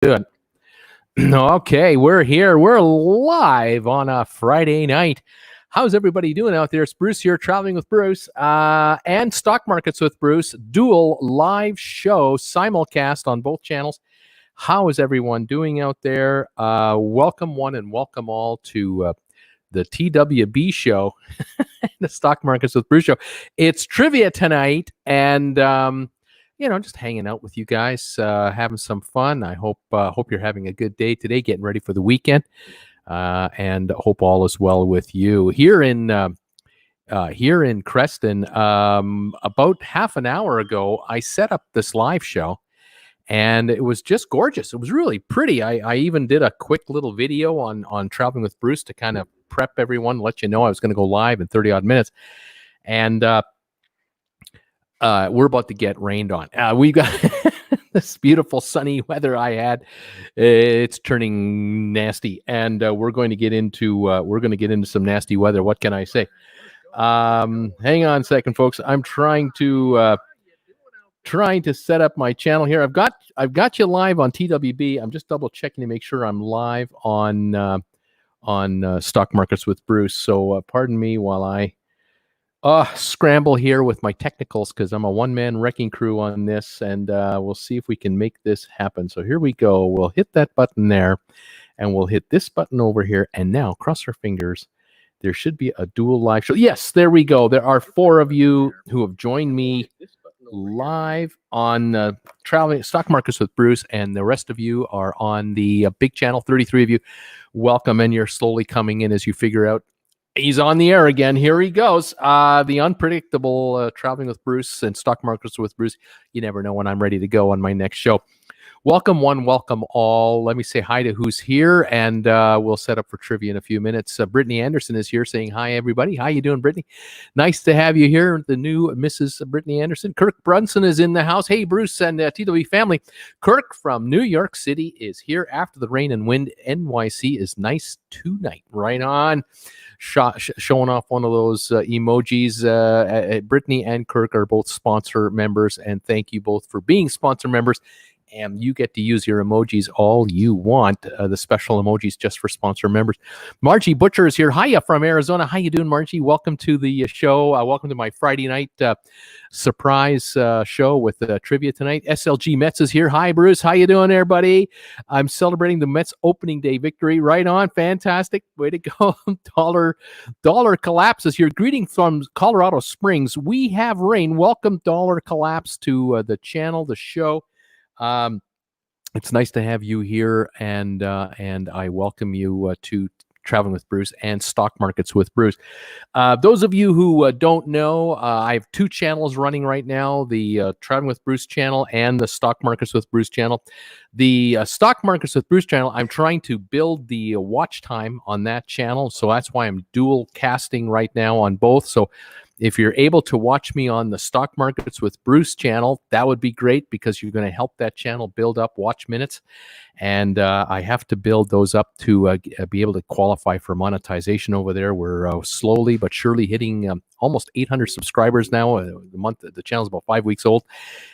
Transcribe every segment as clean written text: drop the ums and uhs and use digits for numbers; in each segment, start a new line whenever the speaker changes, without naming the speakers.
Good. Okay, we're here. We're live on a Friday night. How's everybody doing out there? It's Bruce here, traveling with Bruce, and Stock Markets with Bruce. Dual live show, simulcast on both channels. How is everyone doing out there? Welcome one and welcome all to the TWB show, the Stock Markets with Bruce show. It's trivia tonight, and just hanging out with you guys, having some fun. I hope you're having a good day today, getting ready for the weekend, and hope all is well with you here in Creston. About half an hour ago, I set up this live show, and it was just gorgeous. It was really pretty. I even did a quick little video on Traveling with Bruce to kind of prep everyone, let you know I was going to go live in 30 odd minutes, and we're about to get rained on. We got this beautiful sunny weather I had. It's turning nasty, and we're going to get into some nasty weather. What can I say? Hang on a second, folks. I'm trying to set up my channel here. I've got you live on TWB. I'm just double checking to make sure I'm live on Stock Markets with Bruce. So pardon me while I scramble here with my technicals, because I'm a one-man wrecking crew on this, and we'll see if we can make this happen. So here we go. We'll hit that button there, and we'll hit this button over here, and now cross our fingers. There should be a dual live show. Yes, there we go. There are 4 of you who have joined me live on Traveling Stock Markets with Bruce, and the rest of you are on the big channel. 33 of you. Welcome, and you're slowly coming in as you figure out he's on the air again. Here he goes. The unpredictable Traveling with Bruce and Stock Markets with Bruce. You never know when I'm ready to go on my next show. Welcome one, welcome all. Let me say hi to who's here, and we'll set up for trivia in a few minutes. Brittany Anderson is here saying hi, everybody. How you doing, Brittany? Nice to have you here, the new Mrs. Brittany Anderson. Kirk Brunson is in the house. Hey, Bruce and TW family. Kirk from New York City is here. After the rain and wind, NYC is nice tonight. Right on. Showing off one of those emojis. Brittany and Kirk are both sponsor members, and thank you both for being sponsor members. And you get to use your emojis all you want. The special emojis just for sponsor members. Margie Butcher is here. Hiya from Arizona. How you doing, Margie? Welcome to the show. Welcome to my Friday night surprise show with trivia tonight. SLG Mets is here. Hi, Bruce. How you doing there, buddy? I'm celebrating the Mets opening day victory. Right on. Fantastic. Way to go. Dollar Collapse is here. Greetings from Colorado Springs. We have rain. Welcome, Dollar Collapse, to the channel, the show. It's nice to have you here, and I welcome you to Traveling with Bruce and Stock Markets with Bruce. Those of you who don't know, I have 2 channels running right now, the Traveling with Bruce channel and the Stock Markets with Bruce channel. The Stock Markets with Bruce channel, I'm trying to build the watch time on that channel, so that's why I'm dual casting right now on both. So if you're able to watch me on the Stock Markets with Bruce channel, that would be great, because you're going to help that channel build up watch minutes. And I have to build those up to be able to qualify for monetization over there. We're slowly but surely hitting almost 800 subscribers now. The channel's about 5 weeks old.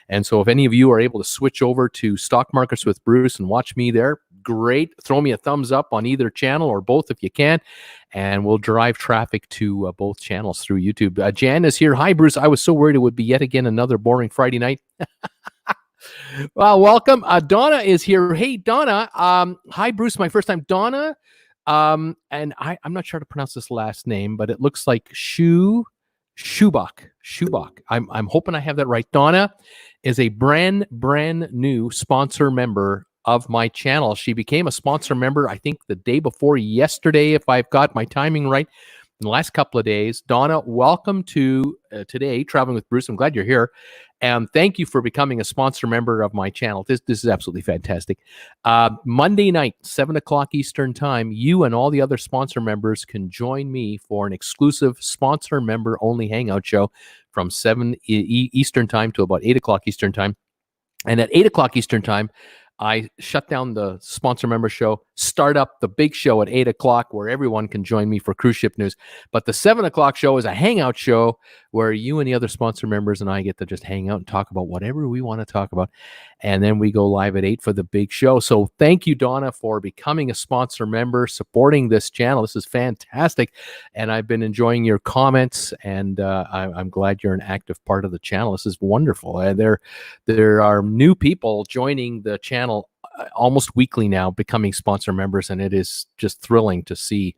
And so if any of you are able to switch over to Stock Markets with Bruce and watch me there, great. Throw me a thumbs up on either channel, or both if you can, and we'll drive traffic to both channels through YouTube. Jan is here. Hi, Bruce. I was so worried it would be yet again another boring Friday night. Well, welcome. Donna is here. Hey, Donna. Hi, Bruce. My first time. Donna. And I'm not sure how to pronounce this last name, but it looks like Shubak. I'm hoping I have that right. Donna is a brand new sponsor member of my channel. She became a sponsor member, I think, the day before yesterday, if I've got my timing right, in the last couple of days. Donna, welcome to today, Traveling with Bruce. I'm glad you're here. And thank you for becoming a sponsor member of my channel. This is absolutely fantastic. Monday night, 7 o'clock Eastern time, you and all the other sponsor members can join me for an exclusive sponsor member only hangout show from 7 Eastern time to about 8 o'clock Eastern time. And at 8 o'clock Eastern time, I shut down the sponsor member show, start up the big show at 8 o'clock where everyone can join me for cruise ship news. But the 7 o'clock show is a hangout show where you and the other sponsor members and I get to just hang out and talk about whatever we want to talk about. And then we go live at 8 for the big show. So thank you, Donna, for becoming a sponsor member, supporting this channel. This is fantastic. And I've been enjoying your comments, and I'm glad you're an active part of the channel. This is wonderful. There are new people joining the channel almost weekly now, becoming sponsor members, and it is just thrilling to see.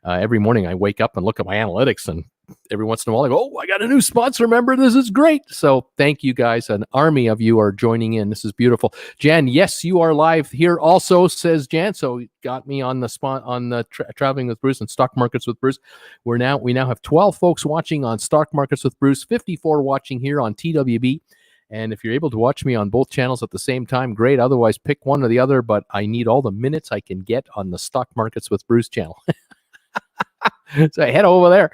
Every morning I wake up and look at my analytics, and every once in a while I go, oh, I got a new sponsor member. This is great. So thank you guys. An army of you are joining in. This is beautiful. Jan, yes, you are live here also, says Jan. So you got me on the spot on the Traveling with Bruce and Stock Markets with Bruce. We now have 12 folks watching on Stock Markets with Bruce, 54 watching here on TWB. And if you're able to watch me on both channels at the same time, great. Otherwise, pick one or the other. But I need all the minutes I can get on the Stock Markets with Bruce channel. So head over there.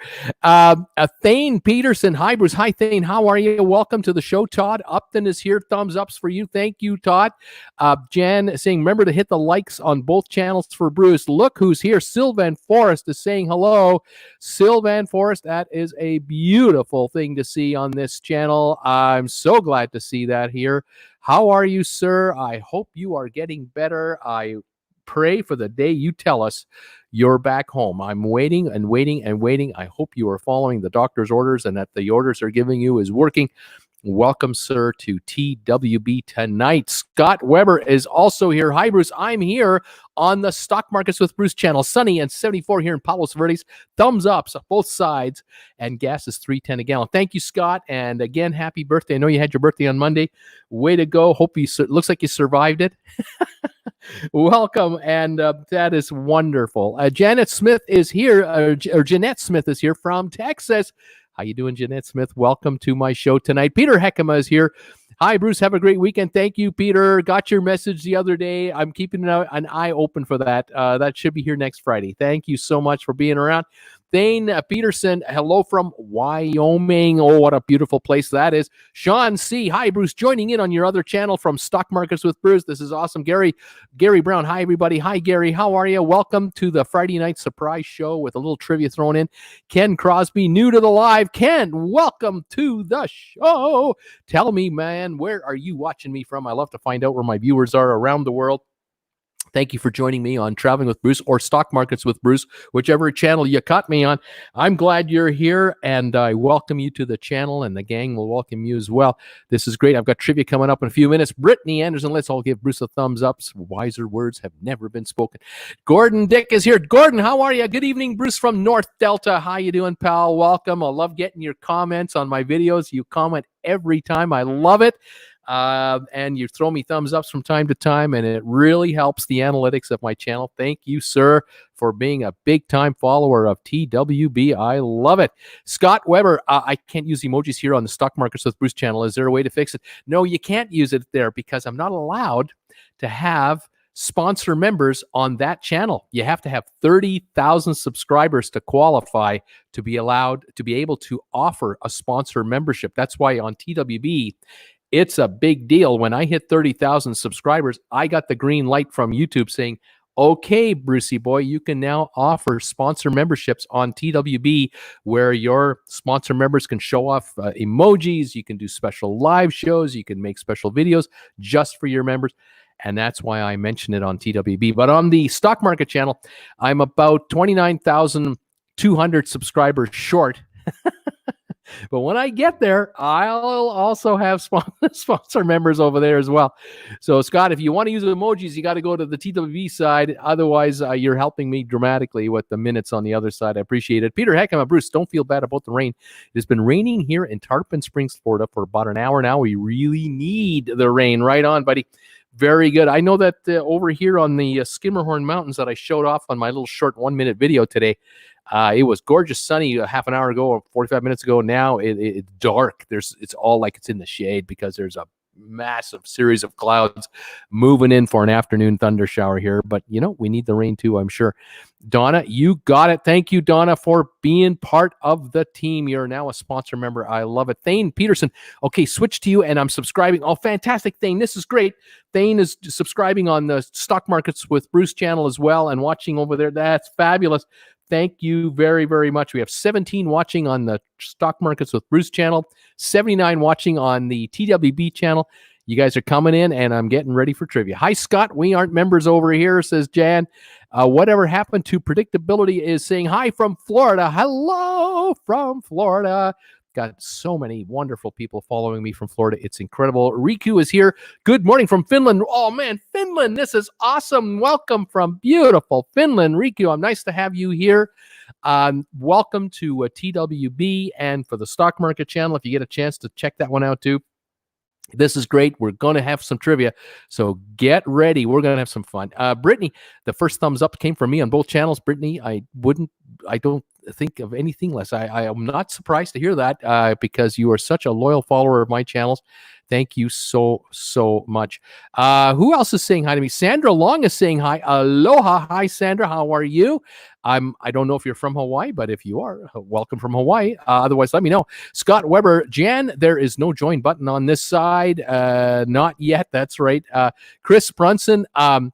Thane Peterson. Hi, Bruce. Hi, Thane. How are you? Welcome to the show. Todd Upton is here. Thumbs ups for you. Thank you, Todd. Jan saying, remember to hit the likes on both channels for Bruce. Look who's here. Sylvan Forrest is saying hello. Sylvan Forrest, that is a beautiful thing to see on this channel. I'm so glad to see that here. How are you, sir? I hope you are getting better. I pray for the day you tell us you're back home. I'm waiting and waiting and waiting. I hope you are following the doctor's orders and that the orders they're giving you is working. Welcome, sir, to TWB tonight. Scott Weber is also here. Hi, Bruce. I'm here on the Stock Markets with Bruce channel. Sunny and 74 here in Palos Verdes. Thumbs ups on both sides. And gas is $3.10 a gallon. Thank you, Scott. And again, happy birthday. I know you had your birthday on Monday. Way to go. Hope you looks like you survived it. Welcome, and that is wonderful. Janet Smith is here, or Jeanette Smith is here from Texas. How you doing, Jeanette Smith? Welcome to my show tonight. Peter Heckema is here. Hi, Bruce. Have a great weekend. Thank you, Peter. Got your message the other day. I'm keeping an eye open for that. That should be here next Friday. Thank you so much for being around. Thane Peterson, hello from Wyoming. Oh, what a beautiful place that is. Sean C. Hi, Bruce. Joining in on your other channel from Stock Markets with Bruce. This is awesome. Gary Brown. Hi, everybody. Hi, Gary. How are you? Welcome to the Friday night surprise show with a little trivia thrown in. Ken Crosby, new to the live. Ken, welcome to the show. Tell me, man, where are you watching me from? I love to find out where my viewers are around the world. Thank you for joining me on Traveling with Bruce or Stock Markets with Bruce, whichever channel you caught me on. I'm glad you're here, and I welcome you to the channel, and the gang will welcome you as well. This is great. I've got trivia coming up in a few minutes. Brittany Anderson, let's all give Bruce a thumbs up. Wiser words have never been spoken. Gordon Dick is here. Gordon, how are you? Good evening, Bruce from North Delta. How you doing, pal? Welcome. I love getting your comments on my videos. You comment every time. I love it. And you throw me thumbs ups from time to time, and it really helps the analytics of my channel. Thank you, sir, for being a big-time follower of TWB. I love it. Scott Weber, I can't use emojis here on the Stock Markets with Bruce channel. Is there a way to fix it? No, you can't use it there because I'm not allowed to have sponsor members on that channel. You have to have 30,000 subscribers to qualify to be allowed to be able to offer a sponsor membership. That's why on TWB, it's a big deal. When I hit 30,000 subscribers, I got the green light from YouTube saying, okay, Brucey boy, you can now offer sponsor memberships on TWB where your sponsor members can show off emojis. You can do special live shows. You can make special videos just for your members. And that's why I mention it on TWB. But on the Stock Market channel, I'm about 29,200 subscribers short. But when I get there, I'll also have sponsor members over there as well. So, Scott, if you want to use emojis, you got to go to the TWB side. Otherwise, you're helping me dramatically with the minutes on the other side. I appreciate it. Peter Heckema, Bruce, don't feel bad about the rain. It has been raining here in Tarpon Springs, Florida for about an hour now. We really need the rain. Right on, buddy. Very good. I know that over here on the Skimmerhorn Mountains that I showed off on my little short 1-minute video today, it was gorgeous sunny half an hour ago or 45 minutes ago. Now it's dark. It's all like it's in the shade because there's a massive series of clouds moving in for an afternoon thunder shower here. But, we need the rain too, I'm sure. Donna, you got it. Thank you, Donna, for being part of the team. You're now a sponsor member. I love it. Thane Peterson. Okay, switch to you, and I'm subscribing. Oh, fantastic, Thane. This is great. Thane is subscribing on the Stock Markets with Bruce channel as well and watching over there. That's fabulous. Thank you very, very much. We have 17 watching on the Stock Markets with Bruce channel, 79 watching on the TWB channel. You guys are coming in, and I'm getting ready for trivia. Hi, Scott. We aren't members over here, says Jan. Whatever happened to predictability is saying hi from Florida. Hello from Florida. Got so many wonderful people following me from Florida. It's incredible. Riku is here. Good morning from Finland. Oh, man, Finland. This is awesome. Welcome from beautiful Finland. Riku, I'm nice to have you here. Welcome to TWB and for the Stock Market channel. If you get a chance to check that one out too. This is great. We're going to have some trivia, so get ready. We're going to have some fun. Brittany, the first thumbs up came from me on both channels. Brittany, I don't think of anything less. I am not surprised to hear that because you are such a loyal follower of my channels. Thank you so much. Who else is saying hi to me? Sandra Long is saying hi. Aloha. Hi, Sandra. How are you? I don't know if you're from Hawaii, but if you are, welcome from Hawaii. Otherwise, let me know. Scott Weber, Jan, there is no join button on this side. Not yet. That's right. Chris Brunson came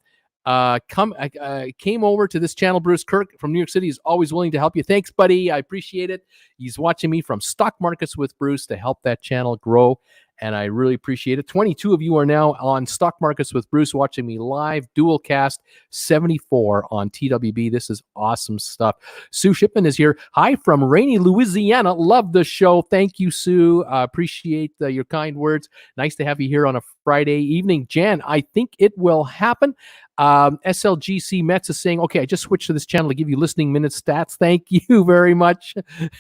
over to this channel. Bruce Kirk from New York City is always willing to help you. Thanks, buddy. I appreciate it. He's watching me from Stock Markets with Bruce to help that channel grow. And I really appreciate it. 22 of you are now on Stock Markets with Bruce watching me live, dual cast, 74 on TWB. This is awesome stuff. Sue Shipman is here. Hi from rainy Louisiana. Love the show. Thank you, Sue. Appreciate your kind words. Nice to have you here on a Friday evening. Jan, I think it will happen. SLGC Mets is saying, okay, I just switched to this channel to give you listening minute stats. Thank you very much.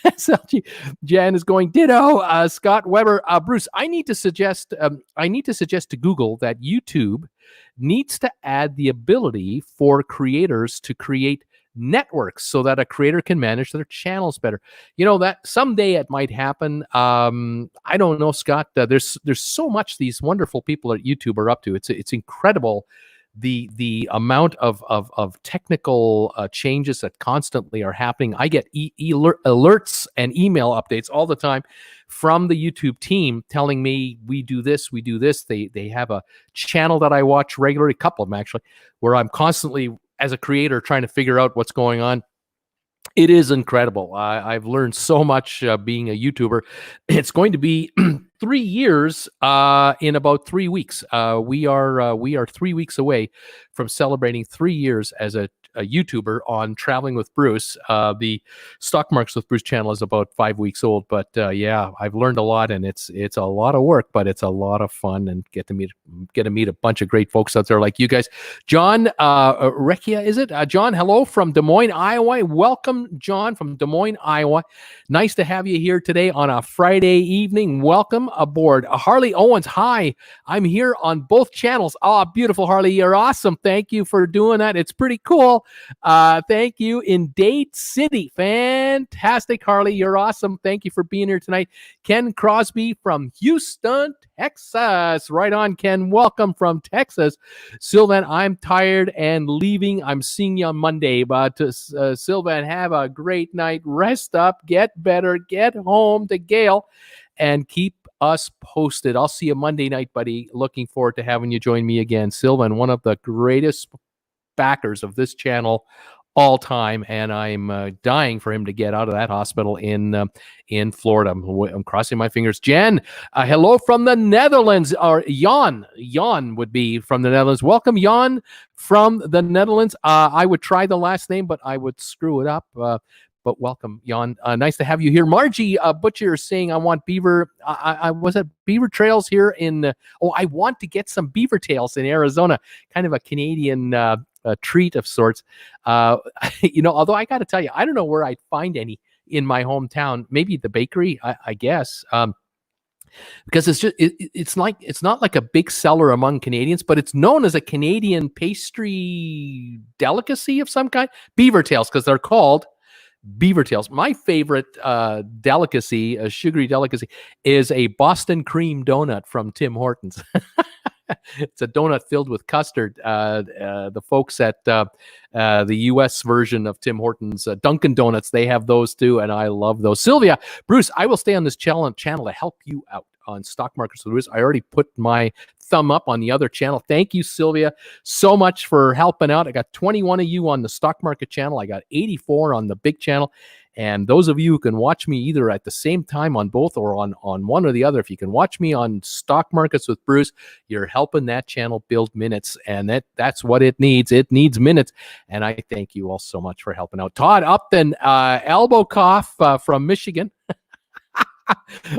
SLG Jan is going ditto. Scott Weber, Bruce, I need to suggest to Google that YouTube needs to add the ability for creators to create networks so that a creator can manage their channels better. That someday it might happen. I don't know, Scott. There's so much these wonderful people at YouTube are up to. It's incredible. The amount of technical changes that constantly are happening. I get alerts and email updates all the time from the YouTube team telling me we do this. They have a channel that I watch regularly, a couple of them actually, where I'm constantly as a creator trying to figure out what's going on. It is incredible. I've learned so much being a YouTuber. It's going to be 3 years in about 3 weeks. We are 3 weeks away from celebrating 3 years as a YouTuber on Traveling with Bruce. The Stock Markets with Bruce channel is about 5 weeks old, but yeah, I've learned a lot, and it's a lot of work, but it's a lot of fun, and get to meet a bunch of great folks out there like you guys. John Recchia, is it? John, hello from Des Moines, Iowa. Welcome, John from Des Moines, Iowa. Nice to have you here today on a Friday evening. Welcome aboard. Harley Owens, hi. I'm here on both channels. Oh, beautiful, Harley. You're awesome. Thank you for doing that. It's pretty cool. Thank you. In Dade City. Fantastic, Harley. You're awesome. Thank you for being here tonight. Ken Crosby from Houston, Texas. Right on, Ken. Welcome from Texas. Sylvan, I'm tired and leaving. I'm seeing you on Monday. But Sylvan, have a great night. Rest up. Get better. Get home to Gail. And keep us posted. I'll see you Monday night, buddy. Looking forward to having you join me again. Sylvan, one of the greatest backers of this channel all time, and I'm dying for him to get out of that hospital in Florida. I'm crossing my fingers. Jen, hello from the Netherlands, or Jan would be from the Netherlands. Welcome, Jan from the Netherlands. I would try the last name, but I would screw it up. But welcome, Jan. Nice to have you here. Margie Butcher is saying, I want beaver. I was at beaver trails here in. I want to get some beaver tails in Arizona. Kind of a Canadian treat of sorts. Although I got to tell you, I don't know where I'd find any in my hometown. Maybe the bakery, I guess. Because it's just it's not like a big seller among Canadians, but it's known as a Canadian pastry delicacy of some kind. Beaver tails, because they're called beaver tails. My favorite delicacy, a sugary delicacy, is a Boston cream donut from Tim Hortons. It's a donut filled with custard. The folks at the U.S. version of Tim Hortons, Dunkin' Donuts, they have those too, and I love those. Sylvia, Bruce, I will stay on this channel to help you out on Stock Market Bruce. I already put my thumb up on the other channel. Thank you, Sylvia, so much for helping out. I got 21 of you on the Stock Market channel. I got 84 on the big channel. And those of you who can watch me either at the same time on both or on one or the other, if you can watch me on Stock Markets with Bruce, you're helping that channel build minutes. And that's what it needs. It needs minutes. And I thank you all so much for helping out. Todd Upton, elbow cough from Michigan.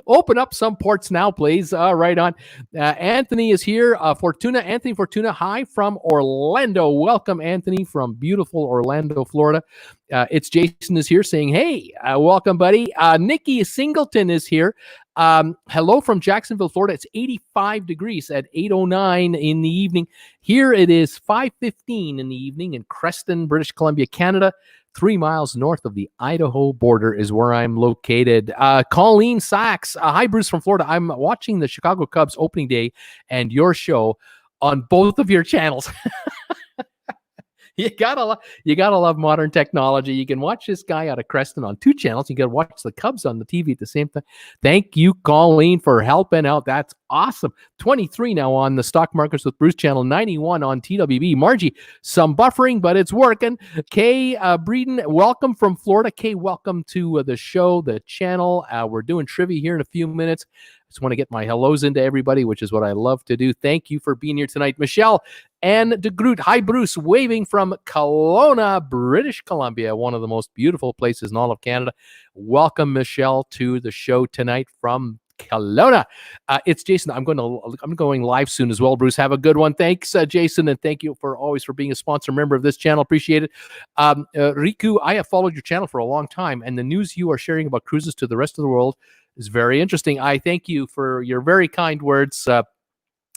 Open up some ports now, please. Right on. Anthony is here. Anthony Fortuna, hi from Orlando. Welcome, Anthony, from beautiful Orlando, Florida. It's Jason is here saying, hey, welcome, buddy. Nikki Singleton is here. Hello from Jacksonville, Florida. It's 85 degrees at 8:09 in the evening. Here it is 5:15 in the evening in Creston, British Columbia, Canada. 3 miles north of the Idaho border is where I'm located. Colleen Sachs. Hi, Bruce from Florida. I'm watching the Chicago Cubs opening day and your show on both of your channels. You gotta love modern technology. You can watch this guy out of Creston on 2 channels. You can watch the Cubs on the TV at the same time. Thank you, Colleen, for helping out. That's awesome. 23 now on the Stock Markets with Bruce channel, 91 on TWB. Margie, some buffering, but it's working. Kay Breeden, welcome from Florida. Kay, welcome to the show, the channel. We're doing trivia here in a few minutes. Just want to get my hellos into everybody, which is what I love to do. Thank you for being here tonight. Michelle and de Groot. Hi, Bruce, waving from Kelowna, British Columbia, one of the most beautiful places in all of Canada. Welcome, Michelle, to the show tonight from Kelowna. It's Jason. I'm going live soon as well. Bruce, have a good one. Thanks, Jason, and thank you for being a sponsor member of this channel. Appreciate it. Riku, I have followed your channel for a long time, and the news you are sharing about cruises to the rest of the world is very interesting. I thank you for your very kind words.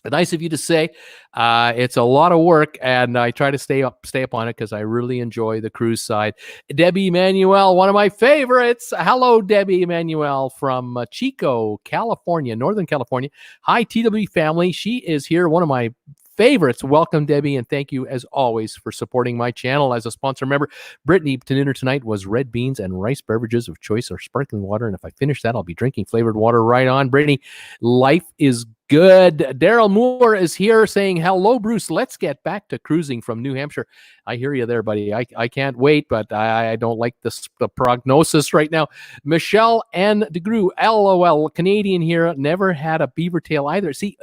Nice of you to say. It's a lot of work, and I try to stay up on it because I really enjoy the cruise side. Debbie Emanuel, one of my favorites. Hello, Debbie Emanuel from Chico, California, Northern California. Hi, TW family. She is here, one of my favorites. Welcome, Debbie, and thank you as always for supporting my channel as a sponsor member. Brittany, dinner tonight was red beans and rice beverages of choice or sparkling water, and if I finish that, I'll be drinking flavored water. Right on, Brittany. Life is good. Daryl Moore is here saying, hello, Bruce. Let's get back to cruising from New Hampshire. I hear you there, buddy. I can't wait, but I don't like the prognosis right now. Michelle and DeGrew, LOL, Canadian here, never had a beaver tail either. See,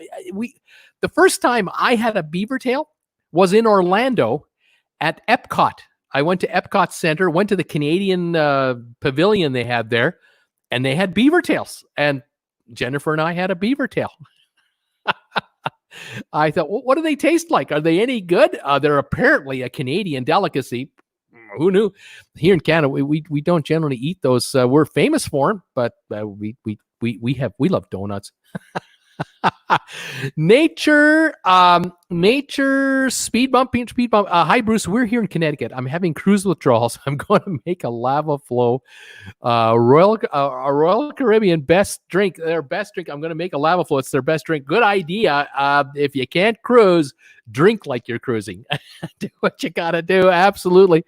the first time I had a beaver tail was in Orlando at Epcot. I went to Epcot Center, went to the Canadian pavilion they had there, and they had beaver tails. And Jennifer and I had a beaver tail. I thought, well, what do they taste like? Are they any good? They're apparently a Canadian delicacy. Who knew? Here in Canada, we don't generally eat those. We're famous for them, but we love donuts. Nature speed bump. Hi, Bruce. We're here in Connecticut. I'm having cruise withdrawals. I'm going to make a lava flow. Royal Caribbean best drink. Their best drink. I'm going to make a lava flow. It's their best drink. Good idea. If you can't cruise, drink like you're cruising. Do what you got to do. Absolutely.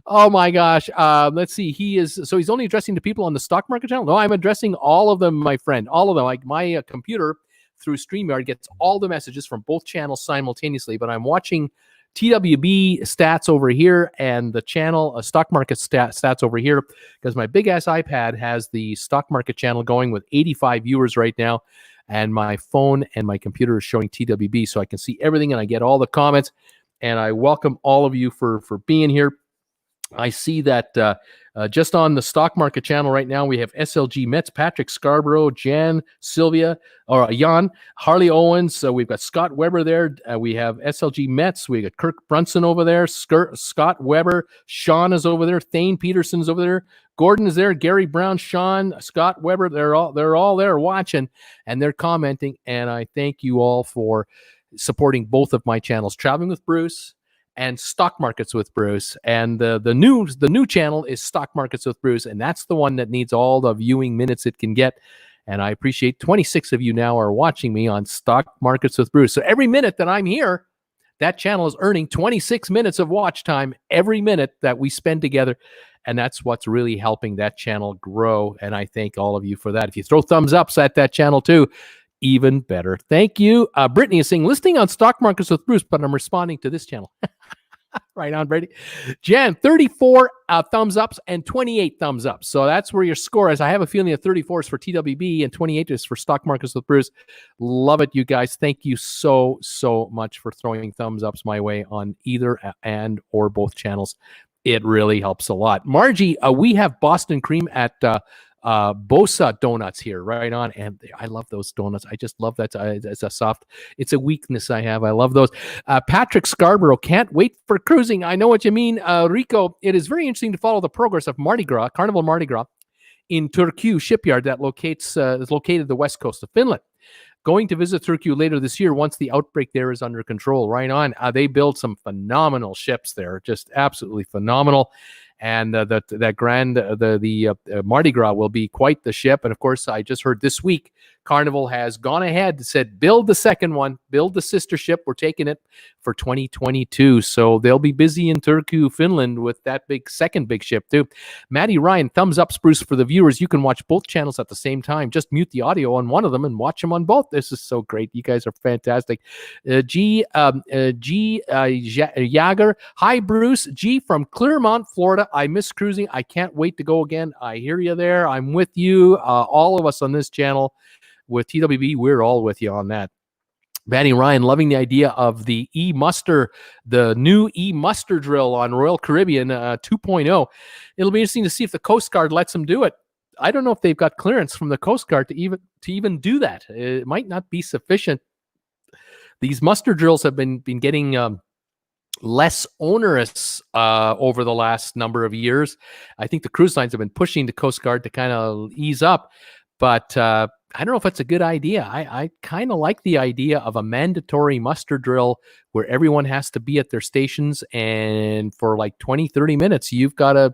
Oh my gosh. Let's see. He's only addressing the people on the stock market channel. No, I'm addressing all of them, my friend. All of them. Like my computer through StreamYard gets all the messages from both channels simultaneously, but I'm watching TWB stats over here and the channel stock market stats over here because my big ass iPad has the stock market channel going with 85 viewers right now, and my phone and my computer is showing TWB, so I can see everything and I get all the comments. And I welcome all of you for being here. I see that just on the stock market channel right now, we have SLG Mets, Patrick Scarborough, Jan, Sylvia, or Jan, Harley Owens. So we've got Scott Weber there. We have SLG Mets. We got Kirk Brunson over there. Scott Weber. Sean is over there. Thane Peterson is over there. Gordon is there. Gary Brown, Sean, Scott Weber. They're all there watching and they're commenting. And I thank you all for supporting both of my channels, Traveling with Bruce and Stock Markets with Bruce. And the new channel is Stock Markets with Bruce, and that's the one that needs all the viewing minutes it can get. And I appreciate 26 of you now are watching me on Stock Markets with Bruce. So every minute that I'm here, that channel is earning 26 minutes of watch time every minute that we spend together. And that's what's really helping that channel grow. And I thank all of you for that. If you throw thumbs ups at that channel too, even better. Thank you. Brittany is saying, listening on Stock Markets with Bruce, but I'm responding to this channel. Right on, Brady. Jan, 34 thumbs ups and 28 thumbs ups. So that's where your score is. I have a feeling that 34 is for TWB and 28 is for Stock Markets with Bruce. Love it, you guys. Thank you so much for throwing thumbs ups my way on either and or both channels. It really helps a lot. Margie, we have Boston cream at Bosa Donuts here, right on. And I love those donuts. I just love that. It's a weakness I have. I love those. Patrick Scarborough, can't wait for cruising. I know what you mean. Rico, it is very interesting to follow the progress of Carnival Mardi Gras in Turku shipyard that is located the west coast of Finland. Going to visit Turku later this year once the outbreak there is under control. Right on. They build some phenomenal ships there, just absolutely phenomenal. And the Mardi Gras will be quite the ship. And of course, I just heard this week, Carnival has gone ahead and said, build the second one, build the sister ship. We're taking it for 2022. So they'll be busy in Turku, Finland with that second big ship too. Maddie Ryan, thumbs up, Spruce. For the viewers, you can watch both channels at the same time. Just mute the audio on one of them and watch them on both. This is so great. You guys are fantastic. Jagger, hi Bruce. G from Clermont, Florida. I miss cruising. I can't wait to go again. I hear you there. I'm with you. All of us on this channel with TWB, we're all with you on that. Manny Ryan, loving the idea of the the new e-muster drill on Royal Caribbean 2.0. It'll be interesting to see if the Coast Guard lets them do it. I don't know if they've got clearance from the Coast Guard to even do that. It might not be sufficient. These muster drills have been getting less onerous over the last number of years. I think the cruise lines have been pushing the Coast Guard to kind of ease up, but I don't know if that's a good idea. I kind of like the idea of a mandatory muster drill where everyone has to be at their stations, and for like 20, 30 minutes, you've got to,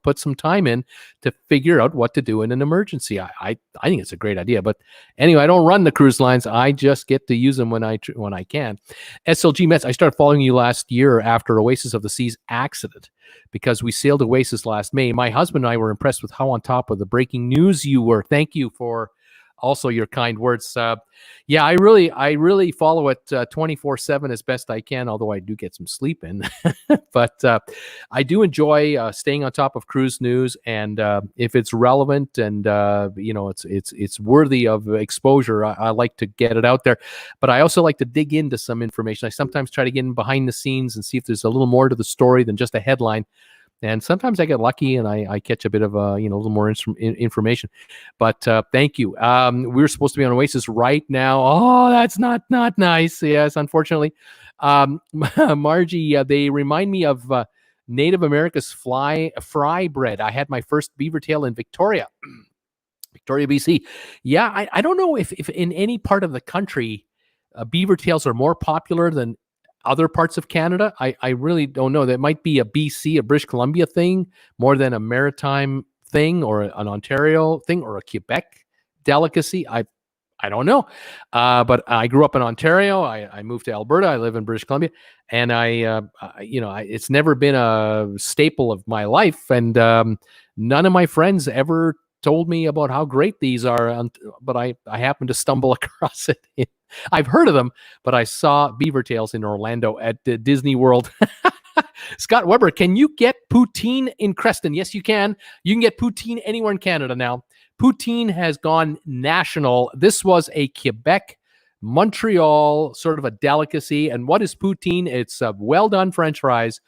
put some time in to figure out what to do in an emergency. I think it's a great idea. But anyway, I don't run the cruise lines. I just get to use them when I can. SLG Mets, I started following you last year after Oasis of the Seas accident because we sailed Oasis last May. My husband and I were impressed with how on top of the breaking news you were. Thank you for also your kind words. Yeah, I really follow it 24/7 as best I can, although I do get some sleep in. But I do enjoy staying on top of cruise news, and if it's relevant and it's worthy of exposure, I like to get it out there. But I also like to dig into some information. I sometimes try to get in behind the scenes and see if there's a little more to the story than just a headline. And sometimes I get lucky and I catch a bit of a little more information. But thank you. We're supposed to be on Oasis right now. Oh, that's not nice. Yes, unfortunately. Margie, they remind me of Native America's fry bread. I had my first beaver tail in Victoria, BC. Yeah, I don't know if in any part of the country beaver tails are more popular than other parts of Canada. I really don't know. That might be a BC, a British Columbia thing more than a maritime thing or an Ontario thing or a Quebec delicacy. I don't know. But I grew up in Ontario. I moved to Alberta. I live in British Columbia, and it's never been a staple of my life. And none of my friends ever told me about how great these are, but I happened to stumble across it. I've heard of them, but I saw beaver tails in Orlando at Disney World. Scott Weber, can you get poutine in Creston? Yes, you can. You can get poutine anywhere in Canada now. Poutine has gone national. This was a Quebec, Montreal sort of a delicacy. And what is poutine? It's well-done French fries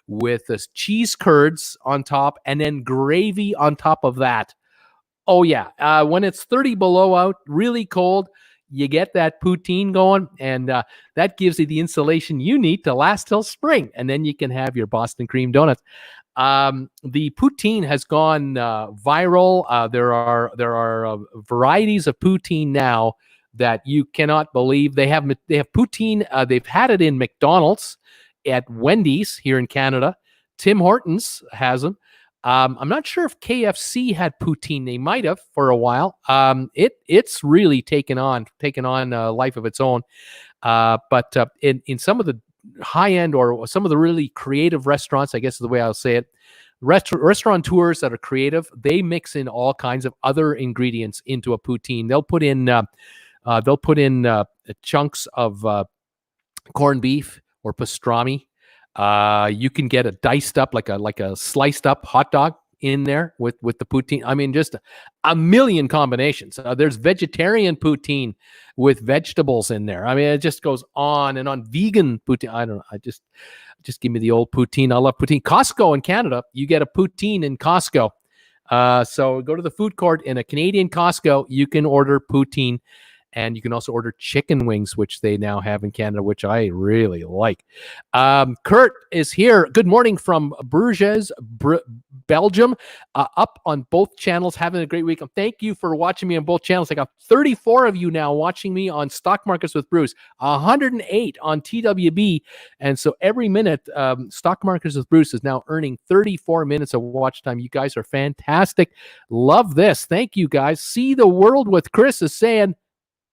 with cheese curds on top and then gravy on top of that. Oh, yeah. When it's 30 below out, really cold, you get that poutine going, and that gives you the insulation you need to last till spring. And then you can have your Boston cream donuts. The poutine has gone viral. There are varieties of poutine now that you cannot believe. They have poutine. They've had it in McDonald's at Wendy's here in Canada. Tim Hortons has them. I'm not sure if KFC had poutine. They might have for a while. It's really taken on a life of its own. But in some of the high end or some of the really creative restaurants, I guess is the way I'll say it, restaurateurs that are creative, they mix in all kinds of other ingredients into a poutine. They'll put in chunks of corned beef or pastrami. You can get a diced up, like a sliced up hot dog in there with the poutine. I mean, just a million combinations. There's vegetarian poutine with vegetables in there. I mean, it just goes on and on. Vegan poutine. I don't know. Just give me the old poutine. I love poutine. Costco in Canada, you get a poutine in Costco. So go to the food court in a Canadian Costco. You can order poutine. And you can also order chicken wings, which they now have in Canada, which I really like. Kurt is here. Good morning from Bruges, Belgium. Up on both channels, having a great week. Thank you for watching me on both channels. I got 34 of you now watching me on Stock Markets with Bruce, 108 on TWB. And so every minute, Stock Markets with Bruce is now earning 34 minutes of watch time. You guys are fantastic. Love this. Thank you, guys. See the World with Chris is saying,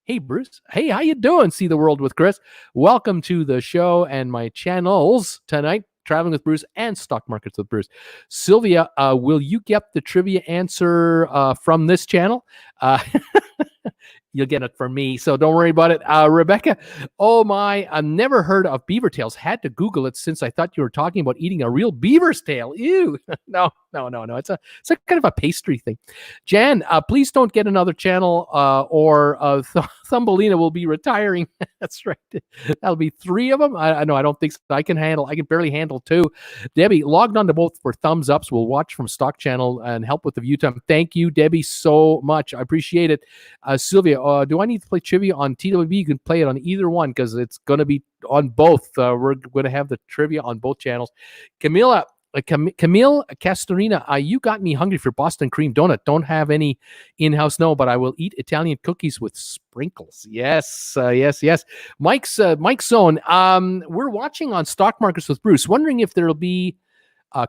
hey, Bruce. Hey, how you doing? See the World with Chris. Welcome to the show and my channels tonight, Traveling with Bruce and Stock Markets with Bruce. Sylvia, will you get the trivia answer from this channel? You'll get it from me, so don't worry about it. Rebecca, oh my, I've never heard of beaver tails. Had to Google it since I thought you were talking about eating a real beaver's tail. Ew. No. It's a kind of a pastry thing. Jan, please don't get another channel or Thumbelina will be retiring. That's right. That'll be 3 of them. I know. I don't think so. I can barely handle 2. Debbie, logged on to both for thumbs ups. We'll watch from Stock Channel and help with the view time. Thank you, Debbie, so much. I appreciate it. Sylvia, do I need to play trivia on TWB? You can play it on either one because it's going to be on both. We're going to have the trivia on both channels. Camille Castorina, you got me hungry for Boston cream donut. Don't have any in-house, no, but I will eat Italian cookies with sprinkles. Yes. Mike's Zone. We're watching on Stock Markets with Bruce, wondering if there'll be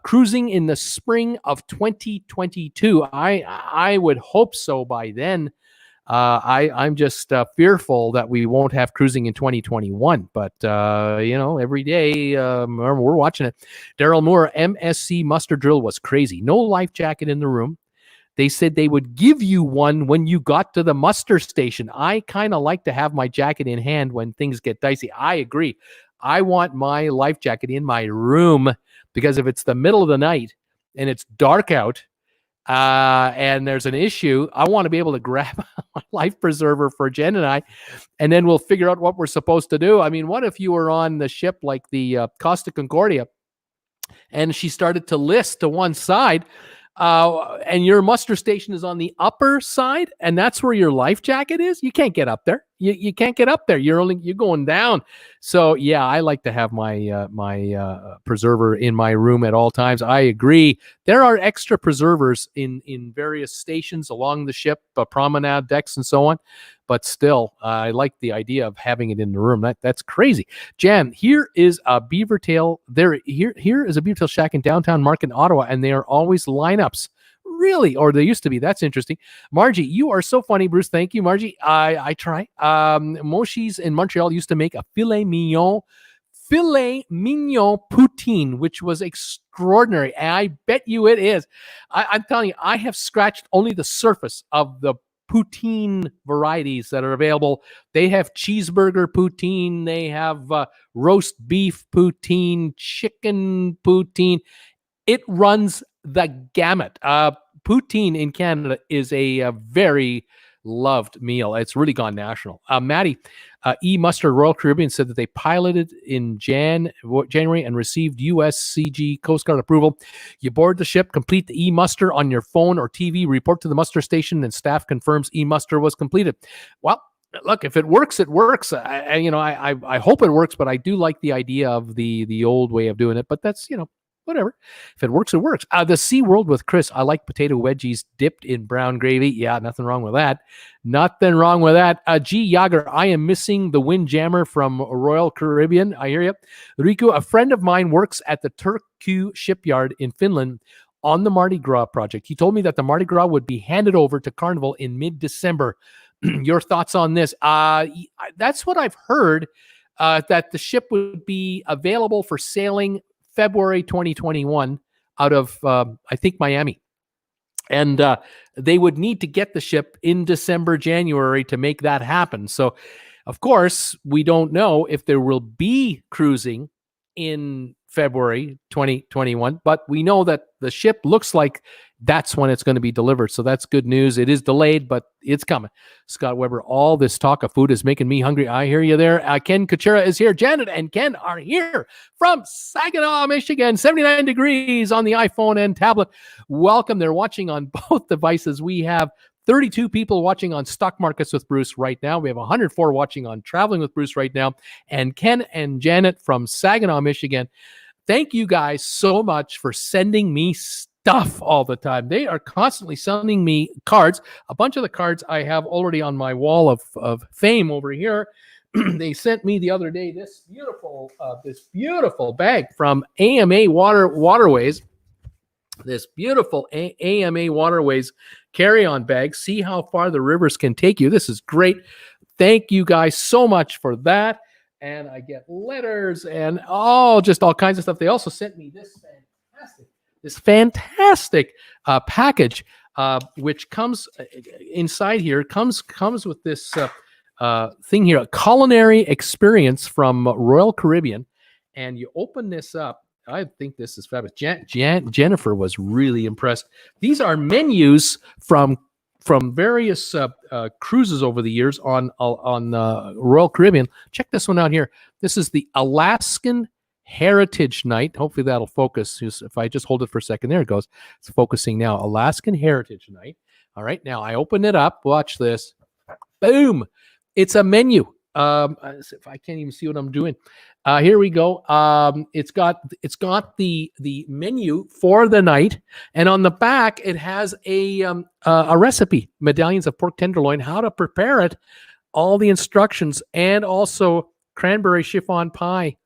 cruising in the spring of 2022. I would hope so by then. I'm just fearful that we won't have cruising in 2021, but every day we're watching it. Daryl Moore, MSC muster drill was crazy. No life jacket in the room. They said they would give you one when you got to the muster station. I kind of like to have my jacket in hand when things get dicey. I agree. I want my life jacket in my room because if it's the middle of the night and it's dark out, and there's an issue, I want to be able to grab my life preserver for Jen and I, and then we'll figure out what we're supposed to do. I mean, what if you were on the ship like the Costa Concordia and she started to list to one side, and your muster station is on the upper side, and that's where your life jacket is? You can't get up there. You can't get up there. You're going down. So yeah, I like to have my my preserver in my room at all times. I agree. There are extra preservers in various stations along the ship, promenade decks, and so on. But still, I like the idea of having it in the room. That's crazy. Jan, here is a beaver tail. Here is a beaver tail shack in downtown Market in Ottawa, and they are always lineups. Really? Or they used to be. That's interesting. Margie, you are so funny, Bruce. Thank you, Margie. I try. Moshi's in Montreal used to make a filet mignon poutine, which was extraordinary. And I bet you it is. I'm telling you, I have scratched only the surface of the poutine varieties that are available. They have cheeseburger poutine. They have roast beef poutine, chicken poutine. It runs the gamut. Poutine in Canada is a very loved meal. It's really gone national. Maddie, E-Muster Royal Caribbean said that they piloted in January and received USCG Coast Guard approval. You board the ship, complete the E-Muster on your phone or TV, report to the muster station, and staff confirms E-Muster was completed. Well, look, if it works, it works. I hope it works, but I do like the idea of the old way of doing it. But that's, whatever. If it works, it works. The SeaWorld with Chris. I like potato wedgies dipped in brown gravy. Yeah, nothing wrong with that. Nothing wrong with that. G. Yager, I am missing the Windjammer from Royal Caribbean. I hear you. Riku, a friend of mine works at the Turku shipyard in Finland on the Mardi Gras project. He told me that the Mardi Gras would be handed over to Carnival in mid-December. Your thoughts on this? That's what I've heard, that the ship would be available for sailing February 2021 out of, I think, Miami. And they would need to get the ship in December, January to make that happen. So, of course, we don't know if there will be cruising in February 2021, but we know that the ship looks like that's when it's going to be delivered. So that's good news. It is delayed, but it's coming. Scott Weber, all this talk of food is making me hungry. I hear you there. Ken Kuchera is here. Janet and Ken are here from Saginaw, Michigan. 79 degrees on the iPhone and tablet. Welcome. They're watching on both devices. We have 32 people watching on Stock Markets with Bruce right now. We have 104 watching on Traveling with Bruce right now. And Ken and Janet from Saginaw, Michigan, thank you guys so much for sending me stuff all the time. They are constantly sending me cards. A bunch of the cards I have already on my wall of fame over here. They sent me the other day this beautiful bag from AMA Waterways. This beautiful AMA Waterways carry-on bag. See how far the rivers can take you. This is great. Thank you guys so much for that. And I get letters and just all kinds of stuff. They also sent me this fantastic package, which comes inside here. Comes with this thing here, a culinary experience from Royal Caribbean. And you open this up. I think this is fabulous. Jennifer was really impressed. These are menus from various cruises over the years on Royal Caribbean. Check this one out here. This is the Alaskan Heritage Night. Hopefully that'll focus. If I just hold it for a second, there it goes. It's focusing now. Alaskan Heritage Night. All right, now I open it up. Watch this. Boom! It's a menu. If I can't even see what I'm doing. Here we go. It's got the menu for the night, and on the back it has a recipe: medallions of pork tenderloin, how to prepare it, all the instructions, and also cranberry chiffon pie.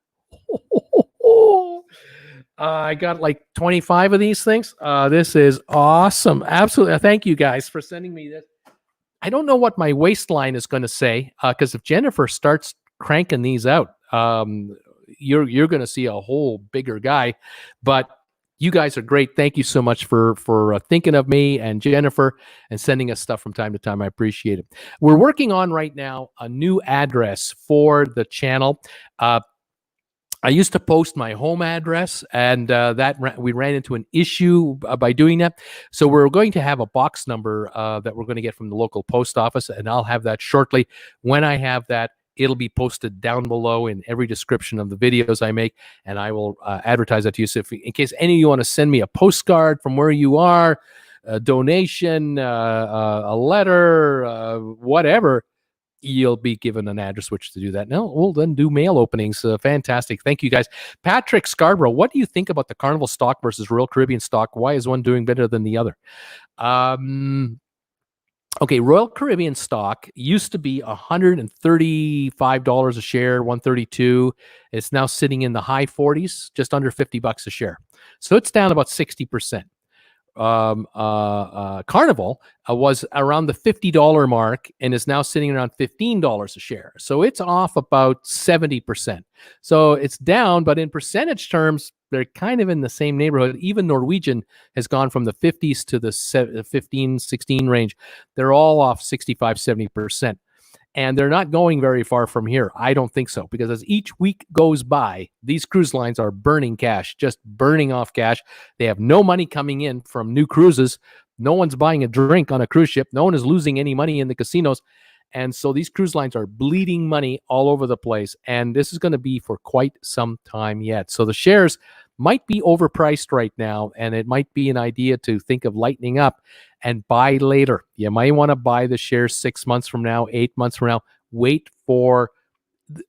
I got like 25 of these things. This is awesome. Absolutely. Thank you guys for sending me this. I don't know what my waistline is going to say, because if Jennifer starts cranking these out, you're going to see a whole bigger guy. But you guys are great. Thank you so much for thinking of me and Jennifer and sending us stuff from time to time. I appreciate it. We're working on right now a new address for the channel. I used to post my home address, and we ran into an issue by doing that. So we're going to have a box number that we're going to get from the local post office, and I'll have that shortly. When I have that, it'll be posted down below in every description of the videos I make, and I will advertise that to you. So in case any of you want to send me a postcard from where you are, a donation, a letter, whatever, you'll be given an address which to do that. Now we'll then do mail openings. Fantastic. Thank you guys. Patrick Scarborough, what do you think about the Carnival stock versus Royal Caribbean stock? Why is one doing better than the other? Okay, Royal Caribbean stock used to be $135 a share, $132. It's now sitting in the high 40s, just under $50 a share. So it's down about 60%. Carnival was around the $50 mark and is now sitting around $15 a share. So it's off about 70%. So it's down, but in percentage terms, they're kind of in the same neighborhood. Even Norwegian has gone from the 50s to the 15, 16 range. They're all off 65, 70%. And they're not going very far from here. I don't think so, because as each week goes by, these cruise lines are burning cash, just burning off cash. They have no money coming in from new cruises. No one's buying a drink on a cruise ship. No one is losing any money in the casinos. And so these cruise lines are bleeding money all over the place. And this is going to be for quite some time yet. So the shares might be overpriced right now, and it might be an idea to think of lightening up and buy later. You might want to buy the shares 6 months from now, 8 months from now. Wait for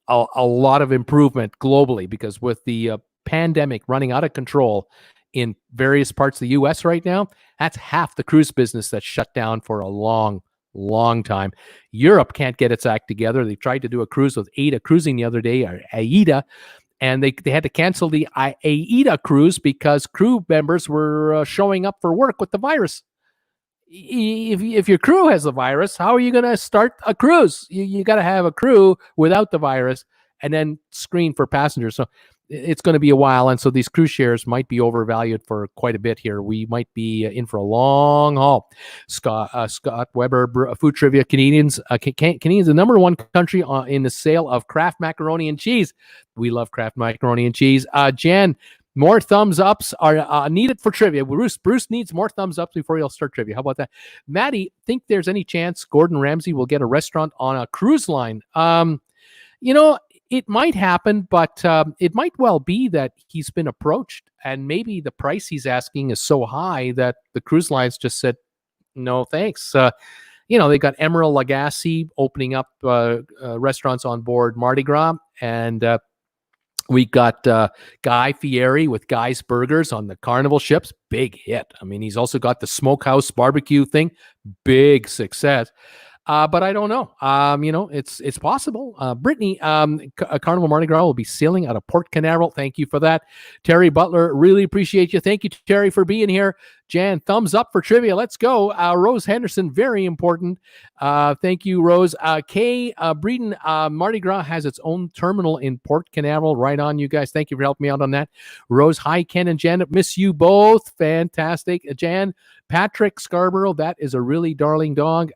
a lot of improvement globally, because with the pandemic running out of control in various parts of the U.S. right now, that's half the cruise business that's shut down for a long time. Europe can't get its act together. They tried to do a cruise with AIDA Cruising the other day, or AIDA, and they had to cancel the AIDA cruise because crew members were showing up for work with the virus. If your crew has the virus, how are you going to start a cruise? You got to have a crew without the virus and then screen for passengers. So it's going to be a while, and so these cruise shares might be overvalued for quite a bit here. We might be in for a long haul. Scott Weber, Food Trivia. Canadians, the number one country in the sale of Kraft macaroni and cheese. We love Kraft macaroni and cheese. Jan, more thumbs ups are needed for trivia. Bruce needs more thumbs ups before he'll start trivia. How about that? Maddie, think there's any chance Gordon Ramsay will get a restaurant on a cruise line? It might happen, but it might well be that he's been approached, and maybe the price he's asking is so high that the cruise lines just said, no, thanks. They got Emerald Lagasse opening up restaurants on board Mardi Gras, and we got Guy Fieri with Guy's Burgers on the Carnival ships. Big hit. I mean, he's also got the Smokehouse barbecue thing. Big success. But I don't know. It's possible. Brittany, Carnival Mardi Gras will be sailing out of Port Canaveral. Thank you for that. Terry Butler, really appreciate you. Thank you, Terry, for being here. Jan, thumbs up for trivia. Let's go. Rose Henderson, very important. Thank you, Rose. Kay Breeden, Mardi Gras has its own terminal in Port Canaveral. Right on, you guys. Thank you for helping me out on that. Rose, hi, Ken and Janet. Miss you both. Fantastic. Jan, Patrick Scarborough, that is a really darling dog.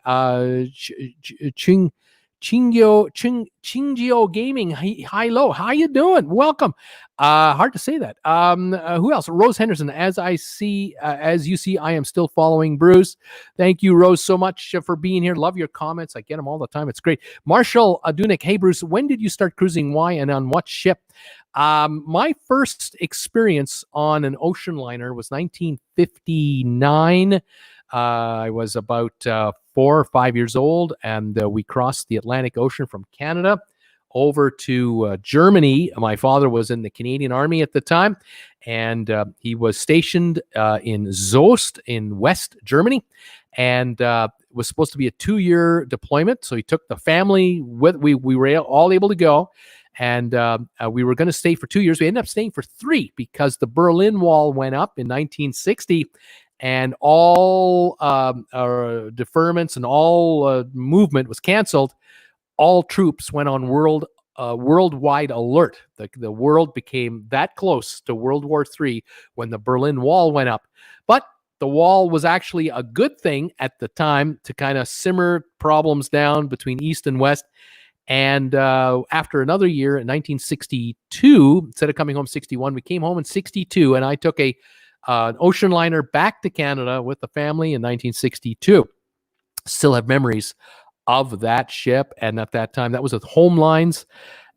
Chingio Gaming, hi low. How you doing? Welcome. Hard to say that. Who else? Rose Henderson. As you see, I am still following Bruce. Thank you, Rose, so much for being here. Love your comments. I get them all the time. It's great. Marshall Adunik. Hey, Bruce, when did you start cruising? Why and on what ship? My first experience on an ocean liner was 1959. I was about 4 or 5 years old, and we crossed the Atlantic Ocean from Canada over to Germany. My father was in the Canadian Army at the time, and he was stationed in Soest in West Germany, and was supposed to be a 2-year deployment. So he took the family with. We were all able to go. And we were going to stay for 2 years. We ended up staying for 3 because the Berlin Wall went up in 1960, and all deferments and all movement was canceled. All troops went on worldwide alert. The world became that close to World War III when the Berlin Wall went up. But the wall was actually a good thing at the time to kind of simmer problems down between East and West. And after another year in 1962, instead of coming home 61, we came home in 62, and I took an ocean liner back to Canada with the family in 1962. Still have memories of that ship, and at that time, that was with Home Lines,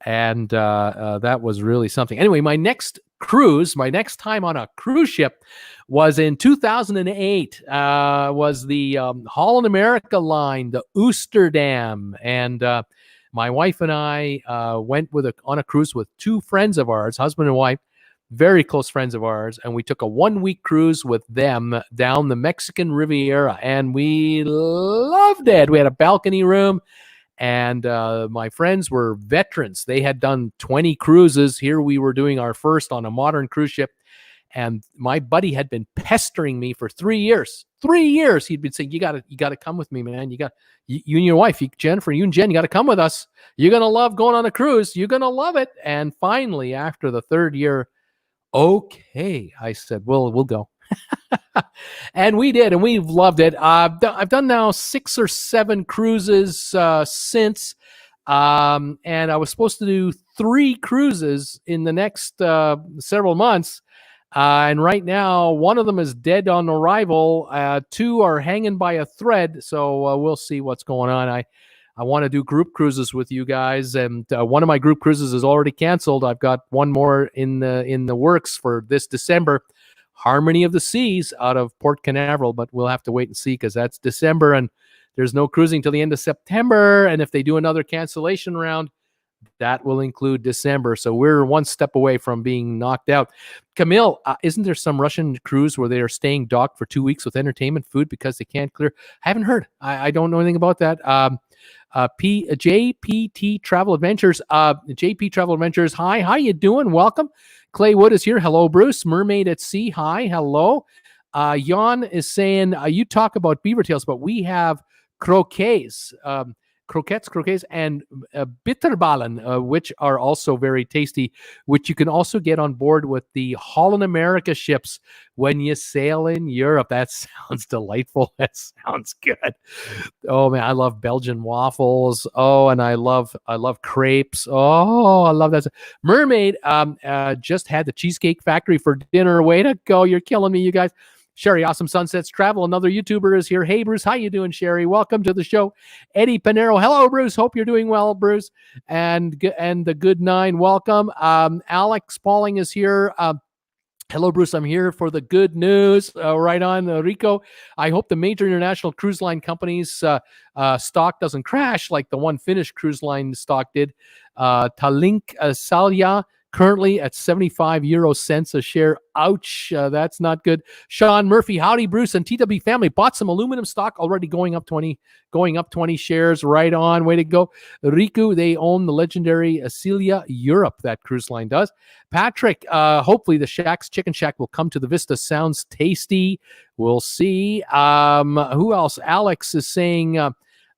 and that was really something. Anyway, my next time on a cruise ship was in 2008. Was the Holland America line, the Oosterdam, and my wife and I went on a cruise with 2 friends of ours, husband and wife, very close friends of ours, and we took a 1-week cruise with them down the Mexican Riviera, and we loved it. We had a balcony room, and my friends were veterans. They had done 20 cruises. Here we were doing our first on a modern cruise ship, and my buddy had been pestering me for 3 years. 3 years he'd been saying, you gotta come with me, man. You and your wife, Jennifer, you and Jen, you got to come with us. You're going to love going on a cruise. You're going to love it. And finally, after the 3rd year, okay, I said, we'll go. And we did, and we've loved it. I've done now 6 or 7 cruises since, and I was supposed to do 3 cruises in the next several months. And right now, 1 of them is dead on arrival. 2 are hanging by a thread. So we'll see what's going on. I want to do group cruises with you guys, and one of my group cruises is already canceled. I've got 1 more in the works for this December. Harmony of the Seas out of Port Canaveral, but we'll have to wait and see because that's December, and there's no cruising till the end of September. And if they do another cancellation round, That will include December. So we're one step away from being knocked out. Camille, isn't there some Russian cruise where they are staying docked for 2 weeks with entertainment food because they can't clear? I haven't heard. I don't know anything about that. JPT Travel Adventures. JP Travel Adventures. Hi, how you doing? Welcome. Clay Wood is here. Hello, Bruce. Mermaid at Sea. Hi, hello. Jan is saying, you talk about beaver tails, but we have croquets. Croquets, and bitterballen, which are also very tasty, which you can also get on board with the Holland America ships when you sail in Europe. That sounds delightful. That sounds good. Oh man, I love Belgian waffles. Oh, and I love crepes. Oh, I love that. Mermaid just had the Cheesecake Factory for dinner. Way to go. You're killing me, you guys. Sherry, Awesome Sunsets Travel, another YouTuber is here. Hey, Bruce, how you doing, Sherry? Welcome to the show. Eddie Panero, hello, Bruce. Hope you're doing well, Bruce. And the Good Nine, welcome. Alex Pauling is here. Hello, Bruce. I'm here for the good news. Right on, Rico. I hope the major international cruise line companies' stock doesn't crash like the one Finnish cruise line stock did. Tallink Salya, currently at 75 euro cents a share. Ouch, that's not good. Sean Murphy, howdy, Bruce and TW family. Bought some aluminum stock, already going up 20 shares. Right on, way to go. Riku, they own the legendary Celia Europe, that cruise line does. Patrick, hopefully the Chicken Shack will come to the Vista. Sounds tasty. We'll see. Who else? Alex is saying,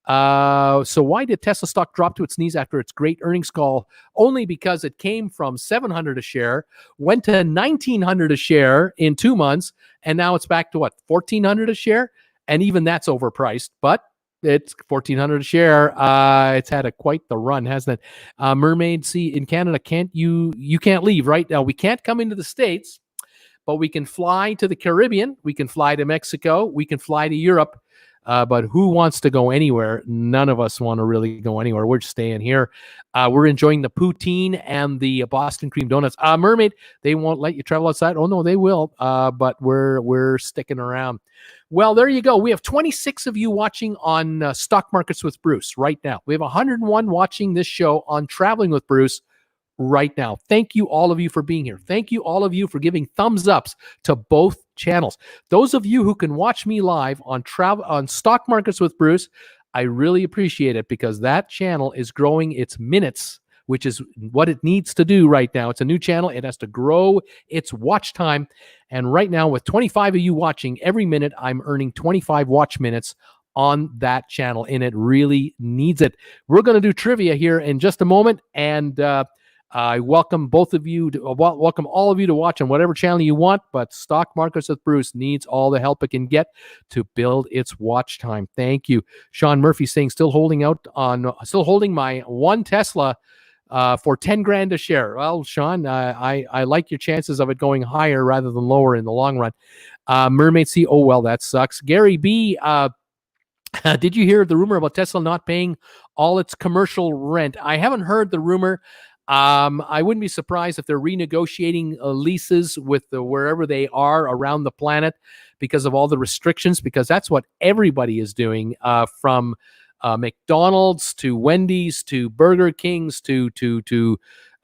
so why did Tesla stock drop to its knees after its great earnings call? Only because it came from 700 a share, went to 1900 a share in 2 months, and now it's back to what, 1400 a share? And even that's overpriced, but it's 1400 a share. It's had quite the run, hasn't it? Mermaid Sea in Canada, you can't leave, right? Now we can't come into the States, but we can fly to the Caribbean, we can fly to Mexico, we can fly to Europe. But who wants to go anywhere? None of us want to really go anywhere. We're just staying here. We're enjoying the poutine and the Boston cream donuts. Mermaid, they won't let you travel outside. Oh no, they will. But we're sticking around. Well, there you go. We have 26 of you watching on Stock Markets with Bruce right now. We have 101 watching this show on Traveling with Bruce right now. Thank you, all of you, for being here. Thank you, all of you, for giving thumbs ups to both channels. Those of you who can watch me live on Stock Markets with Bruce, I really appreciate it, because that channel is growing its minutes, which is what it needs to do right now. It's a new channel. It has to grow its watch time. And right now, with 25 of you watching every minute, I'm earning 25 watch minutes on that channel, and it really needs it. We're going to do trivia here in just a moment, and I welcome both of you welcome all of you to watch on whatever channel you want, but Stock Markets with Bruce needs all the help it can get to build its watch time. Thank you. Sean Murphy saying, still holding my one Tesla for 10 grand a share. Well, Sean, I like your chances of it going higher rather than lower in the long run. Mermaid Sea, oh well, that sucks. Gary B, did you hear the rumor about Tesla not paying all its commercial rent? I haven't heard the rumor. I wouldn't be surprised if they're renegotiating leases with wherever they are around the planet because of all the restrictions, because that's what everybody is doing, from McDonald's to Wendy's to Burger King's to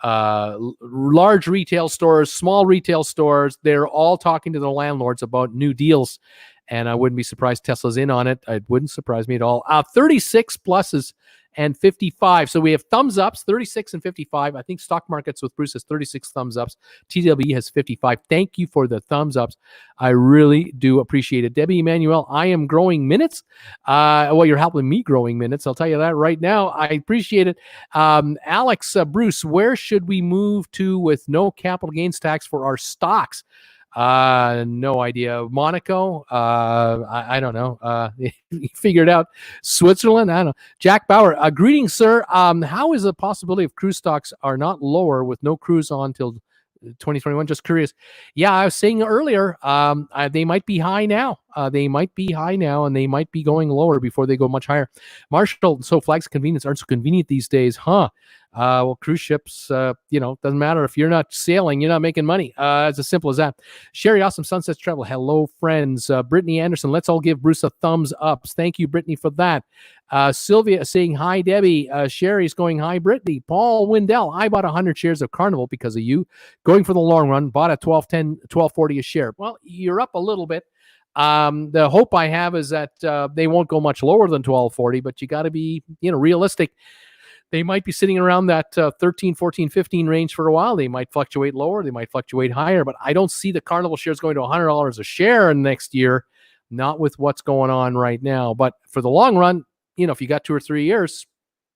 large retail stores, small retail stores. They're all talking to the landlords about new deals, and I wouldn't be surprised Tesla's in on it. It wouldn't surprise me at all. 36 pluses and 55. So we have thumbs ups, 36 and 55. I think Stock Markets with Bruce has 36 thumbs ups. TWE has 55. Thank you for the thumbs ups. I really do appreciate it. Debbie Emmanuel, I am growing minutes. Well, you're helping me growing minutes. I'll tell you that right now. I appreciate it. Alex, Bruce, where should we move to with no capital gains tax for our stocks? No idea. Monaco? I don't know. You figured out. Switzerland? I don't know. Jack Bauer, greetings, sir. How is the possibility of cruise stocks are not lower with no cruise on till 2021? Just curious. Yeah, I was saying earlier, they might be high now. And they might be going lower before they go much higher. Marshall, so flags of convenience aren't so convenient these days, huh? Well, cruise ships, doesn't matter if you're not sailing, you're not making money. It's as simple as that. Sherry, awesome Sunsets Travel. Hello, friends. Brittany Anderson, let's all give Bruce a thumbs up. Thank you, Brittany, for that. Sylvia saying hi, Debbie. Sherry's going hi, Brittany. Paul Windell, I bought 100 shares of Carnival because of you. Going for the long run, bought at $12.40 a share. Well, you're up a little bit. The hope I have is that they won't go much lower than 12.40, but you got to be, realistic. They might be sitting around that 13, 14, 15 range for a while. They might fluctuate lower. They might fluctuate higher, but I don't see the Carnival shares going to $100 a share next year, not with what's going on right now. But for the long run, if you got 2 or 3 years,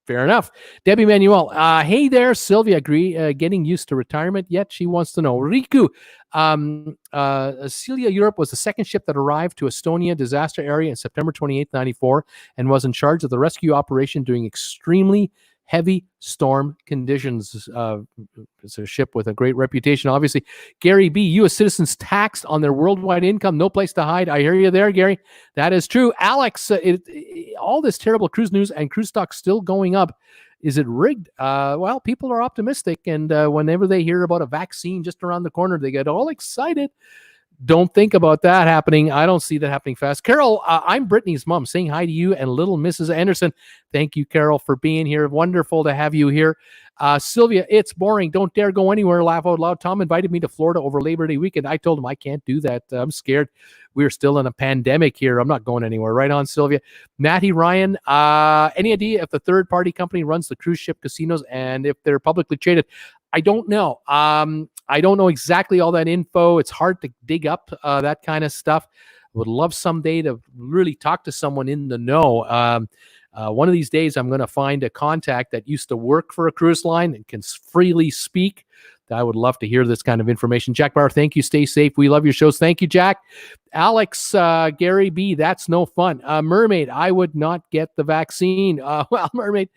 fair enough. Debbie Manuel, hey there, Sylvia, getting used to retirement yet? She wants to know. Riku, Celia Europe was the second ship that arrived to Estonia disaster area in September 28, 94, and was in charge of the rescue operation during extremely heavy storm conditions. It's a ship with a great reputation, obviously. Gary B., U.S. citizens taxed on their worldwide income, no place to hide. I hear you there, Gary. That is true. Alex, all this terrible cruise news and cruise stock still going up. Is it rigged? Well, people are optimistic, and whenever they hear about a vaccine just around the corner, they get all excited. Don't think about that happening. I don't see that happening fast. Carol, I'm Brittany's mom, saying hi to you and little Mrs. Anderson. Thank you, Carol, for being here. Wonderful to have you here. Sylvia, it's boring. Don't dare go anywhere. Laugh out loud. Tom invited me to Florida over Labor Day weekend. I told him I can't do that. I'm scared. We're still in a pandemic here. I'm not going anywhere. Right on, Sylvia. Matty Ryan, any idea if the third-party company runs the cruise ship casinos and if they're publicly traded? I don't know. I don't know exactly all that info. It's hard to dig up that kind of stuff. Would love someday to really talk to someone in the know. One of these days, I'm going to find a contact that used to work for a cruise line and can freely speak. I would love to hear this kind of information. Jack Bauer, thank you. Stay safe. We love your shows. Thank you, Jack. Alex, Gary B., that's no fun. Mermaid, I would not get the vaccine. Well, Mermaid,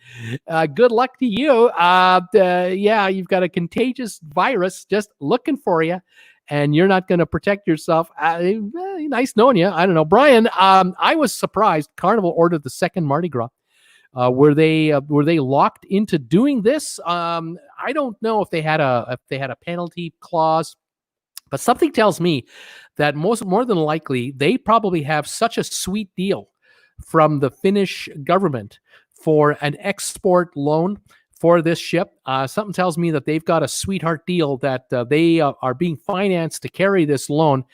good luck to you. Yeah, you've got a contagious virus just looking for you, and you're not going to protect yourself. Nice knowing you. I don't know. Brian, I was surprised Carnival ordered the second Mardi Gras. Were they locked into doing this? I don't know if they had a penalty clause, but something tells me that more than likely they probably have such a sweet deal from the Finnish government for an export loan for this ship. Something tells me that they've got a sweetheart deal that they are being financed to carry this loan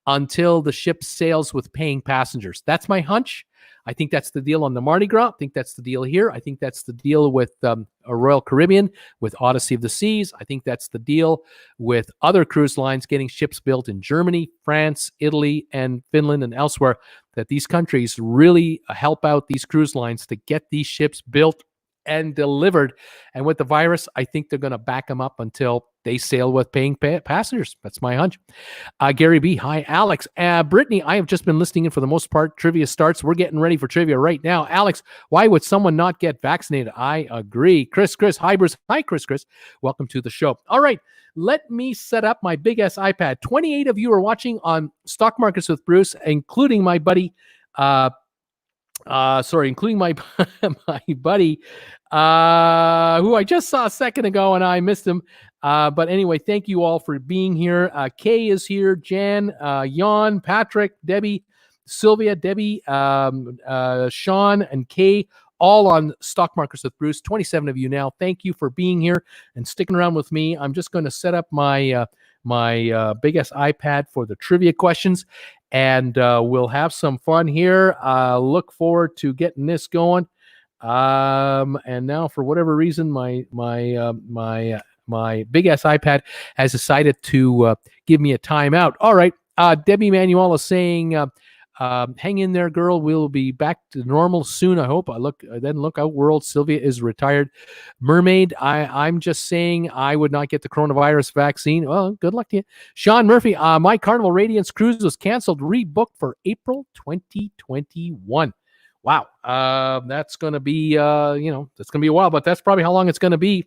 until the ship sails with paying passengers. That's my hunch. I think that's the deal on the Mardi Gras. I think that's the deal here. I think that's the deal with a Royal Caribbean, with Odyssey of the Seas. I think that's the deal with other cruise lines getting ships built in Germany, France, Italy, and Finland and elsewhere, that these countries really help out these cruise lines to get these ships built and delivered. And with the virus, I think they're going to back them up until they sail with paying passengers. That's my hunch. Gary B., hi. Alex, Brittany, I have just been listening in for the most part. Trivia starts. We're getting ready for trivia right now. Alex, why would someone not get vaccinated? I agree. Chris, hi, Bruce. Hi, Chris. Welcome to the show. All right, let me set up my big ass iPad. 28 of you are watching on Stock Markets with Bruce, including my buddy, including my my buddy, who I just saw a second ago and I missed him. But anyway, thank you all for being here. Kay is here, Jan, Jan, Patrick, Debbie, Sylvia, Debbie, Sean, and Kay, all on Stock Markets with Bruce. 27 of you now. Thank you for being here and sticking around with me. I'm just going to set up my big ass iPad for the trivia questions, and we'll have some fun here. Look forward to getting this going. And now, for whatever reason, my big ass iPad has decided to give me a timeout. All right, Debbie Manuel is saying, "Hang in there, girl. We'll be back to normal soon. I hope." Look out, world. Sylvia is retired. Mermaid, I'm just saying I would not get the coronavirus vaccine. Well, good luck to you. Sean Murphy, my Carnival Radiance cruise was canceled, rebooked for April 2021. Wow, that's going to be that's going to be a while, but that's probably how long it's going to be.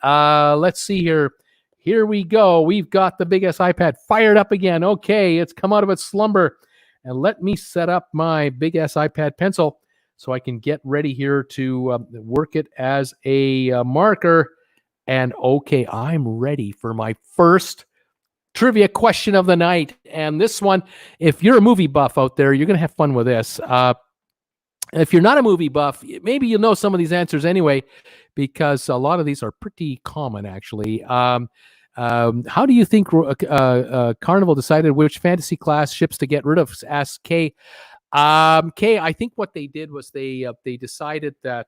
Let's see here. Here we go. We've got the biggest iPad fired up again. Okay, it's come out of its slumber. And let me set up my big ass iPad pencil so I can get ready here to work it as a marker. And okay, I'm ready for my first trivia question of the night. And this one, if you're a movie buff out there, you're going to have fun with this. If you're not a movie buff, maybe you'll know some of these answers anyway, because a lot of these are pretty common, actually. How do you think Carnival decided which fantasy class ships to get rid of? Asked Kay. Kay, I think what they did was they decided that.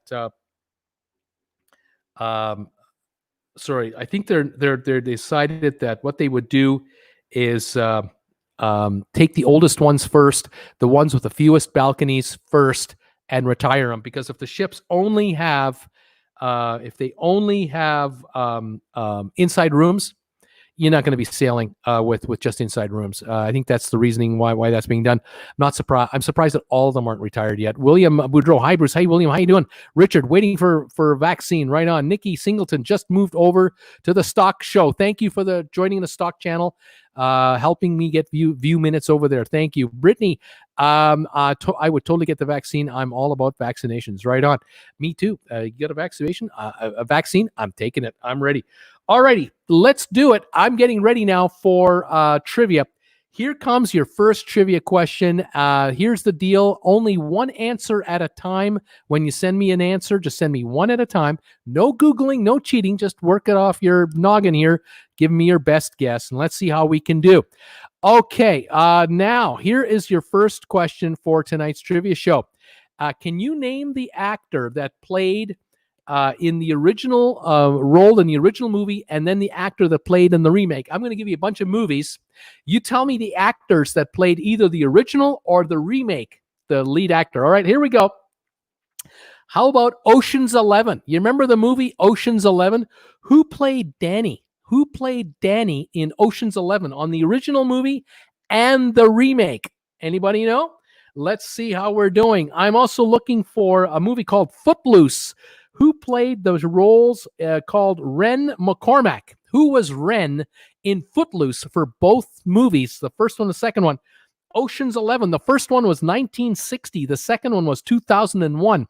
I think they decided that what they would do is take the oldest ones first, the ones with the fewest balconies first, and retire them. Because if the ships only have, inside rooms, you're not going to be sailing with just inside rooms. I think that's the reasoning why that's being done. Not surprised. I'm surprised that all of them aren't retired yet. William Boudreau. Hi, Bruce. Hey, William. How you doing? Richard, waiting for a vaccine. Right on. Nikki Singleton just moved over to the stock show. Thank you for joining the stock channel, helping me get view minutes over there. Thank you. Brittany, I would totally get the vaccine. I'm all about vaccinations. Right on. Me too. You get a vaccine? I'm taking it. I'm ready. Alrighty, let's do it. I'm getting ready now for trivia. Here comes your first trivia question. Here's the deal. Only one answer at a time. When you send me an answer, just send me one at a time. No Googling, no cheating. Just work it off your noggin here. Give me your best guess, and let's see how we can do. Okay, now here is your first question for tonight's trivia show. Can you name the actor that played in the original role in the original movie, and then the actor that played in the remake? I'm going to give you a bunch of movies. You tell me the actors that played either the original or the remake, the lead actor. All right, here we go. How about Ocean's 11? You remember the movie Ocean's 11? Who played Danny? Who played Danny in Ocean's 11 on the original movie and the remake? Anybody know? Let's see how we're doing. I'm also looking for a movie called Footloose. Who played those roles called Ren McCormack? Who was Ren in Footloose for both movies? The first one, the second one. Ocean's 11. The first one was 1960. The second one was 2001.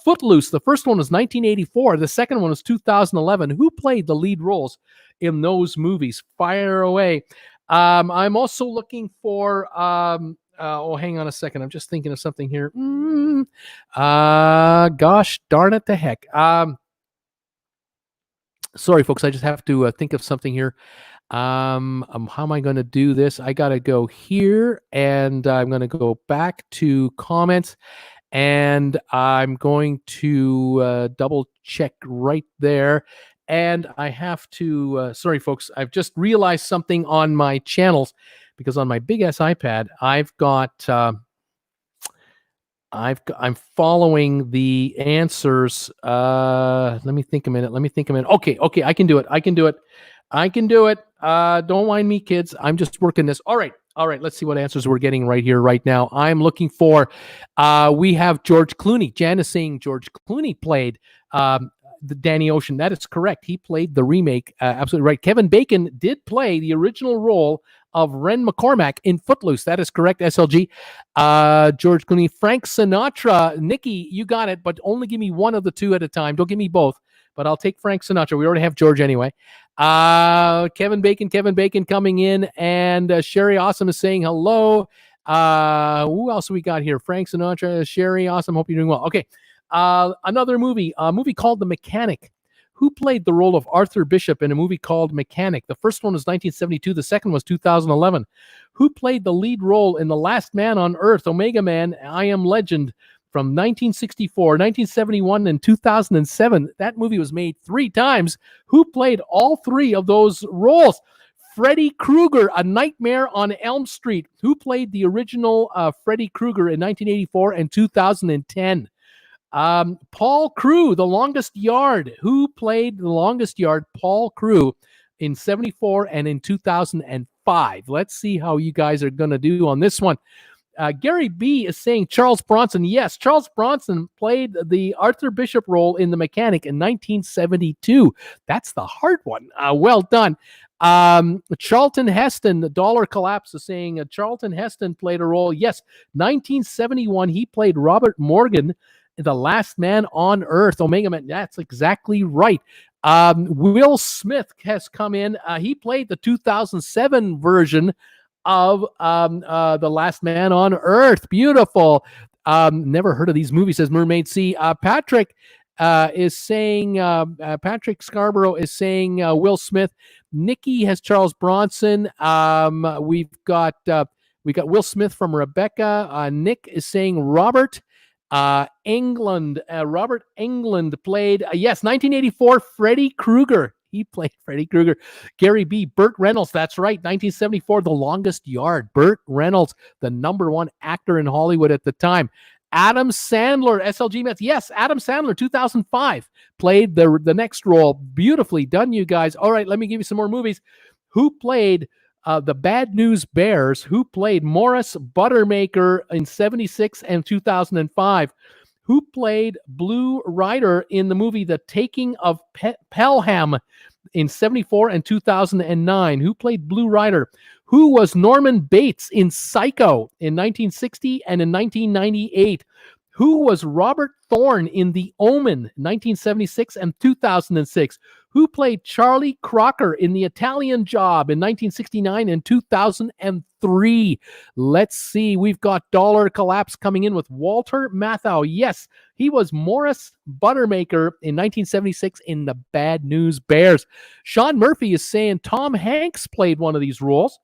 Footloose. The first one was 1984. The second one was 2011. Who played the lead roles in those movies? Fire away. I'm also looking for... hang on a second. I'm just thinking of something here. Gosh darn it, the heck. Sorry, folks. I just have to think of something here. How am I going to do this? I got to go here, and I'm going to go back to comments, and I'm going to double check right there. And I have to, sorry, folks. I've just realized something on my channels. Because on my big ass iPad, I'm following the answers. Let me think a minute. Okay, I can do it. Don't mind me, kids. I'm just working this. All right. Let's see what answers we're getting right here, right now. I'm looking for. We have George Clooney. Jan is saying George Clooney played the Danny Ocean. That is correct. He played the remake. Absolutely right. Kevin Bacon did play the original role of Ren McCormack in Footloose. That is correct, SLG. George Clooney. Frank Sinatra. Nikki, you got it, but only give me one of the two at a time. Don't give me both, but I'll take Frank Sinatra. We already have George anyway. Kevin Bacon coming in, and Sherry Awesome is saying hello. Who else we got here? Frank Sinatra, Sherry Awesome. Hope you're doing well. Okay. Another movie, a movie called The Mechanic. Who played the role of Arthur Bishop in a movie called Mechanic? The first one was 1972. The second was 2011. Who played the lead role in The Last Man on Earth, Omega Man, I Am Legend from 1964, 1971, and 2007? That movie was made 3 times. Who played all 3 of those roles? Freddy Krueger, A Nightmare on Elm Street. Who played the original Freddy Krueger in 1984 and 2010? Paul Crewe, The Longest Yard. Who played The Longest Yard? Paul Crewe in 74 and in 2005. Let's see how you guys are going to do on this one. Gary B is saying Charles Bronson. Yes, Charles Bronson played the Arthur Bishop role in The Mechanic in 1972. That's the hard one. Well done. Charlton Heston, the dollar collapse, is saying Charlton Heston played a role. Yes, 1971, he played Robert Morgan, the last man on Earth, Omega Man. That's exactly right. Will Smith has come in. He played the 2007 version of The Last Man on Earth. Beautiful. Never heard of these movies, says Mermaid Sea. Patrick is saying, Patrick Scarborough is saying Will Smith. Nikki has Charles Bronson. We've got Will Smith from Rebecca. Nick is saying Robert Englund. Robert Englund played, yes, 1984, Freddy Krueger. He played Freddy Krueger. Gary B. Burt Reynolds. That's right. 1974, The Longest Yard. Burt Reynolds, the number one actor in Hollywood at the time. Adam Sandler, SLG Mets. Yes, Adam Sandler, 2005, played the next role. Beautifully done, you guys. All right, let me give you some more movies. Who played the Bad News Bears? Who played Morris Buttermaker in 76 and 2005? Who played Blue Rider in the movie The Taking of Pelham in 74 and 2009? Who played Blue Rider? Who was Norman Bates in Psycho in 1960 and in 1998? Who was Robert Thorne in The Omen, 1976 and 2006? Who played Charlie Crocker in The Italian Job in 1969 and 2003? Let's see. We've got Dollar Collapse coming in with Walter Matthau. Yes, he was Morris Buttermaker in 1976 in The Bad News Bears. Sean Murphy is saying Tom Hanks played one of these roles.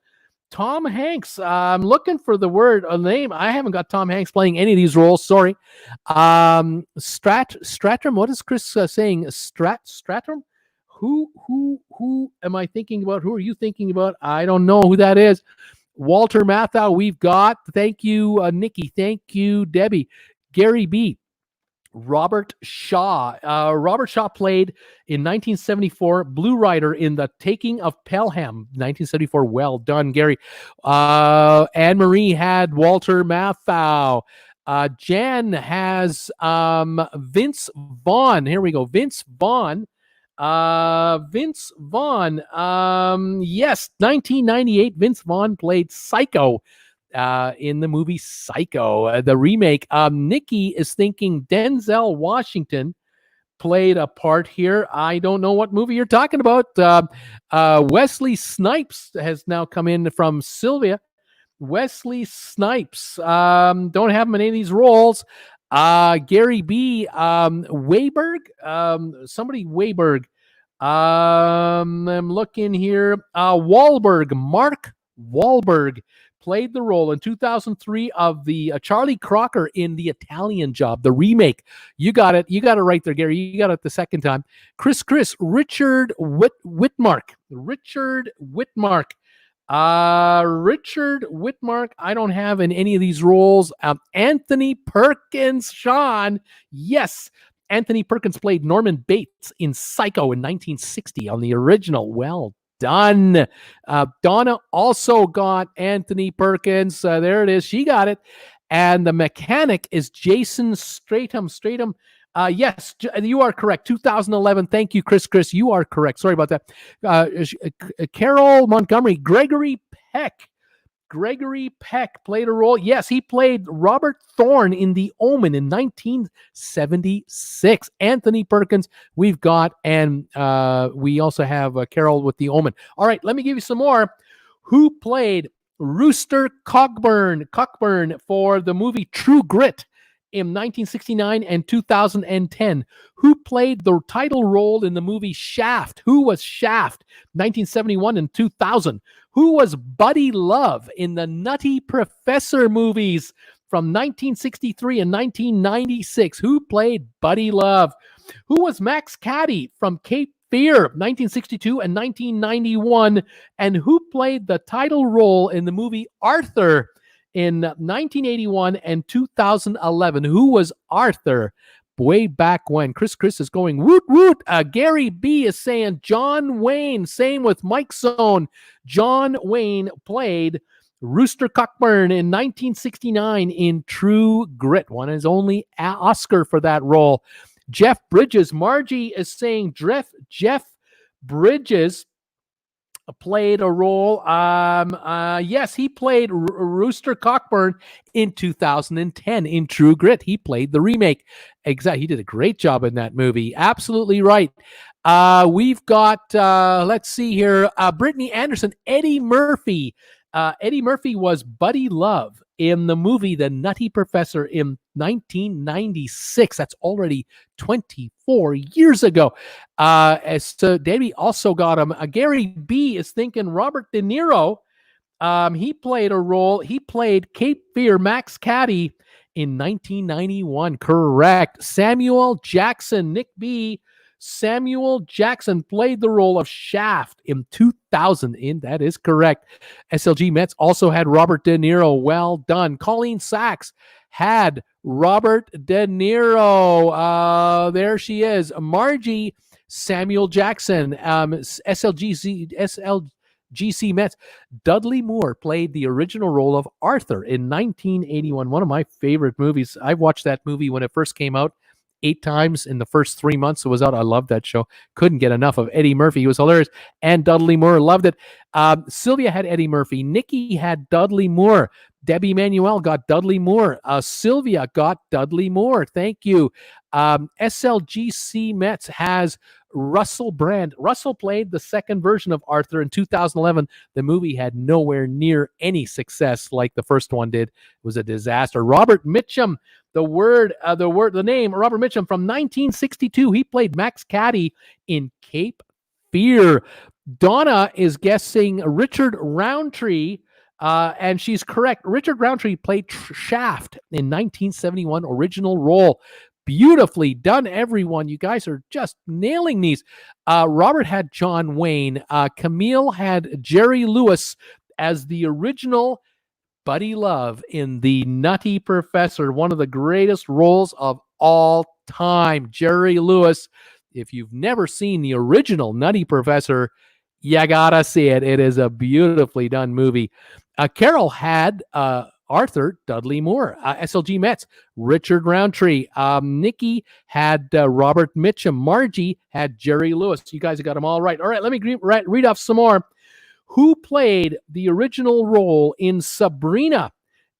Tom Hanks. I'm looking for the word, a name. I haven't got Tom Hanks playing any of these roles. Sorry. Stratrum. What is Chris saying? Stratrum. Who am I thinking about? Who are you thinking about? I don't know who that is. Walter Matthau. We've got. Thank you, Nikki. Thank you, Debbie. Gary B. Robert Shaw. Robert Shaw played in 1974 Blue Rider in The Taking of Pelham, 1974. Well done, Gary. Anne-Marie had Walter Matthau. Jan has Vince Vaughn. Here we go. Vince Vaughn. Vince Vaughn. Yes, 1998. Vince Vaughn played Psycho in the movie Psycho, the remake. Nikki is thinking Denzel Washington played a part here. I don't know what movie you're talking about. Wesley Snipes has now come in from Sylvia. Wesley Snipes. Don't have him in any of these roles. Gary B. Wayberg. Somebody Wayberg. I'm looking here. Wahlberg. Mark Wahlberg played the role in 2003 of the Charlie Crocker in The Italian Job, the remake. You got it. You got it right there, Gary. You got it the second time. Richard Whitmark. Richard Whitmark. Richard Whitmark, I don't have in any of these roles. Anthony Perkins, Sean. Yes, Anthony Perkins played Norman Bates in Psycho in 1960 on the original. Well done. Donna also got Anthony Perkins. There it is. She got it. And the mechanic is Jason Stratham. Yes, you are correct. 2011. Thank you, Chris. You are correct. Sorry about that. Carol Montgomery. Gregory Peck. Gregory Peck played a role. Yes, he played Robert Thorne in The Omen in 1976. Anthony Perkins, we've got, and we also have Carol with The Omen. All right, let me give you some more. Who played Rooster Cockburn for the movie True Grit in 1969 and 2010? Who played the title role in the movie Shaft? Who was Shaft? 1971 and 2000. Who was Buddy Love in the Nutty Professor movies from 1963 and 1996? Who played Buddy Love? Who was Max Cady from Cape Fear, 1962 and 1991? And who played the title role in the movie Arthur in 1981 and 2011? Who was Arthur way back when? Chris is going woot woot. Gary B is saying John Wayne. Same with Mike Zone. John Wayne played Rooster Cockburn in 1969 in True Grit, won his only Oscar for that role. Jeff Bridges, Margie is saying Jeff Bridges played a role. Yes, he played Rooster Cockburn in 2010 in True Grit. He played the remake. Exactly. He did a great job in that movie. Absolutely right. We've got, let's see here, Brittany Anderson, Eddie Murphy. Eddie Murphy was Buddy Love in the movie The Nutty Professor in 1996. That's already 24 years ago. So Debbie also got him. Gary B is thinking Robert De Niro. He played a role. He played Cape Fear, Max Caddy in 1991. Correct. Samuel Jackson, Nick B. Samuel Jackson played the role of Shaft in 2000. That is correct. SLG Mets also had Robert De Niro. Well done. Colleen Sachs had Robert De Niro. There she is. Margie, Samuel Jackson. SLGC Mets. Dudley Moore played the original role of Arthur in 1981. One of my favorite movies. I watched that movie when it first came out 8 times in the first 3 months it was out. I loved that show. Couldn't get enough of Eddie Murphy. He was hilarious. And Dudley Moore, loved it. Sylvia had Eddie Murphy. Nikki had Dudley Moore. Debbie Manuel got Dudley Moore. Sylvia got Dudley Moore. Thank you. SLGC Mets has Russell Brand. Russell played the second version of Arthur in 2011. The movie had nowhere near any success like the first one did. It was a disaster. Robert Mitchum, the name Robert Mitchum from 1962. He played Max Caddy in Cape Fear. Donna is guessing Richard Roundtree. And she's correct. Richard Roundtree played Shaft in 1971 original role. Beautifully done, everyone. You guys are just nailing these. Robert had John Wayne. Camille had Jerry Lewis as the original Buddy Love in The Nutty Professor, one of the greatest roles of all time. Jerry Lewis. If you've never seen the original Nutty Professor, you gotta see it. It is a beautifully done movie. Carol had Arthur, Dudley Moore. SLG Mets, Richard Roundtree. Nikki had Robert Mitchum. Margie had Jerry Lewis. You guys have got them all right. All right, let me read off some more. Who played the original role in Sabrina?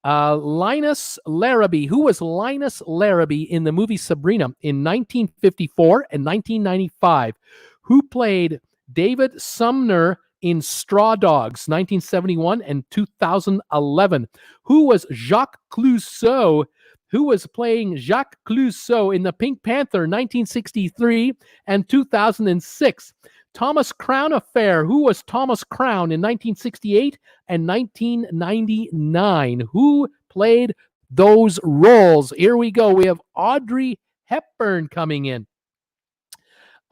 Linus Larrabee. Who was Linus Larrabee in the movie Sabrina in 1954 and 1995? Who played David Sumner in Straw Dogs, 1971 and 2011? Who was Jacques Clouseau? Who was playing Jacques Clouseau in The Pink Panther, 1963 and 2006? Thomas Crown Affair. Who was Thomas Crown in 1968 and 1999? Who played those roles? Here we go. We have Audrey Hepburn coming in.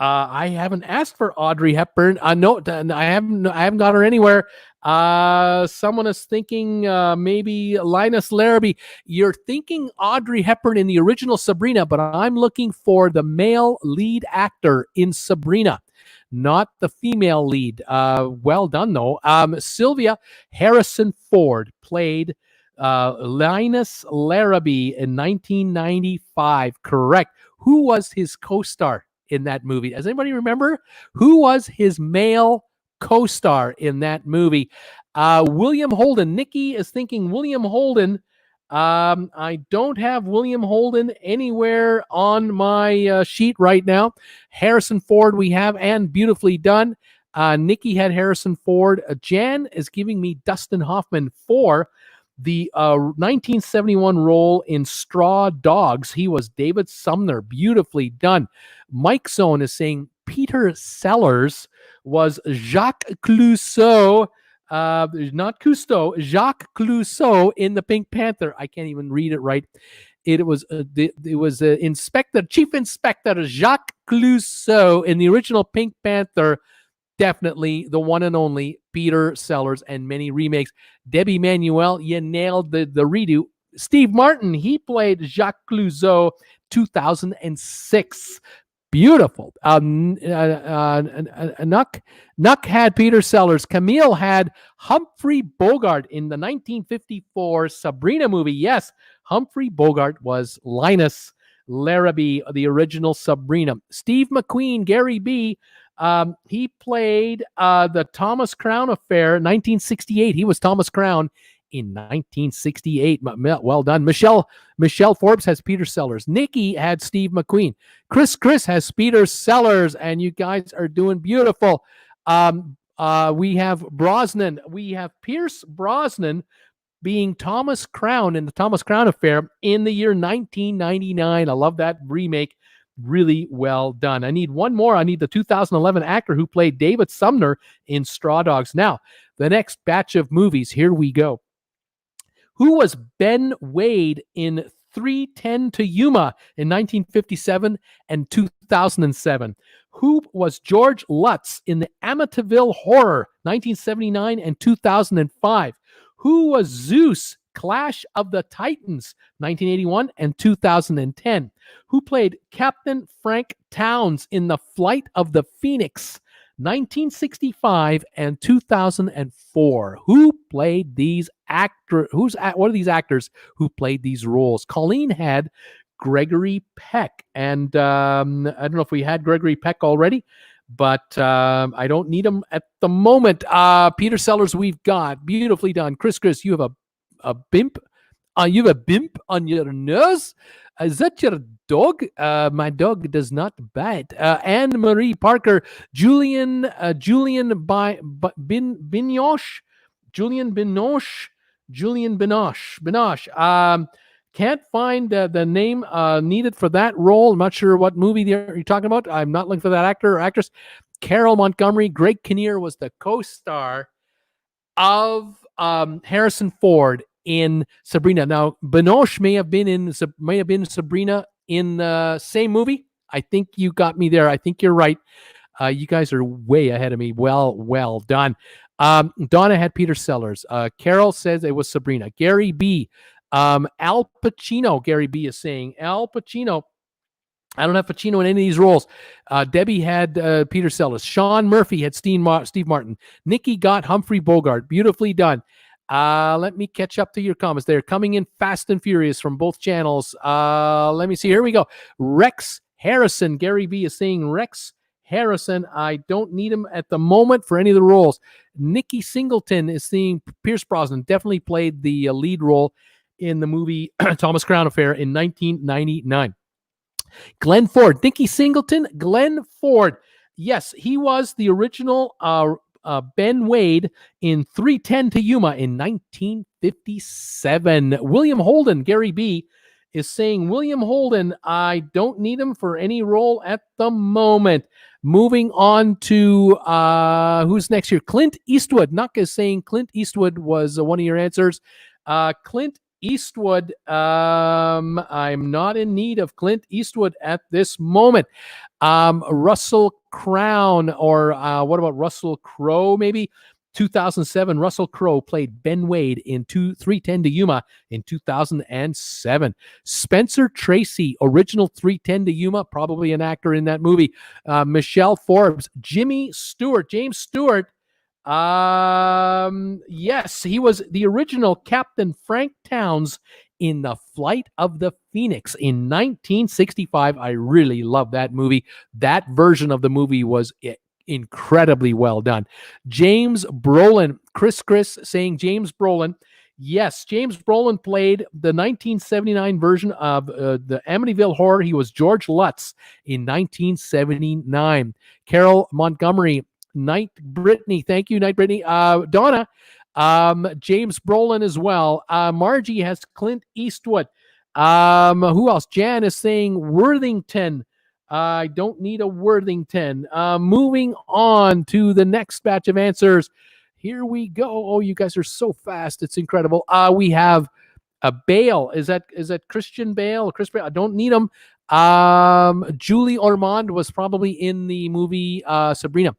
I haven't asked for Audrey Hepburn. No, I haven't got her anywhere. Someone is thinking maybe Linus Larrabee. You're thinking Audrey Hepburn in the original Sabrina, but I'm looking for the male lead actor in Sabrina, not the female lead. Well done, though. Sylvia, Harrison Ford played Linus Larrabee in 1995. Correct. Who was his co-star in that movie? Does anybody remember? Who was his male co-star in that movie? William Holden. Nikki is thinking William Holden. I don't have William Holden anywhere on my sheet right now. Harrison Ford we have, and beautifully done. Nikki had Harrison Ford. Jan is giving me Dustin Hoffman for the 1971 role in Straw Dogs. He was David Sumner. Beautifully done. Mike Zone is saying Peter Sellers was Jacques Clouseau. Not Cousteau, Jacques Clouseau in The Pink Panther. I can't even read it right. It was Chief Inspector Jacques Clouseau in the original Pink Panther. Definitely the one and only Peter Sellers, and many remakes. Debbie Manuel, you nailed the redo. Steve Martin, he played Jacques Clouseau, 2006. Beautiful. Nuck had Peter Sellers. Camille had Humphrey Bogart in the 1954 Sabrina movie. Yes, Humphrey Bogart was Linus Larrabee, the original Sabrina. Steve McQueen, Gary B. He played the Thomas Crown Affair, 1968. He was Thomas Crown in 1968. Well done. Michelle Forbes has Peter Sellers. Nikki had Steve McQueen. Chris has Peter Sellers, and you guys are doing beautiful. We have Brosnan. We have Pierce Brosnan being Thomas Crown in the Thomas Crown Affair in the year 1999. I love that remake. Really well done. I need one more. I need the 2011 actor who played David Sumner in Straw Dogs. Now, the next batch of movies. Here we go. Who was Ben Wade in 3:10 to Yuma in 1957 and 2007? Who was George Lutz in the Amityville Horror 1979 and 2005? Who was Zeus, Clash of the Titans 1981 and 2010? Who played Captain Frank Towns in The Flight of the Phoenix 1965 and 2004? Who played these actors? What are these actors who played these roles? Colleen had Gregory Peck, and I don't know if we had Gregory Peck already, but I don't need him at the moment. Peter Sellers, we've got. Beautifully done. Chris, you have a bimp. You have a bimp on your nose. Is that your dog? My dog does not bite. Anne Marie Parker, Julian Binoche. Can't find the name needed for that role. I'm not sure what movie you're talking about. I'm not looking for that actor or actress. Carol Montgomery, Greg Kinnear was the co-star of Harrison Ford in Sabrina. Now, Binoche may have been Sabrina in the same movie. I think you got me there. I think you're right. You guys are way ahead of me. Well done. Donna had Peter Sellers. Carol says it was Sabrina. Gary B. Al Pacino. Gary B. is saying Al Pacino. I don't have Pacino in any of these roles. Debbie had Peter Sellers. Sean Murphy had Steve Martin. Nikki got Humphrey Bogart. Beautifully done. Let me catch up to your comments. They're coming in fast and furious from both channels. Let me see. Here we go. Rex Harrison. Gary B. is saying Rex Harrison. I don't need him at the moment for any of the roles. Nikki Singleton is seeing Pierce Brosnan. Definitely played the lead role in the movie Thomas Crown Affair in 1999. Glenn Ford. Nikki Singleton. Glenn Ford. Yes, he was the original Ben Wade in 3:10 to Yuma in 1957. William Holden. Gary B. is saying William Holden. I don't need him for any role at the moment. Moving on to who's next here? Clint Eastwood. Nuck is saying Clint Eastwood was one of your answers. Clint Eastwood. I'm not in need of Clint Eastwood at this moment. Russell Crown, or what about Russell Crowe? Maybe 2007. Russell Crowe played Ben Wade in 3:10 to Yuma in 2007. Spencer Tracy, original 3:10 to Yuma, probably an actor in that movie. Michelle Forbes, James Stewart. Yes, he was the original Captain Frank Towns in The Flight of the Phoenix in 1965. I really love that movie. That version of the movie was incredibly well done. James Brolin. Chris saying James Brolin. Yes, James Brolin played the 1979 version of the Amityville Horror. He was George Lutz in 1979. Carol Montgomery. Night Brittany. Thank you, Night Brittany. Donna. James Brolin as well. Margie has Clint Eastwood. Who else? Jan is saying Worthington. I don't need a Worthington. Moving on to the next batch of answers. Here we go. Oh, you guys are so fast. It's incredible. We have a Bale. Is that Christian Bale? Chris Bale? I don't need him. Julie Ormond was probably in the movie Sabrina.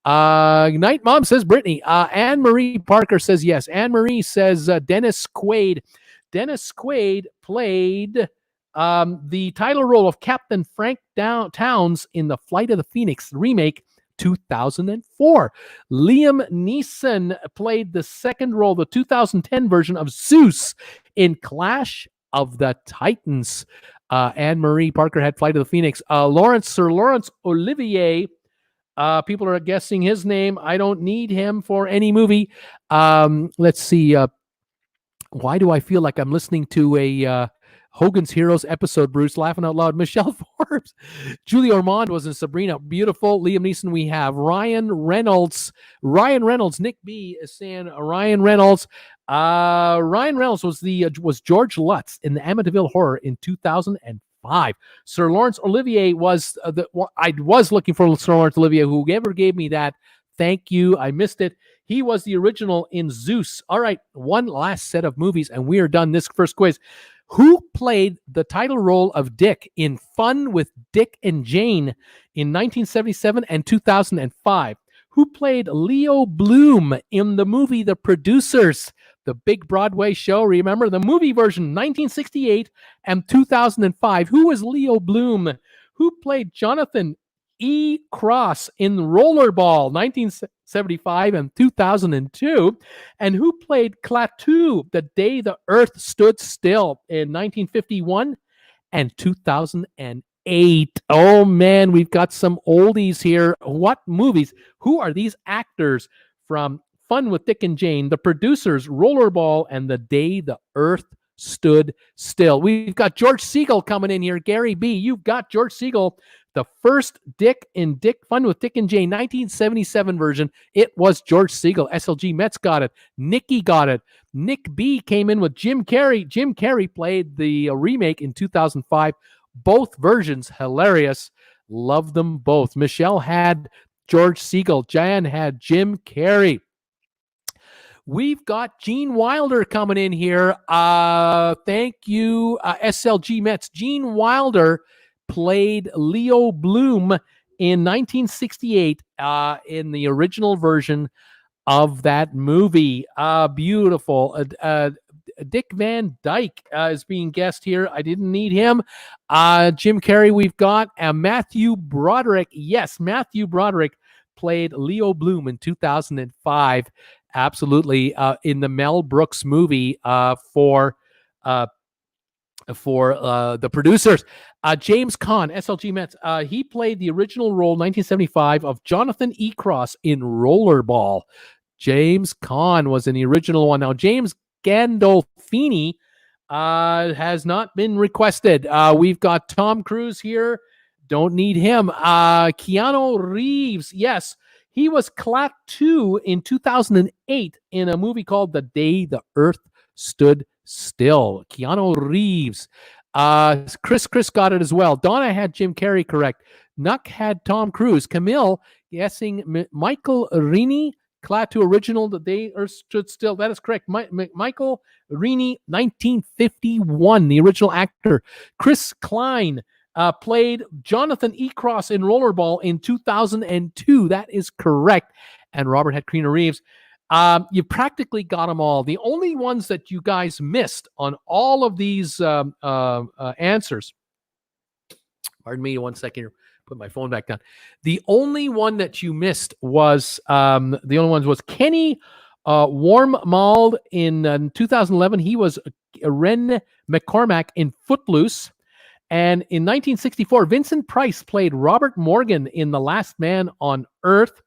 Night Mom says Brittany. Anne Marie Parker says yes. Anne Marie says Dennis Quaid. Dennis Quaid played The title role of Captain Frank Towns in the Flight of the Phoenix remake, 2004. Liam Neeson played the second role, the 2010 version of Zeus in Clash of the Titans. Anne-Marie Parker had Flight of the Phoenix. Sir Laurence Olivier, people are guessing his name. I don't need him for any movie. Let's see. Why do I feel like I'm listening to a Hogan's Heroes episode, Bruce? Laughing out loud. Michelle Forbes. Julie Ormond was in Sabrina. Beautiful. Liam Neeson, we have Ryan Reynolds. Nick B is saying Ryan Reynolds. Ryan Reynolds was George Lutz in the Amityville Horror in 2005. Sir Laurence Olivier was I was looking for Sir Laurence Olivier. Whoever gave me that, thank you. I missed it. He was the original in Zeus. All right, one last set of movies, and we are done this first quiz. Who played the title role of Dick in Fun with Dick and Jane in 1977 and 2005? Who played Leo Bloom in the movie The Producers, the big Broadway show? Remember the movie version, 1968 and 2005. Who was Leo Bloom? Who played Jonathan E. Cross in Rollerball, 1975 and 2002? And who played Klaatu, The Day the Earth Stood Still, in 1951 and 2008? Oh man, we've got some oldies here. What movies? Who are these actors from Fun with Dick and Jane, The Producers, Rollerball, and The Day the Earth Stood Still? We've got George Segal coming in here. Gary B, you've got George Segal, the first Dick in Fun with Dick and Jane, 1977 version. It was George Segal. SLG Metz got it. Nikki got it. Nick B came in with Jim Carrey. Jim Carrey played the remake in 2005. Both versions hilarious. Love them both. Michelle had George Segal. Jan had Jim Carrey. We've got Gene Wilder coming in here. Thank you, SLG Metz. Gene Wilder played Leo Bloom in 1968 in the original version of that movie. Beautiful. Dick Van Dyke is being guessed here. I didn't need him. Jim Carrey, we've got Matthew Broderick. Yes, Matthew Broderick played Leo Bloom in 2005. Absolutely. In the Mel Brooks movie for The Producers. James Caan, SLG Metz, he played the original role, 1975, of Jonathan E. Cross in Rollerball. James Caan was in the original one. Now, James Gandolfini has not been requested. We've got Tom Cruise here. Don't need him. Keanu Reeves, yes. He was Klaatu in 2008 in a movie called The Day the Earth Stood Still. Keanu Reeves. Chris got it as well. Donna had Jim Carrey correct. Nuck had Tom Cruise. Camille guessing Michael Rini, Klaatu original, The Day Earth Stood Still. That is correct. Michael Rini, 1951, the original actor. Chris Klein played Jonathan E. Cross in Rollerball in 2002. That is correct. And Robert had Keanu Reeves. You practically got them all. The only ones that you guys missed on all of these answers, pardon me 1 second here, put my phone back down. The only one that you missed was Kenny Wormald in 2011. He was Ren McCormack in Footloose. And in 1964, Vincent Price played Robert Morgan in The Last Man on Earth.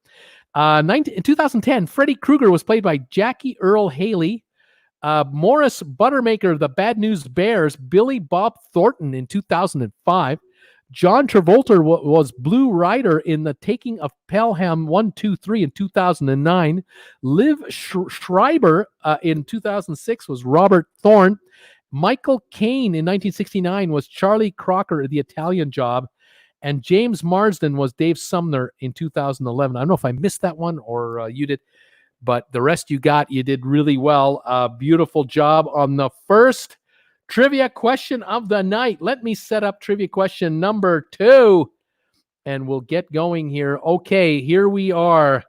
In 2010, Freddy Krueger was played by Jackie Earle Haley. Morris Buttermaker, The Bad News Bears, Billy Bob Thornton in 2005. John Travolta was Blue Rider in The Taking of Pelham 1, 2, 3 in 2009. Liv Schreiber in 2006 was Robert Thorne. Michael Caine in 1969 was Charlie Crocker, The Italian Job. And James Marsden was Dave Sumner in 2011. I don't know if I missed that one or you did, but the rest you did really well. Beautiful job on the first trivia question of the night. Let me set up trivia question number 2, and we'll get going here. Okay, here we are.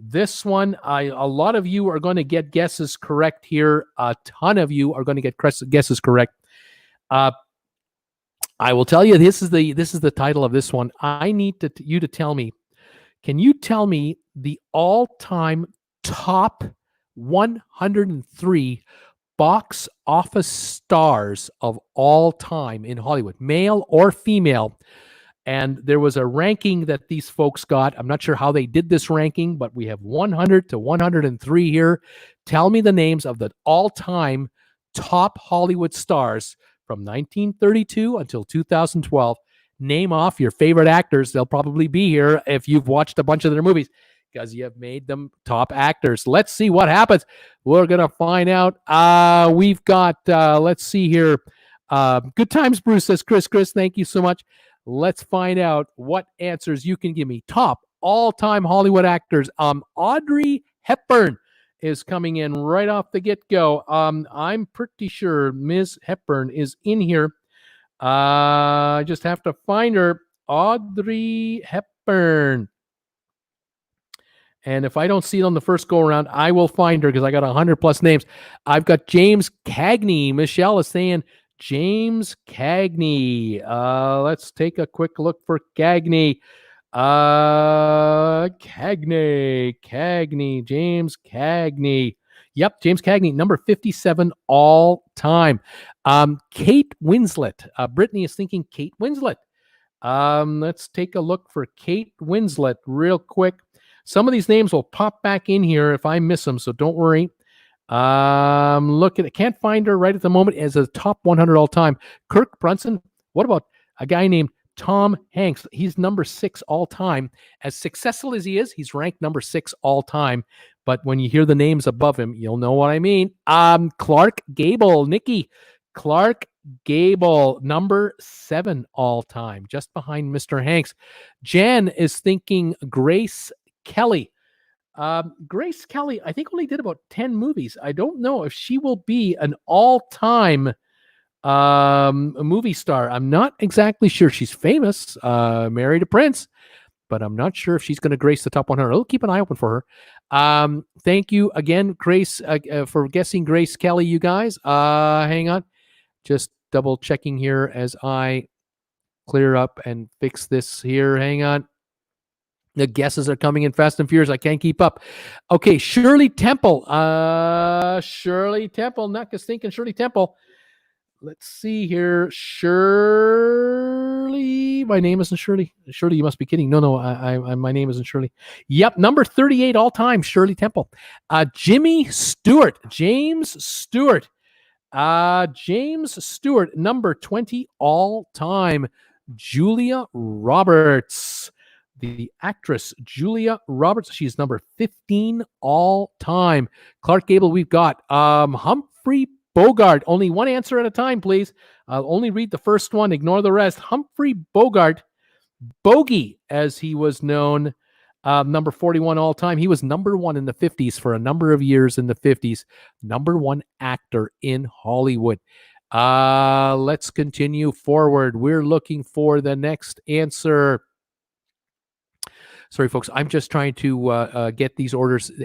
This one, a lot of you are going to get guesses correct here. A ton of you are going to get guesses correct. I will tell you, this is the title of this one. I need you to tell me. Can you tell me the all-time top 103 box office stars of all time in Hollywood, male or female? And there was a ranking that these folks got. I'm not sure how they did this ranking, but we have 100 to 103 here. Tell me the names of the all-time top Hollywood stars from 1932 until 2012. Name off your favorite actors. They'll probably be here if you've watched a bunch of their movies because you have made them top actors. Let's see what happens. We're going to find out. We've got, let's see here. Good times, Bruce, says Chris. Chris, thank you so much. Let's find out what answers you can give me. Top all-time Hollywood actors. Audrey Hepburn is coming in right off the get-go. I'm pretty sure Ms. Hepburn is in here. I just have to find her. Audrey Hepburn. And if I don't see it on the first go around, I will find her because I got 100 plus names. I've got James Cagney. Michelle is saying James Cagney. Let's take a quick look for Cagney. Cagney, James Cagney. Yep, James Cagney, number 57 all time. Kate Winslet. Brittany is thinking Kate Winslet. Let's take a look for Kate Winslet real quick. Some of these names will pop back in here if I miss them, so don't worry. Look at it. Can't find her right at the moment as a top 100 all time. Kirk Brunson. What about a guy named Tom Hanks? He's number 6 all time. As successful as he is, he's ranked number 6 all time. But when you hear the names above him, you'll know what I mean. Clark Gable, Nikki. Clark Gable, number 7 all time, just behind Mr. Hanks. Jan is thinking Grace Kelly. Grace Kelly, I think only did about 10 movies. I don't know if she will be an all-time movie star. I'm not exactly sure. She's famous, married a prince, but I'm not sure if she's going to grace the top 100. I'll keep an eye open for her. Thank you again, Grace, for guessing Grace Kelly, you guys. Hang on. Just double checking here as I clear up and fix this here. Hang on. The guesses are coming in fast and furious. I can't keep up. Okay, Shirley Temple. Shirley Temple. Not just thinking Shirley Temple. Let's see here. Shirley. My name isn't Shirley. Shirley, you must be kidding. No, I my name isn't Shirley. Yep, number 38 all time, Shirley Temple. Jimmy Stewart. James Stewart. James Stewart, number 20 all time. Julia Roberts. The actress Julia Roberts, she's number 15 all time. Clark Gable, we've got Humphrey Bogart. Only one answer at a time, please. I'll only read the first one, ignore the rest. Humphrey Bogart, Bogey, as he was known, number 41 all time. He was number 1 in the 50s for a number of years in the 50s. Number 1 actor in Hollywood. Let's continue forward. We're looking for the next answer. Sorry, folks. I'm just trying to get these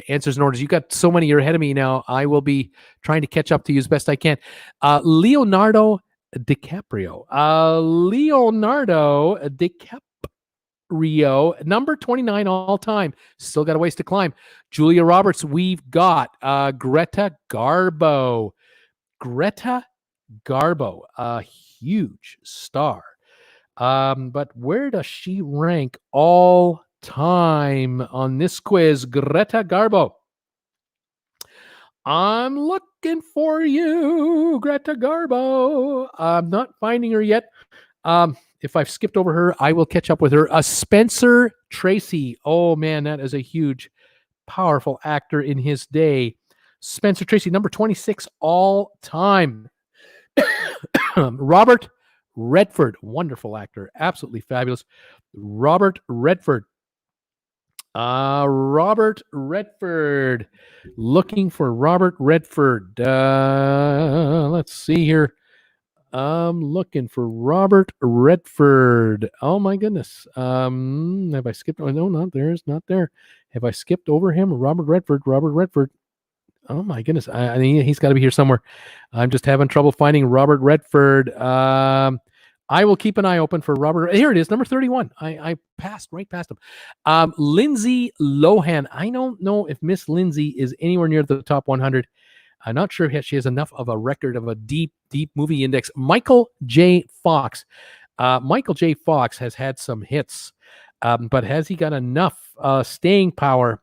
answers in orders. You got so many. You're ahead of me now. I will be trying to catch up to you as best I can. Leonardo DiCaprio. Leonardo DiCaprio, number 29 all time. Still got a ways to climb. Julia Roberts. We've got Greta Garbo. Greta Garbo, a huge star. But where does she rank all time on this quiz? Greta Garbo. I'm looking for you, Greta Garbo. I'm not finding her yet. If I've skipped over her, I will catch up with her. Spencer Tracy. Oh, man, that is a huge, powerful actor in his day. Spencer Tracy, number 26 all time. Robert Redford, wonderful actor, absolutely fabulous. Robert Redford. Robert Redford. Looking for Robert Redford. Let's see here. I'm looking for Robert Redford. Oh my goodness. Have I skipped? Oh, no, not there. It's not there. Have I skipped over him? Robert Redford. Oh my goodness. I mean, he's got to be here somewhere. I'm just having trouble finding Robert Redford. I will keep an eye open for Robert. Here it is, number 31. I passed right past him. Lindsay Lohan. I don't know if Miss Lindsay is anywhere near the top 100. I'm not sure if she has enough of a record of a deep movie index. Michael J. Fox. Michael J. Fox has had some hits, but has he got enough staying power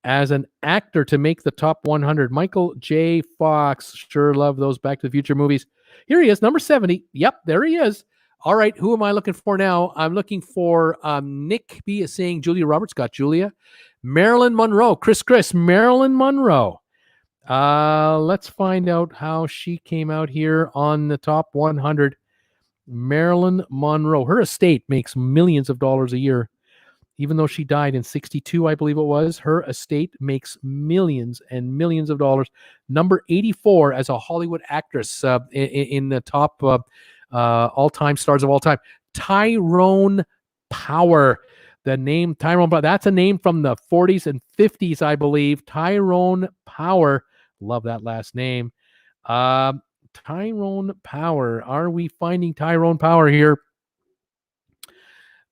as an actor to make the top 100? Michael J. Fox. Sure love those Back to the Future movies. Here he is, number 70. Yep, there he is. All right, who am I looking for now? I'm looking for Nick B is saying Julia Roberts. Got Julia. Marilyn Monroe. Chris. Marilyn Monroe. Let's find out how she came out here on the top 100. Marilyn Monroe. Her estate makes millions of dollars a year. Even though she died in 62, I believe it was, her estate makes millions and millions of dollars. Number 84 as a Hollywood actress in the top all-time stars of all time. Tyrone Power. The name Tyrone Power, that's a name from the 40s and 50s, I believe. Tyrone Power. Love that last name. Tyrone Power. Are we finding Tyrone Power here?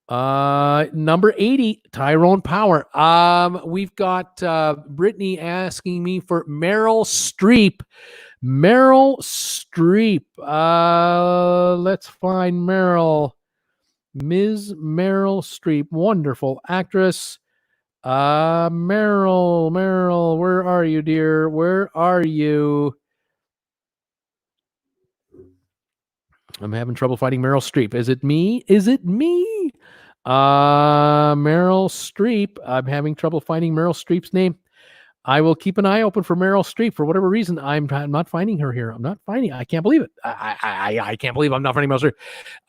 Number 80, Tyrone Power. We've got Brittany asking me for Meryl Streep. Meryl Streep. Let's find Meryl. Ms. Meryl Streep. Wonderful actress. Meryl, where are you, dear? Where are you? I'm having trouble finding Meryl Streep. Is it me? Meryl Streep. I'm having trouble finding Meryl Streep's name. I will keep an eye open for Meryl Streep. For whatever reason, I'm not finding her here. I can't believe it. I can't believe I'm not finding Meryl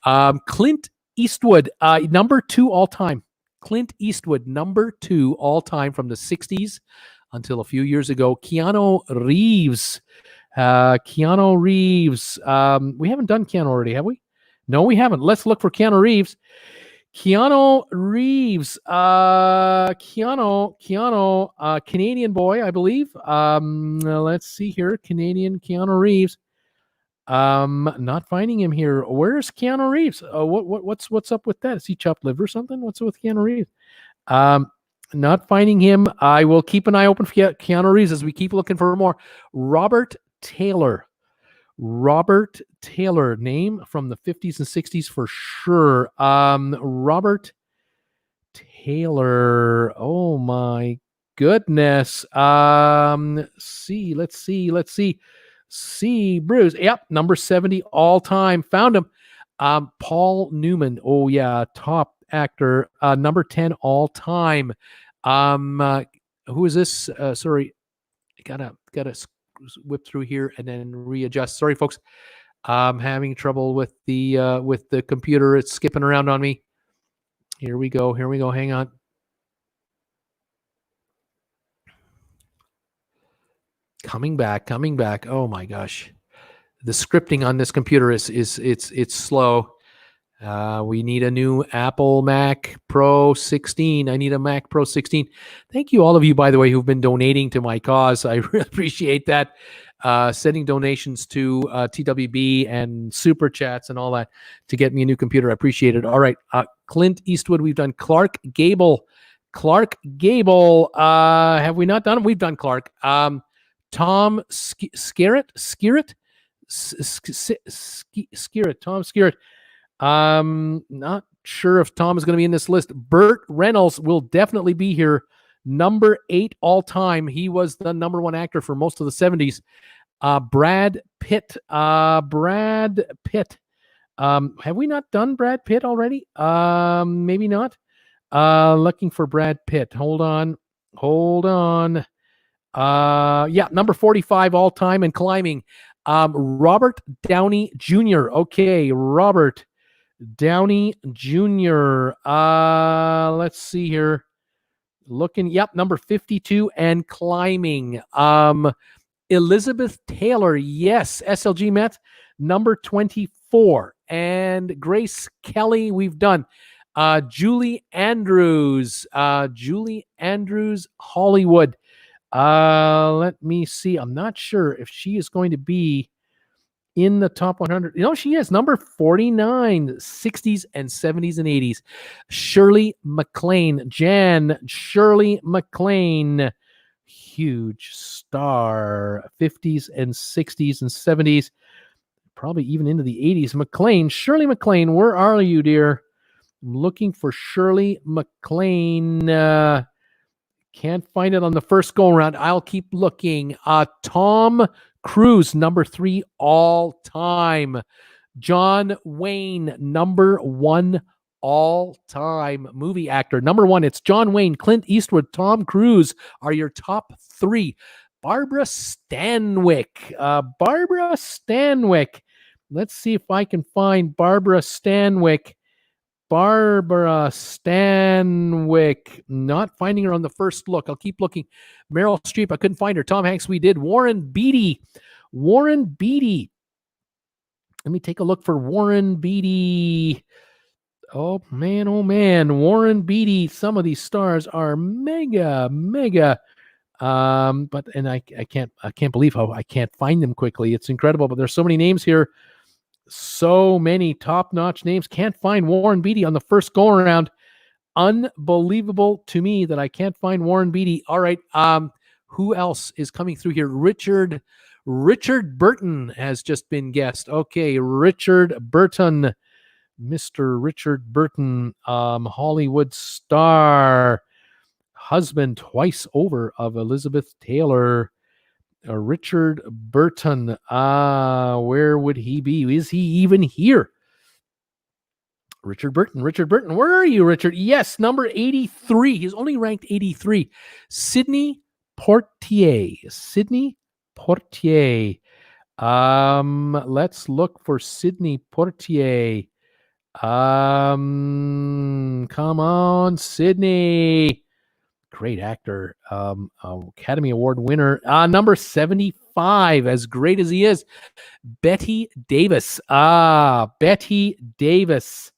Streep. Clint Eastwood, number 2 all time. Clint Eastwood, number 2 all time from the 60s until a few years ago. Keanu Reeves. We haven't done Keanu already, have we? No, we haven't. Let's look for Keanu Reeves. Keanu, Canadian boy, I believe. Let's see here. Canadian Keanu Reeves. Not finding him here. Where's Keanu Reeves? What's up with that? Is he chopped liver or something? What's with Keanu Reeves? Not finding him. I will keep an eye open for Keanu Reeves as we keep looking for more. Robert Taylor, name from the 50s and 60s for sure. Robert Taylor. Oh my goodness. Let's see. Bruce. Yep, number 70 all time. Found him. Paul Newman. Oh yeah, top actor. Number 10 all time. Who is this? Sorry, gotta whip through here and then readjust. Sorry, folks. I'm having trouble with the computer. It's skipping around on me. Here we go. Hang on. Coming back. Oh my gosh. The scripting on this computer it's slow. We need a new Apple Mac Pro 16. I need a Mac Pro 16. Thank you, all of you, by the way, who've been donating to my cause. I really appreciate that. Sending donations to TWB and super chats and all that to get me a new computer. I appreciate it. All right. Clint Eastwood. We've done Clark Gable. Have we not done him? We've done Clark. Tom Skerritt. Tom Skerritt. Not sure if Tom is going to be in this list. Burt Reynolds will definitely be here. Number 8 all time. He was the number 1 actor for most of the 70s. Brad Pitt. Have we not done Brad Pitt already? Maybe not. Looking for Brad Pitt. Hold on. Yeah, number 45 all time and climbing. Robert Downey Jr. Okay, Robert Downey Jr. Let's see here. Number 52 and climbing. Elizabeth Taylor, yes, SLG Met, number 24. And Grace Kelly, we've done. Julie Andrews, Hollywood. Let me see. I'm not sure if she is going to be in the top 100. She is number 49, 60s and 70s and 80s. Shirley MacLaine. Shirley MacLaine. Huge star. 50s and 60s and 70s. Probably even into the 80s. MacLaine. Shirley MacLaine, where are you, dear? I'm looking for Shirley MacLaine. Can't find it on the first go around. I'll keep looking. Tom Cruise, number 3 all time. John Wayne, number 1 all time movie actor. Number 1, it's John Wayne, Clint Eastwood, Tom Cruise are your top 3. Barbara Stanwyck. Let's see if I can find Barbara Stanwyck. Not finding her on the first look. I'll keep looking. Meryl Streep, I couldn't find her. Tom Hanks, we did. Warren Beatty. Let me take a look for Warren Beatty. Oh man. Warren Beatty. Some of these stars are mega. But I can't believe how I can't find them quickly. It's incredible, but there's so many names here. So many top-notch names. Can't find Warren Beatty on the first go-around. Unbelievable to me that I can't find Warren Beatty. All right. Who else is coming through here? Richard Burton has just been guessed. Okay, Richard Burton. Mr. Richard Burton, Hollywood star. Husband twice over of Elizabeth Taylor. Richard Burton. Where would he be? Is he even here? Richard Burton. Where are you, Richard? Yes, number 83. He's only ranked 83. Sidney Poitier. Let's look for Sidney Poitier. Come on, Sidney. Great actor, Academy Award winner. Number 75, as great as he is, Bette Davis. Bette Davis.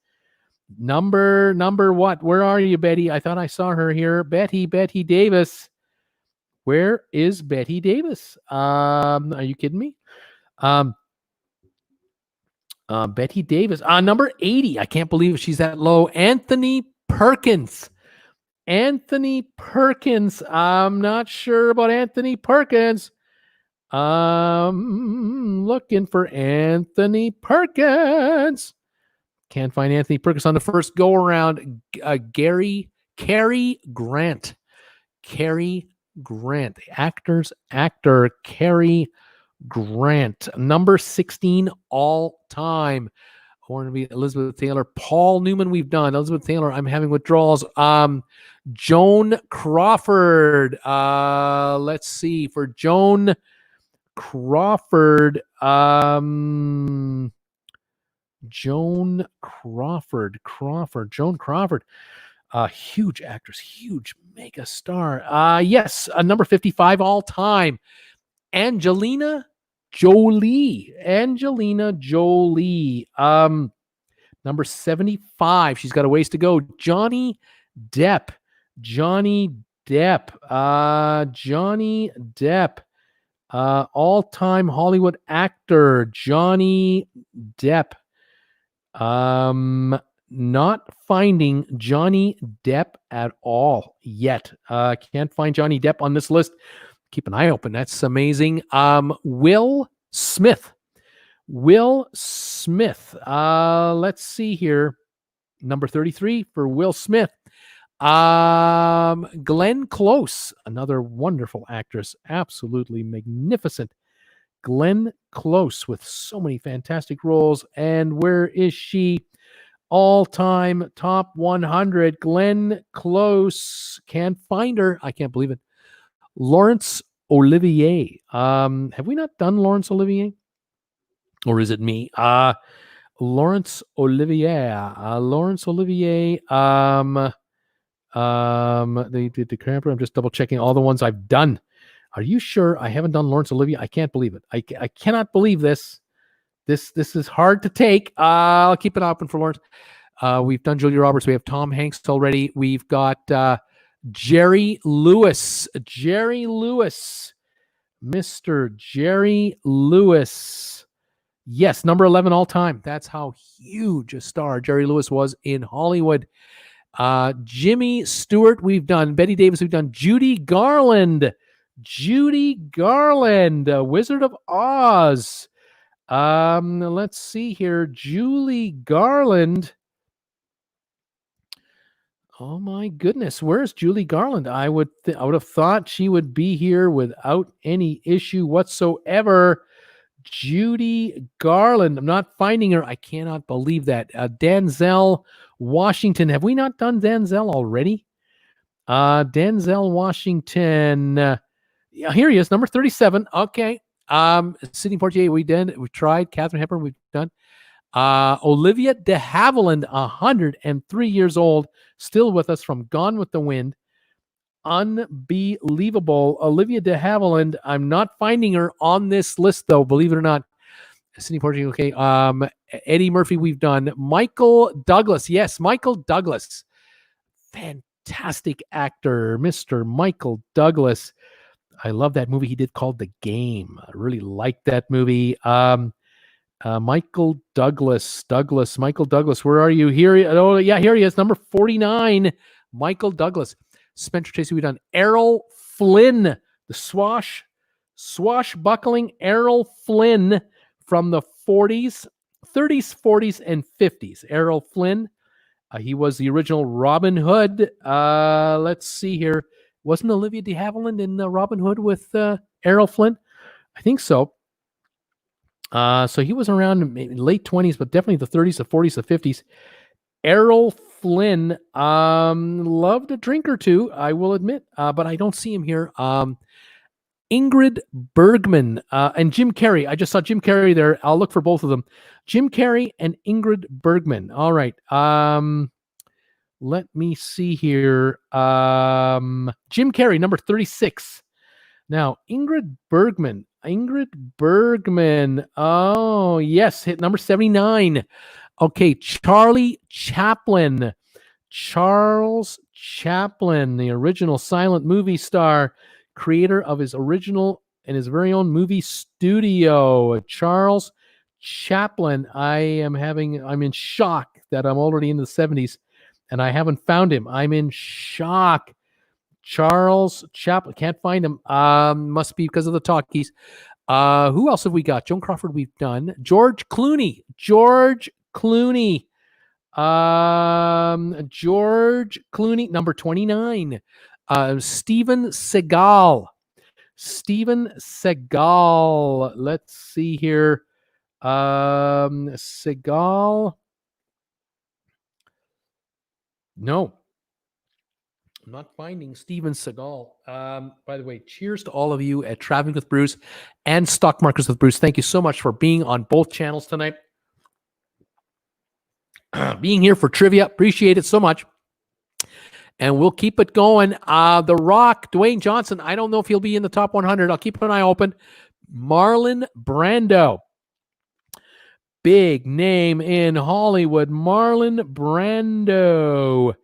Number what? Where are you, Betty? I thought I saw her here. Bette Davis. Where is Bette Davis? Are you kidding me? Bette Davis. Number 80. I can't believe she's that low. Anthony Perkins. I'm not sure about Anthony Perkins. Looking for Anthony Perkins. Can't find Anthony Perkins on the first go around. Cary Grant. The actor's actor, Cary Grant. Number 16 all time. Elizabeth Taylor. Paul Newman, we've done. Elizabeth Taylor, I'm having withdrawals. Joan Crawford. Let's see. For Joan Crawford. Joan Crawford. Huge actress. Huge mega star. Yes. Number 55 all time. Angelina Jolie. Number 75. She's got a ways to go. Johnny Depp. All-time Hollywood actor. Johnny Depp. Not finding Johnny Depp at all yet. Can't find Johnny Depp on this list. Keep an eye open. That's amazing. Will Smith. Let's see here. Number 33 for Will Smith. Glenn Close, another wonderful actress. Absolutely magnificent. Glenn Close with so many fantastic roles. And where is she? All-time top 100. Glenn Close. Can't find her. I can't believe it. Laurence Olivier. Have we not done Laurence Olivier? Or is it me? Laurence Olivier. The Cramper. I'm just double checking all the ones I've done. Are you sure I haven't done Laurence Olivier? I can't believe it. I cannot believe this. This is hard to take. I'll keep it open for Laurence. We've done Julia Roberts. We have Tom Hanks already. We've got Jerry Lewis. Mr. Jerry Lewis. Yes, number 11 all time. That's how huge a star Jerry Lewis was in Hollywood. Jimmy Stewart, we've done. Betty Davis, we've done. Judy Garland. Wizard of Oz. Let's see here. Julie Garland. Oh my goodness, where's Julie Garland? I would have thought she would be here without any issue whatsoever. Judy Garland. I'm not finding her. I cannot believe that. Denzel Washington. Have we not done Denzel already? Denzel Washington. Yeah, here he is, number 37. Okay. Sidney Poitier, we did. We tried. Katharine Hepburn, we've done. Olivia de Havilland, 103 years old, still with us from Gone with the Wind. Unbelievable. Olivia de Havilland. I'm not finding her on this list, though, believe it or not. Sidney Poitier, okay. Eddie Murphy, we've done. Michael Douglas. Yes, Michael Douglas. Fantastic actor, Mr. Michael Douglas. I love that movie he did called The Game. I really liked that movie. Michael Douglas. Michael Douglas, where are you? Here. Oh, yeah, here he is, number 49. Michael Douglas. Spencer Tracy, we've done. Errol Flynn, the swashbuckling Errol Flynn from the 30s, 40s, and 50s. Errol Flynn. He was the original Robin Hood. Let's see here. Wasn't Olivia de Havilland in Robin Hood with Errol Flynn? I think so. So he was around maybe late 20s, but definitely the 30s, the 40s, the 50s. Errol Flynn, loved a drink or two, I will admit, but I don't see him here. Ingrid Bergman and Jim Carrey. I just saw Jim Carrey there. I'll look for both of them. Jim Carrey and Ingrid Bergman. All right. Let me see here. Jim Carrey, number 36. Now, Ingrid Bergman. Oh, yes, hit number 79. Okay, Charles Chaplin, the original silent movie star, creator of his original and his very own movie studio. Charles Chaplin. I'm in shock that I'm already in the 70s and I haven't found him. I'm in shock. Charles Chaplin. Can't find him. Must be because of the talkies. Who else have we got? Joan Crawford, we've done. George Clooney. George Clooney, number 29. Steven Seagal. Let's see here. Seagal. No. I'm not finding Steven Seagal. By the way, cheers to all of you at Traveling with Bruce and Stock Markets with Bruce. Thank you so much for being on both channels tonight. Being here for trivia. Appreciate it so much. And we'll keep it going. The Rock, Dwayne Johnson. I don't know if he'll be in the top 100. I'll keep an eye open. Marlon Brando. Big name in Hollywood. Marlon Brando.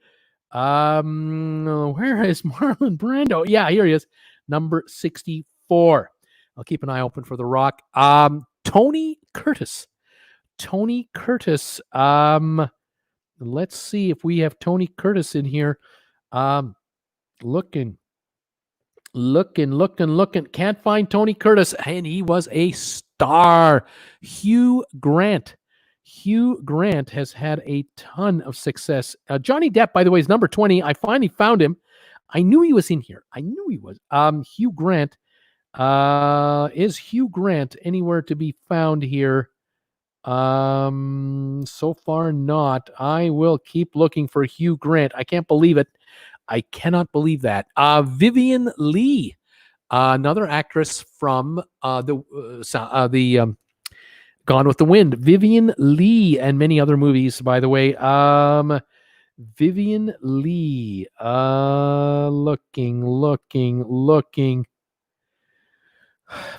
Where is Marlon Brando? Yeah, here he is. Number 64. I'll keep an eye open for The Rock. Tony Curtis. Let's see if we have Tony Curtis in here. Looking. Can't find Tony Curtis, and he was a star. Hugh Grant has had a ton of success. Johnny Depp, by the way, is number 20. I finally found him. I knew he was in here. Hugh Grant. Is Hugh Grant anywhere to be found here? So far not. I will keep looking for Hugh Grant. I can't believe it. I cannot believe that. Vivian Lee, another actress from the Gone with the Wind. Vivian Lee and many other movies, by the way. Vivian Lee. Looking.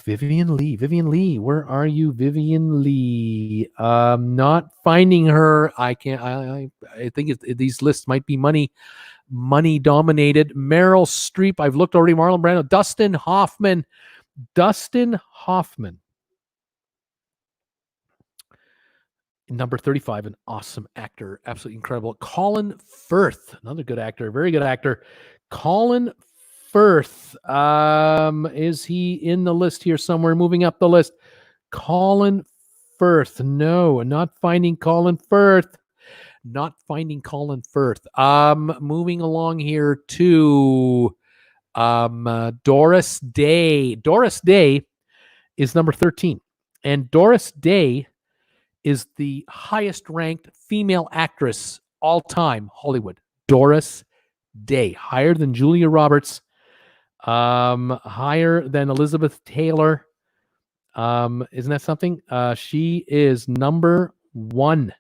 Vivian Lee. Where are you, Vivian Lee? Not finding her. I can't. I think these lists might be money dominated. Meryl Streep. I've looked already. Marlon Brando. Dustin Hoffman. Number 35, an awesome actor, absolutely incredible. Colin Firth, another good actor, very good actor. Colin Firth, is he in the list here somewhere? Moving up the list. Colin Firth, no, not finding Colin Firth. Not finding Colin Firth. Moving along here to Doris Day. Doris Day is number 13, and Doris Day is the highest ranked female actress all time Hollywood. Doris Day, higher than Julia Roberts, higher than Elizabeth Taylor. Isn't that something? She is number 1.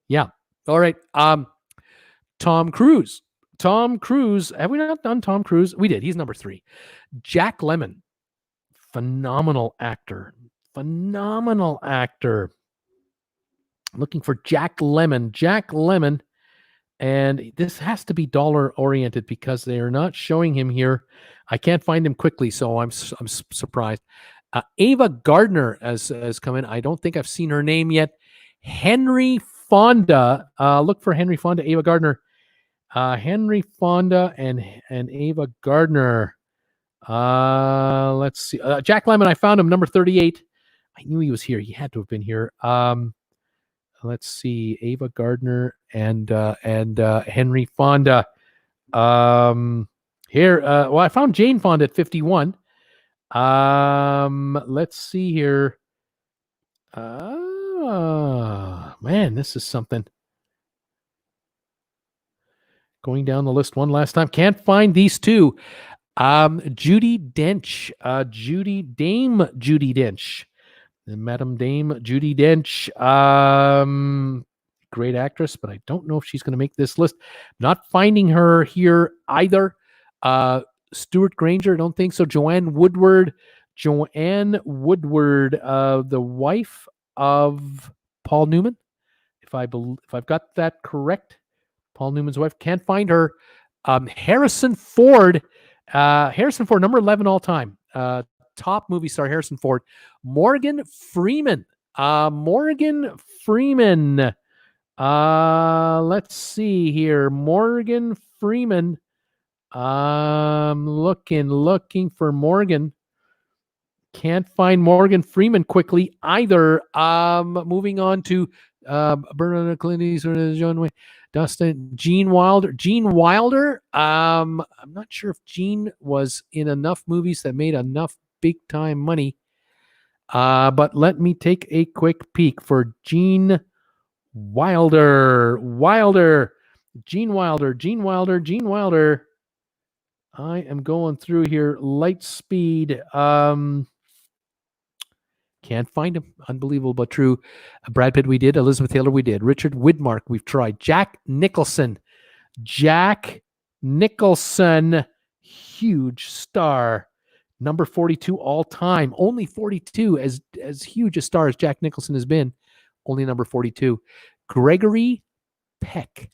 Yeah. All right. Tom Cruise. Tom Cruise. Have we not done Tom Cruise? We did. He's number 3. Jack Lemmon. Phenomenal actor. Phenomenal actor. Looking for Jack Lemmon. Jack Lemmon. And this has to be dollar oriented because they are not showing him here. I can't find him quickly, so I'm surprised. Ava Gardner has come in. I don't think I've seen her name yet. Henry Fonda. Look for Henry Fonda, Ava Gardner. Henry Fonda and Ava Gardner. Let's see. Jack Lemmon, I found him, number 38. I knew he was here. He had to have been here. Let's see. Ava Gardner and Henry Fonda. Here. Well, I found Jane Fonda at 51. Let's see here. Man, this is something. Going down the list one last time. Can't find these two. Judi Dench. Dame Judi Dench. Madam Dame Judi Dench. Great actress, but I don't know if she's going to make this list. Not finding her here either. Stuart Granger, I don't think so. Joanne Woodward, the wife of Paul Newman, if I've got that correct. Paul Newman's wife. Can't find her. Harrison Ford, number 11 all time. Top movie star Harrison Ford. Morgan Freeman. Let's see here. Morgan Freeman. Looking for Morgan. Can't find Morgan Freeman quickly either. Moving on to Bernard Clint Eastwood, John Wayne, Dustin, Gene Wilder. I'm not sure if Gene was in enough movies that made enough big time money. But let me take a quick peek for Gene Wilder. Gene Wilder. I am going through here light speed. Can't find him. Unbelievable, but true. Brad Pitt, we did. Elizabeth Taylor, we did. Richard Widmark, we've tried. Jack Nicholson, huge star. Number 42 all time. Only 42, as huge a star as Jack Nicholson has been. Only number 42. Gregory Peck.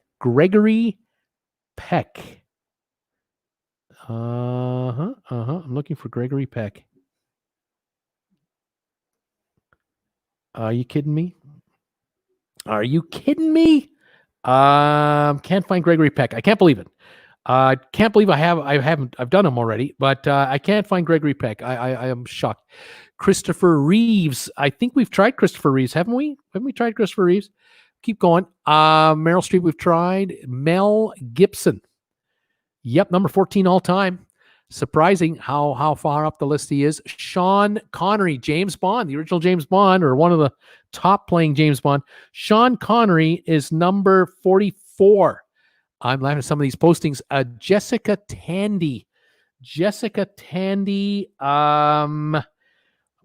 I'm looking for Gregory Peck. Are you kidding me? Can't find Gregory Peck. I can't believe it. Can't believe I've done him already, but I can't find Gregory Peck. I am shocked. Christopher Reeves. I think we've tried Christopher Reeves, haven't we? Haven't we tried Christopher Reeves? Keep going. Meryl Streep, we've tried. Mel Gibson. Yep, number 14 all time. Surprising how far up the list he is. Sean Connery, James Bond, the original James Bond, or one of the top playing James Bond. Sean Connery is number 44. I'm laughing at some of these postings. Jessica Tandy.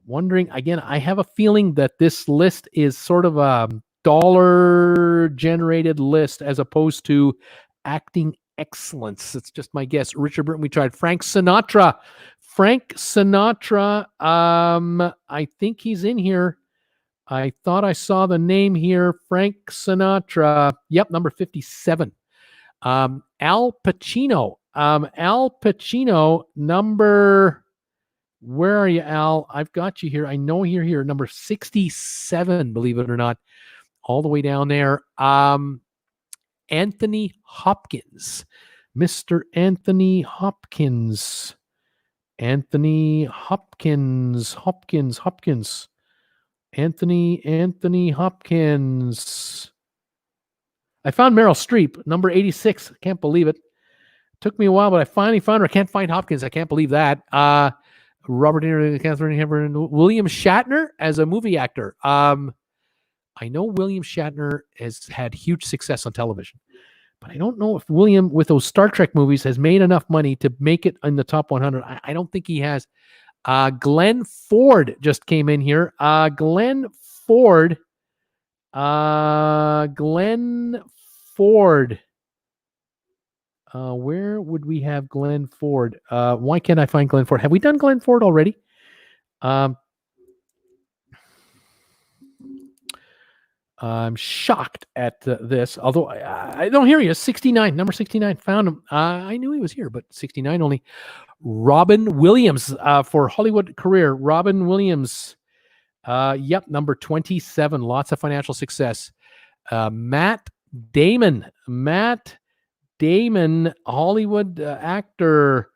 Wondering, again, I have a feeling that this list is sort of a dollar-generated list as opposed to acting excellence. It's just my guess. Richard Burton, we tried. Frank Sinatra. I think he's in here. I thought I saw the name here. Frank Sinatra. Yep, number 57. Al Pacino. Number... Where are you, Al? I've got you here. I know you're here. Number 67, believe it or not. all the way down there. Anthony Hopkins, Mr. Anthony Hopkins, Anthony Hopkins, Anthony Hopkins. I found Meryl Streep, number 86. I can't believe it. Took me a while, but I finally found her. I can't find Hopkins. I can't believe that. Robert De Niro, Catherine Hepburn, William Shatner as a movie actor. I know William Shatner has had huge success on television, but I don't know if William, with those Star Trek movies, has made enough money to make it in the top 100. I don't think he has. Glenn Ford just came in here. Glenn Ford. Where would we have Glenn Ford? Why can't I find Glenn Ford? Have we done Glenn Ford already? I'm shocked at this, although I don't hear you. 69, number 69, found him. I knew he was here, but 69 only. Robin Williams for Hollywood career. Robin Williams. Yep, number 27. Lots of financial success. Matt Damon, Hollywood actor.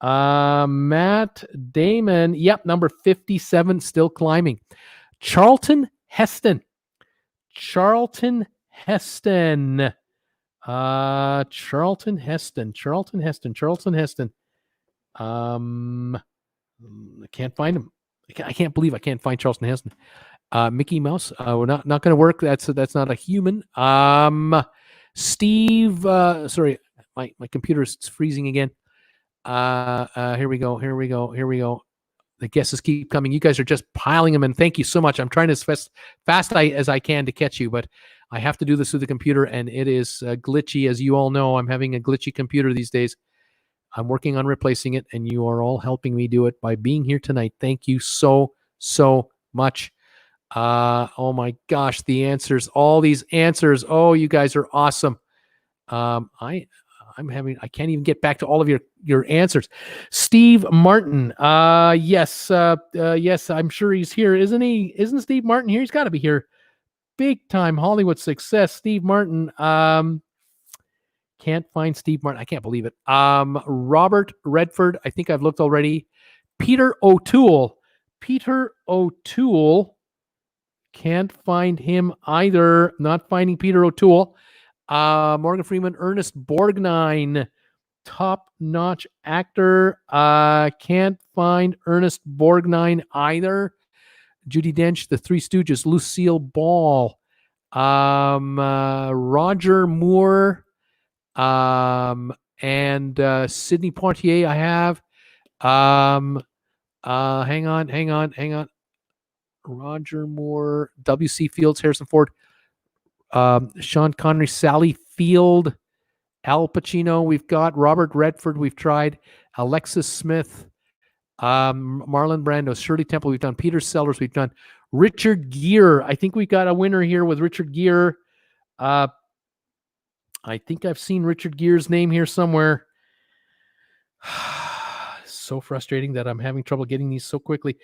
Matt Damon. Yep, number 57, still climbing. Charlton Heston. Charlton Heston. I can't find him. I can't believe I can't find Charlton Heston. Mickey Mouse. We're not going to work. That's not a human. Steve. Sorry, my computer's freezing again. Here we go. The guesses keep coming. You guys are just piling them in. Thank you so much. I'm trying as fast as I can to catch you, but I have to do this through the computer, and it is glitchy. As you all know, I'm having a glitchy computer these days. I'm working on replacing it, and you are all helping me do it by being here tonight. Thank you so much. Oh my gosh, the answers, all these answers. Oh, you guys are awesome. I can't even get back to all of your answers. Steve Martin. Yes, I'm sure he's here. Isn't he? Isn't Steve Martin here? He's got to be here. Big time Hollywood success. Steve Martin. Can't find Steve Martin. I can't believe it. Robert Redford. I think I've looked already. Peter O'Toole. Can't find him either. Not finding Peter O'Toole. Morgan Freeman, Ernest Borgnine, top-notch actor. Can't find Ernest Borgnine either. Judi Dench, The Three Stooges, Lucille Ball, Roger Moore, and Sidney Poitier. I have. Hang on. Roger Moore, W.C. Fields, Harrison Ford. Sean Connery, Sally Field, Al Pacino. We've got Robert Redford. We've tried Alexis Smith, Marlon Brando, Shirley Temple. We've done Peter Sellers. We've done Richard Gere. I think we got a winner here with Richard Gere. I think I've seen Richard Gere's name here somewhere. So frustrating that I'm having trouble getting these so quickly.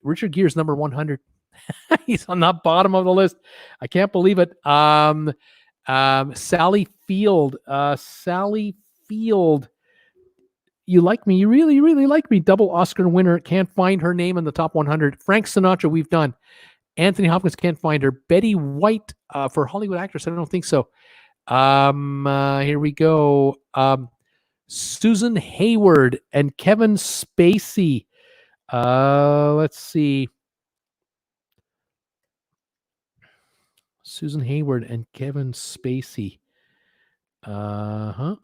Richard Gere's number 100. He's on the bottom of the list. I can't believe it. Sally Field. You like me. You really, really like me. Double Oscar winner. Can't find her name in the top 100. Frank Sinatra, we've done. Anthony Hopkins, can't find her. Betty White for Hollywood actress. I don't think so. Here we go. Susan Hayward and Kevin Spacey. Let's see. Susan Hayward and Kevin Spacey. No.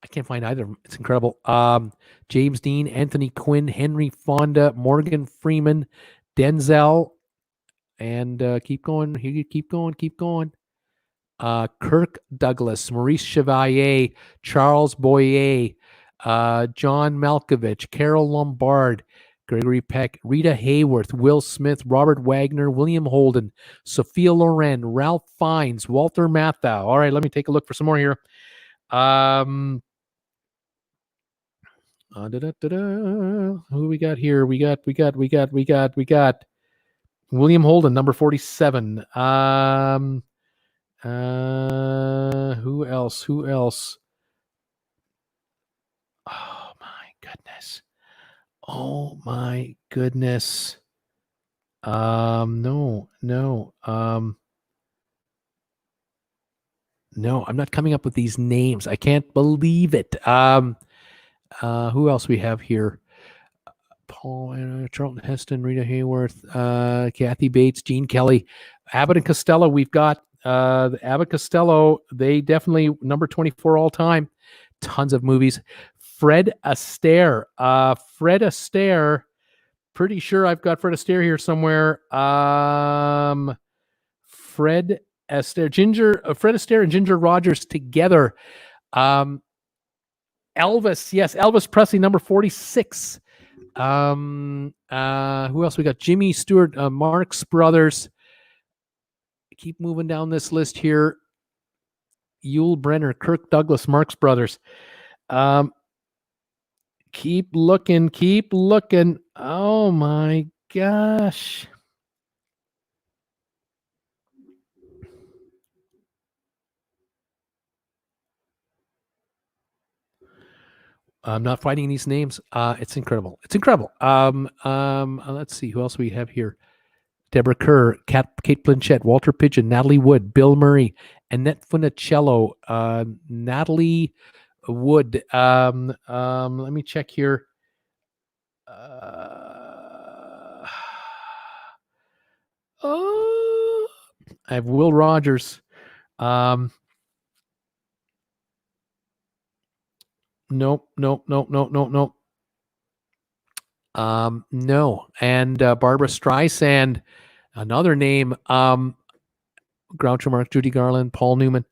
I can't find either of them. It's incredible. James Dean, Anthony Quinn, Henry Fonda, Morgan Freeman, Denzel, and keep going. Keep going. Kirk Douglas, Maurice Chevalier, Charles Boyer, John Malkovich, Carol Lombard, Gregory Peck, Rita Hayworth, Will Smith, Robert Wagner, William Holden, Sophia Loren, Ralph Fiennes, Walter Matthau. All right, let me take a look for some more here. Who we got here? We got William Holden, number 47. Who else? Oh my goodness. Oh my goodness. No. No, I'm not coming up with these names. I can't believe it. Who else we have here? Paul, Charlton Heston, Rita Hayworth, Kathy Bates, Gene Kelly, Abbott and Costello. We've got Abbott Costello. They definitely number 24 all time. Tons of movies. Fred Astaire. Fred Astaire. Pretty sure I've got Fred Astaire here somewhere. Fred Astaire, Fred Astaire and Ginger Rogers together. Elvis, yes, Elvis Presley, number 46. Who else we got? Jimmy Stewart, Marx Brothers. Keep moving down this list here. Yul Brynner, Kirk Douglas, Marx Brothers. Keep looking. Oh my gosh. I'm not finding these names. It's incredible. Let's see who else we have here. Deborah Kerr, Kate Blanchett, Walter Pidgeon, Natalie Wood, Bill Murray, Annette Funicello, Natalie Wood. Let me check here. I have Will Rogers. Nope. No. And Barbara Streisand, another name. Groucho Marx, Judy Garland, Paul Newman.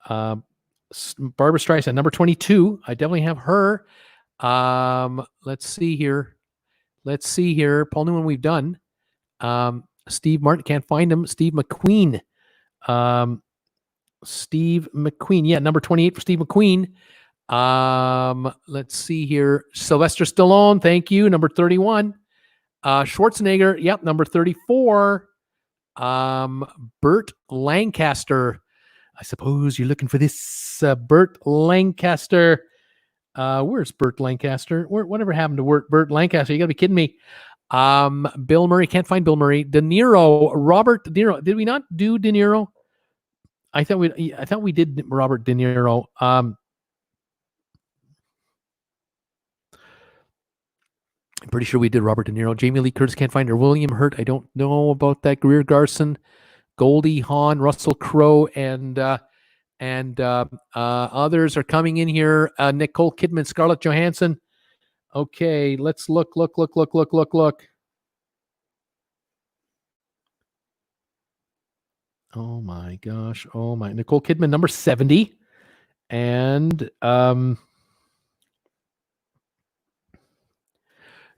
Barbara Streisand, number 22. I definitely have her. Let's see here. Paul Newman, we've done. Steve Martin, can't find him. Steve McQueen. Yeah, number 28 for Steve McQueen. Let's see here. Sylvester Stallone, thank you, number 31. Schwarzenegger, yep, number 34. Burt Lancaster. I suppose you're looking for this Burt Lancaster. Where's Burt Lancaster? Whatever happened to Burt Lancaster? You gotta be kidding me. Bill Murray, can't find Bill Murray. Robert De Niro. Did we not do De Niro? I thought we did Robert De Niro. I'm pretty sure we did Robert De Niro. Jamie Lee Curtis, can't find her. William Hurt, I don't know about that. Greer Garson, Goldie Hawn, Russell Crowe, and others are coming in here. Nicole Kidman, Scarlett Johansson. Okay, let's look. Oh my gosh. Oh my. Nicole Kidman, number 70. And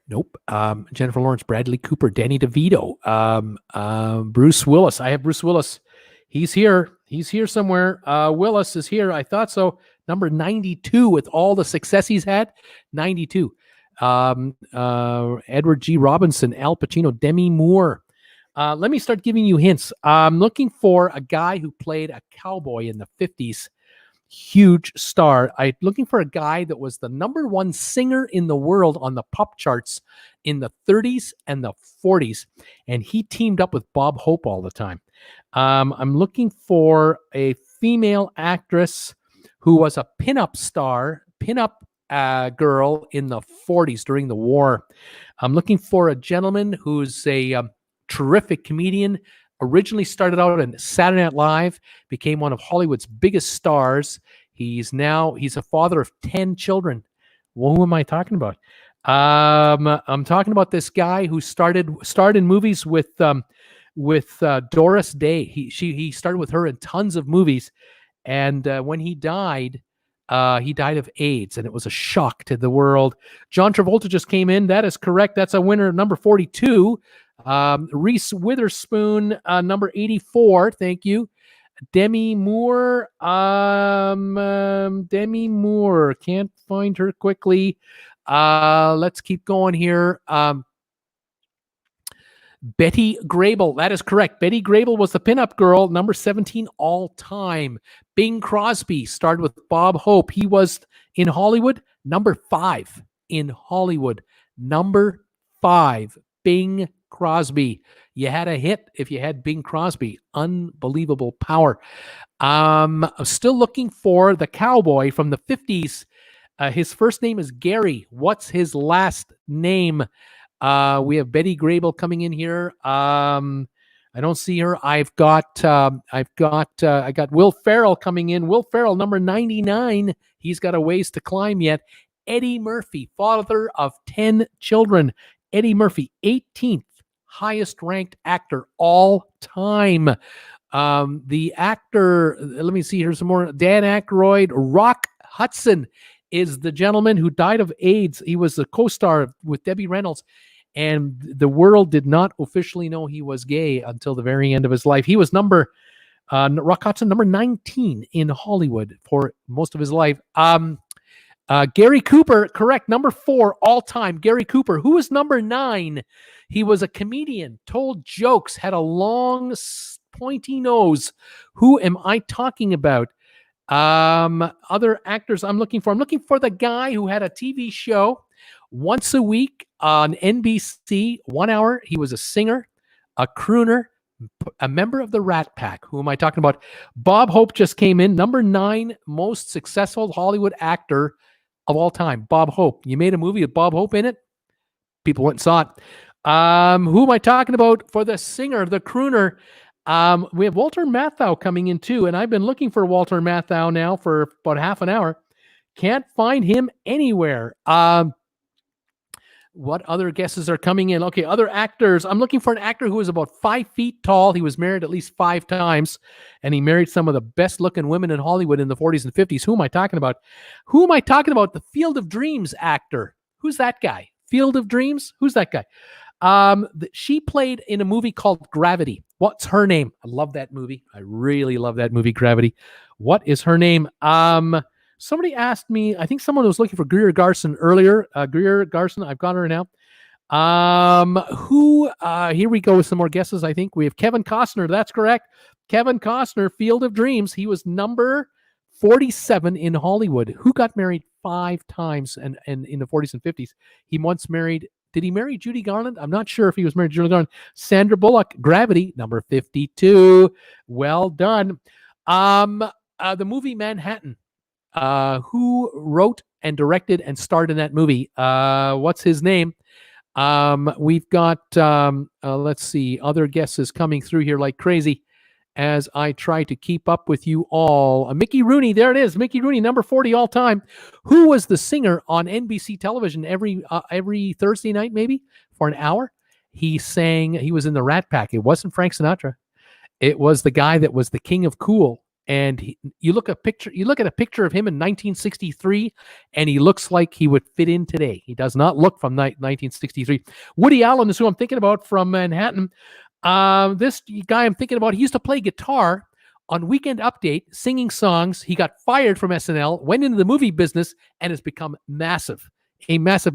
nope. Jennifer Lawrence, Bradley Cooper, Danny DeVito, Bruce Willis. I have Bruce Willis. He's here somewhere. Willis is here. I thought so. Number 92 with all the success he's had. 92. Edward G. Robinson, Al Pacino, Demi Moore. Let me start giving you hints. I'm looking for a guy who played a cowboy in the 50s. Huge star. I'm looking for a guy that was the number one singer in the world on the pop charts in the 30s and the 40s. And he teamed up with Bob Hope all the time. I'm looking for a female actress who was a pinup girl in the 40s during the war. I'm looking for a gentleman who's a terrific comedian. Originally started out on Saturday Night Live, became one of Hollywood's biggest stars. He's a father of 10 children. Well, who am I talking about? I'm talking about this guy who starred in movies with Doris Day. He started with her in tons of movies, and when he died of AIDS, and it was a shock to the world. John Travolta just came in. That is correct. That's a winner, number 42. Reese Witherspoon, number 84. Thank you. Demi Moore. Demi Moore. Can't find her quickly. Let's keep going here. Betty Grable. That is correct. Betty Grable was the pinup girl, number 17 all time. Bing Crosby starred with Bob Hope. He was in Hollywood, number 5 in Hollywood. Number 5, Bing Crosby. You had a hit if you had Bing Crosby. Unbelievable power. I'm still looking for the cowboy from the 50s. His first name is Gary. What's his last name? We have Betty Grable coming in here. I don't see her. I got Will Ferrell coming in. Will Ferrell, number 99. He's got a ways to climb yet. Eddie Murphy, father of 10 children. Eddie Murphy, 18th highest ranked actor all time. The actor, let me see here some more. Dan Aykroyd, Rock Hudson is the gentleman who died of AIDS. He was a co-star with Debbie Reynolds, and the world did not officially know he was gay until the very end of his life. He was Rock Hudson, number 19 in Hollywood for most of his life. Gary Cooper, correct, number 4 all time. Gary Cooper, who was number 9? He was a comedian, told jokes, had a long, pointy nose. Who am I talking about? Other actors I'm looking for the guy who had a TV show once a week on NBC, 1 hour. He was a singer, a crooner, a member of the Rat Pack. Who am I talking about? Bob Hope just came in, number 9 most successful Hollywood actor of all time. Bob Hope. You made a movie with Bob Hope in it. People went and saw it. Who am I talking about for the singer, the crooner? We have Walter Matthau coming in too, and I've been looking for Walter Matthau now for about half an hour. Can't find him anywhere. What other guesses are coming in? Okay, other actors. I'm looking for an actor who is about 5 feet tall. He was married at least 5 times, and he married some of the best-looking women in Hollywood in the 40s and 50s. Who am I talking about? The Field of Dreams actor. Who's that guy? Field of Dreams? Who's that guy? She played in a movie called Gravity. What's her name? I love that movie. I really love that movie, Gravity. What is her name? Somebody asked me, I think someone was looking for Greer Garson earlier. Greer Garson, I've got her now. Here we go with some more guesses. I think we have Kevin Costner. That's correct. Kevin Costner, Field of Dreams. He was number 47 in Hollywood. Who got married 5 times and in the 40s and 50s? He once married. Did he marry Judy Garland? I'm not sure if he was married to Judy Garland. Sandra Bullock, Gravity, number 52. Well done. The movie Manhattan. Who wrote and directed and starred in that movie? What's his name? We've got, let's see, other guesses coming through here like crazy as I try to keep up with you all. Mickey Rooney, there it is. Mickey Rooney, number 40 all time. Who was the singer on NBC television every Thursday night, maybe, for an hour? He was in the Rat Pack. It wasn't Frank Sinatra. It was the guy that was the king of cool. And you look at a picture of him in 1963, and he looks like he would fit in today. He does not look from 1963. Woody Allen is who I'm thinking about from Manhattan. This guy I'm thinking about, he used to play guitar on Weekend Update, singing songs. He got fired from SNL, went into the movie business, and has become a massive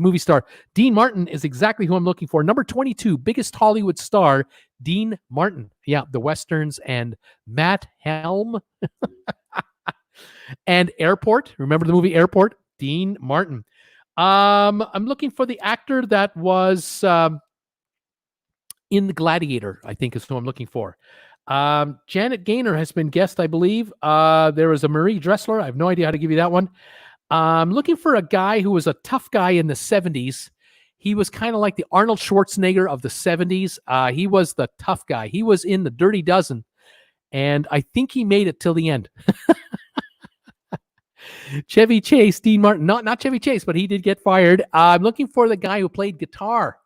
movie star. Dean Martin is exactly who I'm looking for. Number 22, biggest Hollywood star, Dean Martin. Yeah, the Westerns and Matt Helm and Airport. Remember the movie Airport? Dean Martin. I'm looking for the actor that was in The Gladiator, I think is who I'm looking for. Janet Gaynor has been guessed, I believe. There was a Marie Dressler. I have no idea how to give you that one. I'm looking for a guy who was a tough guy in the 70s. He was kind of like the Arnold Schwarzenegger of the 70s. He was the tough guy. He was in The Dirty Dozen, and I think he made it till the end. Chevy Chase, Dean Martin. Not Chevy Chase, but he did get fired. I'm looking for the guy who played guitar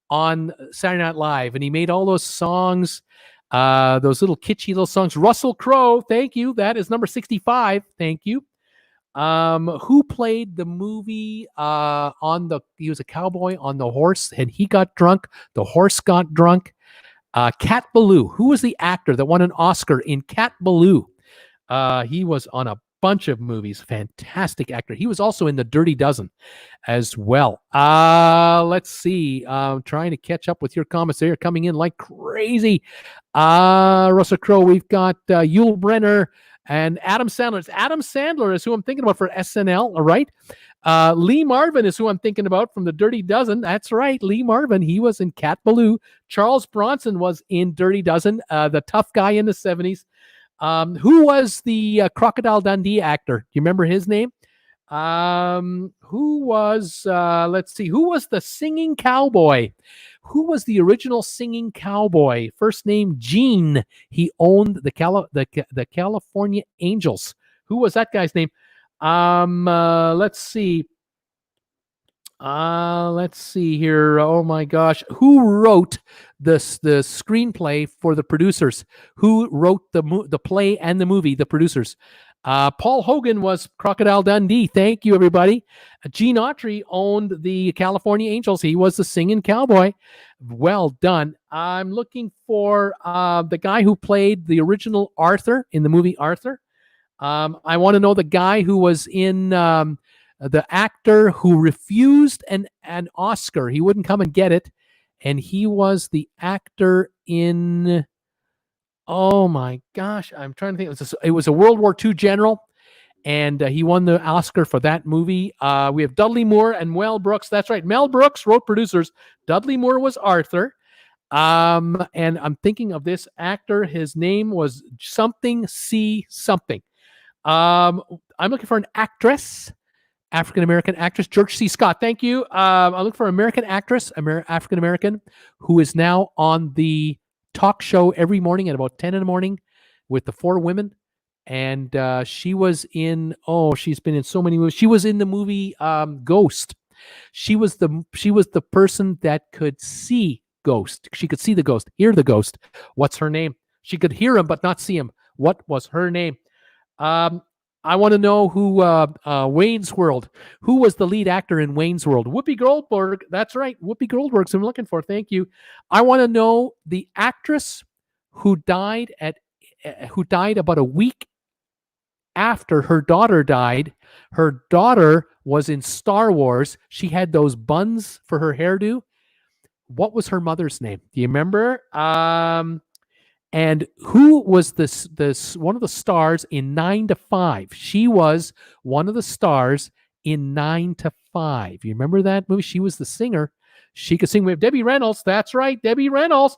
on Saturday Night Live, and he made all those songs, those little kitschy little songs. Russell Crowe, thank you. That is number 65. Thank you. Who played the movie he was a cowboy on the horse, and he got drunk. The horse got drunk. Cat Ballou. Who was the actor that won an Oscar in Cat Ballou? He was on a bunch of movies. Fantastic actor. He was also in The Dirty Dozen as well. Let's see. Trying to catch up with your comments. They're coming in like crazy. Russell Crowe, we've got Yul Brenner and Adam Sandler. Adam Sandler is who I'm thinking about for SNL, all right? Lee Marvin is who I'm thinking about from The Dirty Dozen. That's right, Lee Marvin. He was in Cat Ballou. Charles Bronson was in Dirty Dozen, the tough guy in the 70s. Who was the Crocodile Dundee actor? Do you remember his name? Who was, let's see, who was the singing cowboy? Who was the original singing cowboy? First name Gene. He owned the California Angels. Who was that guy's name? Let's see. Let's see here. Oh my gosh. Who wrote the screenplay for the producers? Who wrote the play and the movie, the producers? Paul Hogan was Crocodile Dundee. Thank you, everybody. Gene Autry owned the California Angels. He was the singing cowboy. Well done. I'm looking for the guy who played the original Arthur in the movie Arthur. I want to know the guy who was in the actor who refused an Oscar. He wouldn't come and get it. And he was the actor in, oh my gosh, I'm trying to think. It was a World War II general, and he won the Oscar for that movie. We have Dudley Moore and Mel Brooks. That's right. Mel Brooks wrote producers. Dudley Moore was Arthur. And I'm thinking of this actor. His name was something C something. I'm looking for an actress. African-American actress, George C. Scott. Thank you. I look for American actress, African-American, who is now on the talk show every morning at about 10 in the morning with the four women. And she was in, she's been in so many movies. She was in the movie Ghost. She was the person that could see Ghost. She could see the ghost, hear the ghost. What's her name? She could hear him but not see him. What was her name? I want to know who Wayne's World. Who was the lead actor in Wayne's World? Whoopi Goldberg. That's right. Whoopi Goldberg's who I'm looking for. Thank you. I want to know the actress who died about a week after her daughter died. Her daughter was in Star Wars. She had those buns for her hairdo. What was her mother's name? Do you remember? And who was this one of the stars in 9 to 5? She was one of the stars in 9 to 5. You remember that movie? She was the singer. She could sing. We have Debbie Reynolds. That's right, Debbie Reynolds.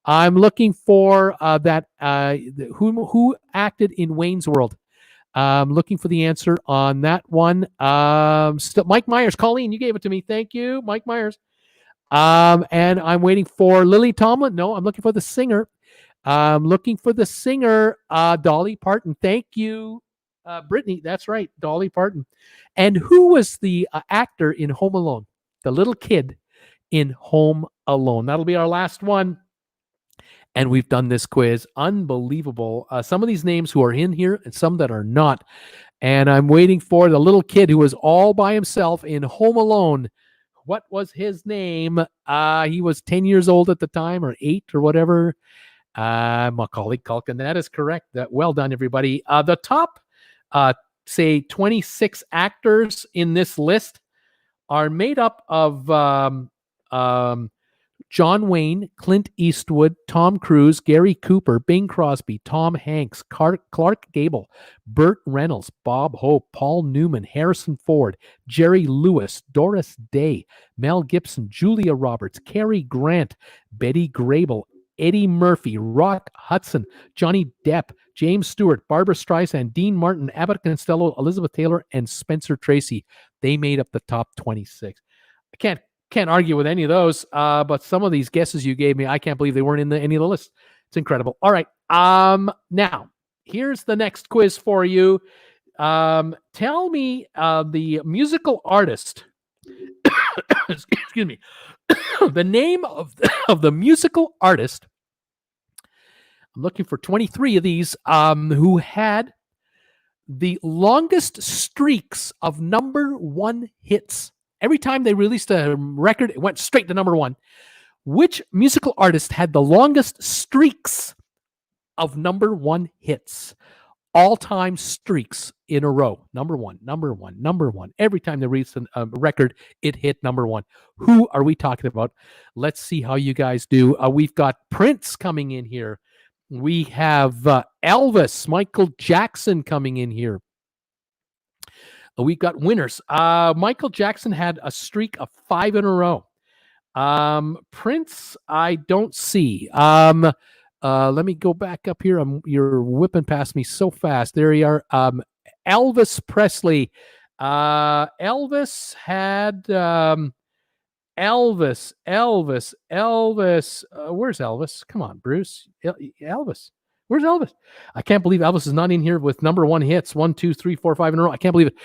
I'm looking for who acted in Wayne's World. I'm looking for the answer on that one. Still, Mike Myers. Colleen, you gave it to me. Thank you, Mike Myers. And I'm waiting for Lily Tomlin. No, I'm looking for the singer. I'm looking for the singer, Dolly Parton. Thank you, Brittany. That's right, Dolly Parton. And who was the actor in Home Alone? The little kid in Home Alone. That'll be our last one. And we've done this quiz. Unbelievable. Some of these names who are in here and some that are not. And I'm waiting for the little kid who was all by himself in Home Alone. What was his name? He was 10 years old at the time, or 8 or whatever. Macaulay Culkin. That is correct. Well done, everybody. The top, say, 26 actors in this list are made up of John Wayne, Clint Eastwood, Tom Cruise, Gary Cooper, Bing Crosby, Tom Hanks, Clark Gable, Burt Reynolds, Bob Hope, Paul Newman, Harrison Ford, Jerry Lewis, Doris Day, Mel Gibson, Julia Roberts, Cary Grant, Betty Grable, Eddie Murphy, Rock Hudson, Johnny Depp, James Stewart, Barbara Streisand, Dean Martin, Abbott Costello, Elizabeth Taylor, and Spencer Tracy. They made up the top 26. I can't argue with any of those, but some of these guesses you gave me, I can't believe they weren't in any of the lists. It's incredible. All right. Now, here's the next quiz for you. Tell me the musical artist. Excuse me. The name of the musical artist. I'm looking for 23 of these who had the longest streaks of number one hits. Every time they released a record, it went straight to number one. Which musical artist had the longest streaks of number one hits? all-time streaks in a row. Number one. Every time they reached a record, it hit number one. Who are we talking about? Let's see how you guys do. We've got Prince coming in here. We have Elvis, Michael Jackson coming in here. We've got winners. Michael Jackson had a streak of 5 in a row. Prince, I don't see. Let me go back up here. You're whipping past me so fast. There you are. Elvis Presley. Elvis had Elvis. Where's Elvis? Come on, Bruce. Elvis. Where's Elvis? I can't believe Elvis is not in here with number one hits. 1, 2, 3, 4, 5 in a row. I can't believe it.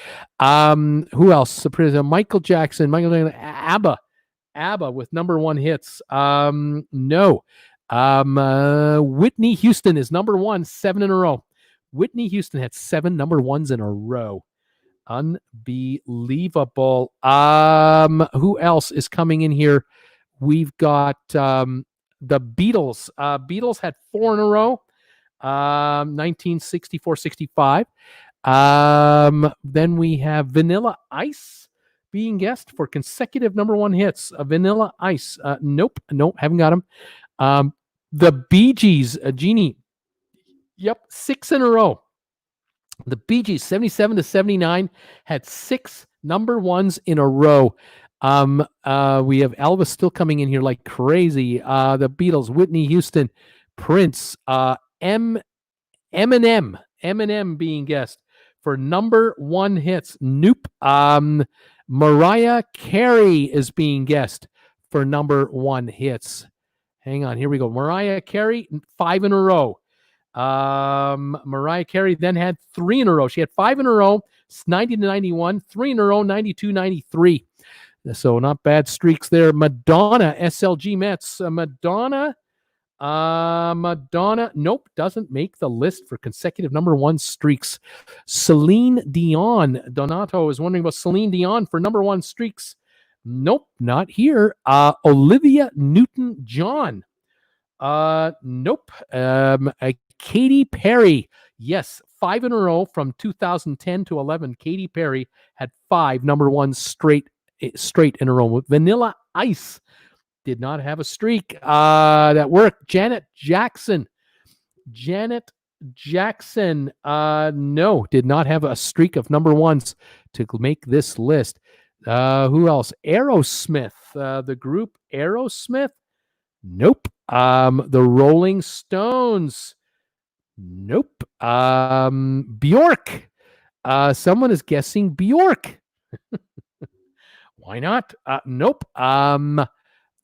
Who else? Michael Jackson. ABBA with number one hits. No. Whitney Houston is number one, 7 in a row. Whitney Houston had 7 number ones in a row. Unbelievable. Who else is coming in here? We've got the Beatles. Beatles had 4 in a row. 1964-65. Then we have Vanilla Ice being guessed for consecutive number one hits. Vanilla Ice. Nope, haven't got him. The Bee Gees, Jeannie. Yep, 6 in a row. The Bee Gees, 77-79, had 6 number ones in a row. We have Elvis still coming in here like crazy. The Beatles, Whitney Houston, Prince, Eminem being guessed for number one hits. Nope. Mariah Carey is being guessed for number one hits. Hang on, here we go. Mariah Carey, 5 in a row. Mariah Carey then had 3 in a row. She had 5 in a row, 90-91, 3 in a row, 92-93. So not bad streaks there. Madonna, SLG Mets. Madonna, nope, doesn't make the list for consecutive number one streaks. Celine Dion, Donato is wondering about Celine Dion for number one streaks. Nope, not here. Olivia Newton-John. Nope. Katy Perry. Yes, 5 in a row from 2010 to 11. Katy Perry had 5 number one straight in a row. Vanilla Ice did not have a streak. That worked. Janet Jackson. No, did not have a streak of number ones to make this list. Who else? Aerosmith. The group Aerosmith. Nope. The Rolling Stones. Nope. Bjork. Someone is guessing Bjork. Why not? Nope.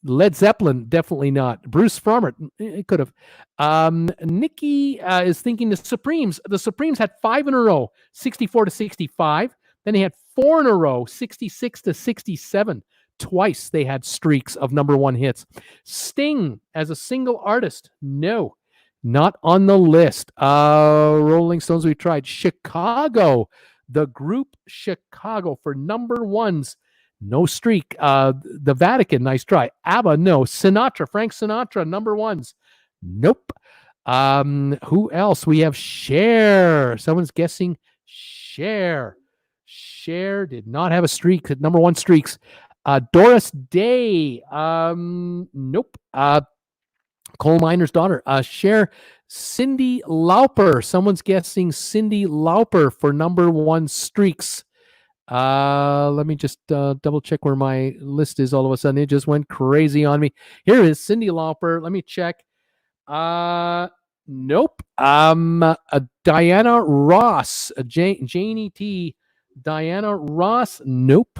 Led Zeppelin, definitely not. Bruce Farmer, it could have. Nikki is thinking the Supremes. The Supremes had 5 in a row, 64-65. Then they had 4 in a row, 66-67. Twice they had streaks of number one hits. Sting as a single artist, no, not on the list. Rolling Stones, we tried. Chicago, the group Chicago for number ones, no streak. The Vatican, nice try. ABBA, no. Sinatra, Frank Sinatra, number ones, nope. Who else? We have Cher. Someone's guessing Cher. Cher did not have a streak, number one streaks. Doris Day, nope. Coal miner's daughter. Cher. Cyndi Lauper. Someone's guessing Cyndi Lauper for number one streaks. Let me just double check where my list is. All of a sudden, it just went crazy on me. Here is Cyndi Lauper. Let me check. Nope. Diana Ross. Janie T. Diana Ross. Nope.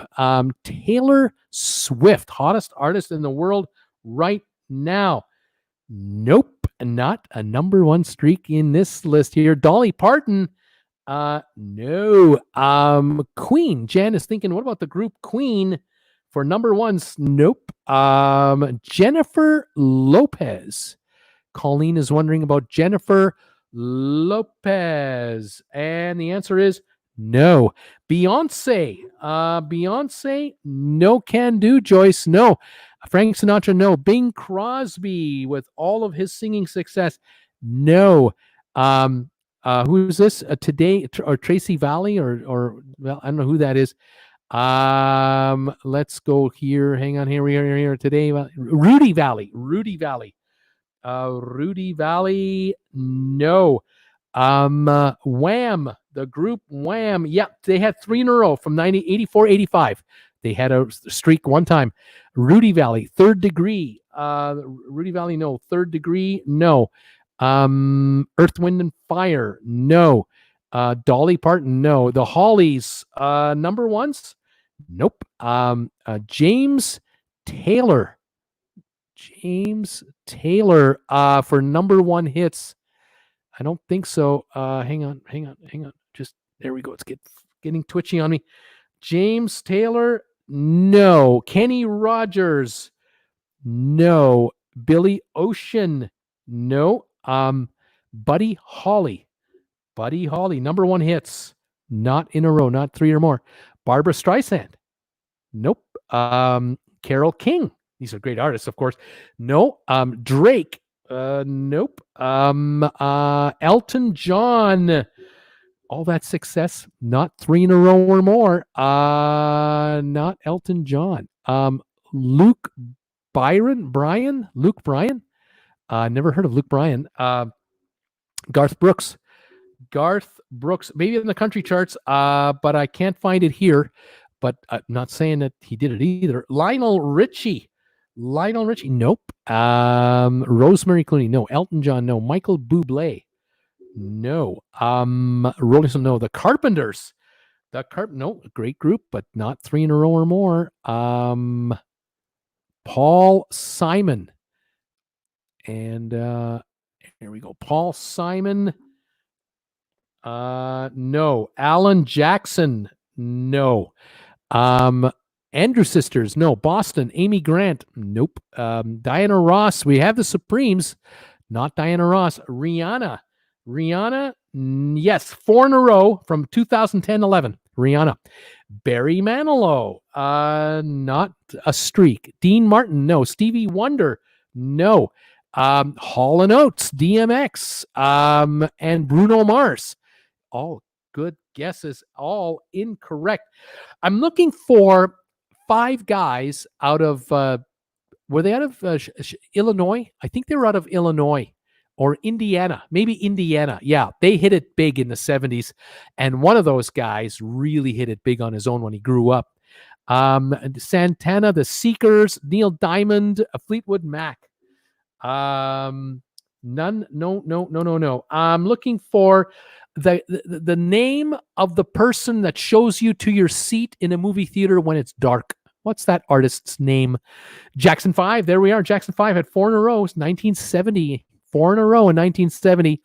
Taylor Swift, hottest artist in the world right now. Nope. Not a number one streak in this list here. Dolly Parton. No. Queen. Jan is thinking, what about the group Queen for number ones? Nope. Jennifer Lopez. Colleen is wondering about Jennifer Lopez. And the answer is no. Beyonce. No can do, Joyce. No. Frank Sinatra, no. Bing Crosby with all of his singing success. No. Who's this? Today or Tracy Valley or well, I don't know who that is. Let's go here. Hang on, here today. Rudy Valley. Rudy Valley. No. Wham, the group Wham. Yeah, they had 3 in a row from 84, 85. They had a streak one time. Rudy Valley, Third Degree. Rudy Valley, no. Third Degree, no. Earth, Wind, and Fire, no. Dolly Parton, no. The Hollies, number ones, nope. James Taylor. James Taylor for number one hits. I don't think so. Hang on. Just there we go. It's getting twitchy on me. James Taylor, no. Kenny Rogers, no. Billy Ocean, no. Buddy Holly, number one hits, not in a row, not 3 or more. Barbara Streisand, nope. Carole King, these are great artists, of course. No. Drake, nope. Elton John, all that success, not 3 in a row or more. Not Elton John. Luke Bryan. Never heard of Luke Bryan. Garth Brooks, maybe in the country charts, but I can't find it here. But I'm not saying that he did it either. Lionel Richie, nope. Rosemary Clooney, no. Elton John, no. Michael Bublé, no. Rolling Stone, no. The Carpenters, no. Great group, but not 3 in a row or more. Paul Simon, and here we go. Paul Simon, no. Alan Jackson, no. Andrew Sisters, no. Boston, Amy Grant, nope. Diana Ross, we have the Supremes, not Diana Ross. Rihanna, yes, 4 in a row from 2010-11. Rihanna. Barry Manilow, not a streak. Dean Martin, no. Stevie Wonder, no. Hall & Oates, DMX, and Bruno Mars. All good guesses, all incorrect. I'm looking for 5 guys out of, were they out of Illinois? I think they were out of Illinois or Indiana, maybe Indiana. Yeah, they hit it big in the 70s. And one of those guys really hit it big on his own when he grew up. Santana, the Seekers, Neil Diamond, Fleetwood Mac. None. No. I'm looking for the name of the person that shows you to your seat in a movie theater when it's dark. What's that artist's name? Jackson 5. There we are. Jackson 5 had 4 in a row. 1970. 4 in a row in 1970.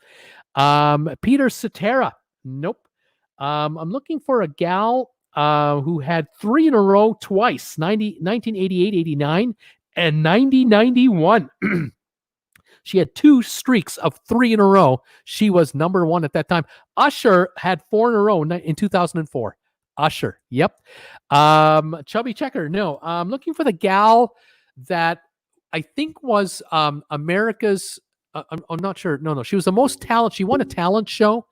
Peter Cetera. Nope. I'm looking for a gal who had 3 in a row twice. 1988, 89, and 90, 91. She had 2 streaks of 3 in a row. She was number 1 at that time. Usher had 4 in a row in 2004. Usher, yep. Chubby Checker, no. I'm looking for the gal that I think was America's, I'm not sure. No. She was the most talented. She won a talent show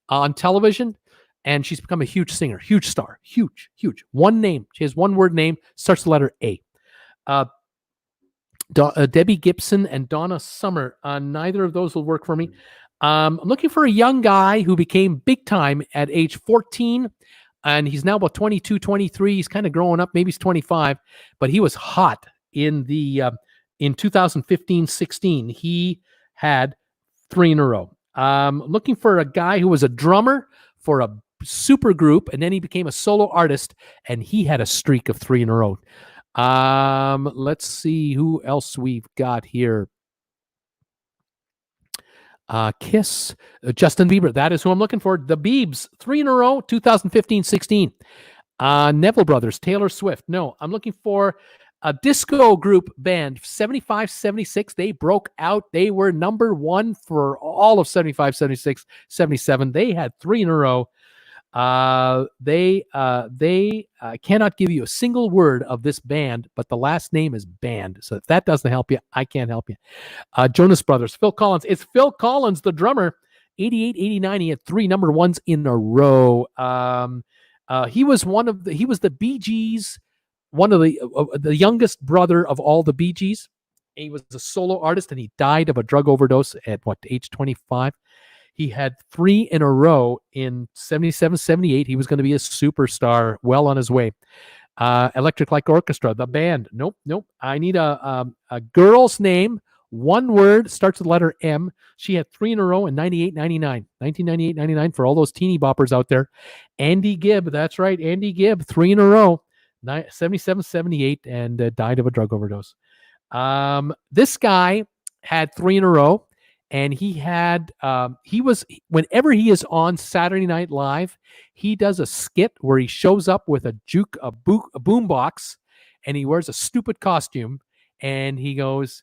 on television, and she's become a huge singer, huge star, huge. One name. She has one word name, starts the letter A. Debbie Gibson and Donna Summer. Neither of those will work for me. I'm looking for a young guy who became big time at age 14, and he's now about 22, 23. He's kind of growing up. Maybe he's 25, but he was hot in 2015-16. He had 3 in a row. Looking for a guy who was a drummer for a super group, and then he became a solo artist, and he had a streak of 3 in a row. Let's see who else we've got here. Kiss, Justin Bieber. That is who I'm looking for. The Biebs, 3 in a row, 2015-16. Neville Brothers, Taylor Swift. No, I'm looking for a disco group band, 75-76. They broke out. They were number 1 for all of 75, 76, 77. They had 3 in a row. They cannot give you a single word of this band, but the last name is Band. So if that doesn't help you, I can't help you. Jonas Brothers, Phil Collins. It's Phil Collins, the drummer 88, 89. He had 3 number ones in a row. He was the Bee Gees, one of the youngest brother of all the Bee Gees. He was a solo artist, and he died of a drug overdose at age 25. He had 3 in a row in 77, 78. He was going to be a superstar, well on his way. Electric Light Orchestra, the band. Nope. I need a girl's name. One word, starts with the letter M. She had 3 in a row in 98, 99. 1998, 99 for all those teeny boppers out there. Andy Gibb, that's right. Andy Gibb, 3 in a row, 77, 78, and died of a drug overdose. This guy had 3 in a row, and whenever he is on Saturday Night Live, he does a skit where he shows up with a boombox, and he wears a stupid costume, and he goes,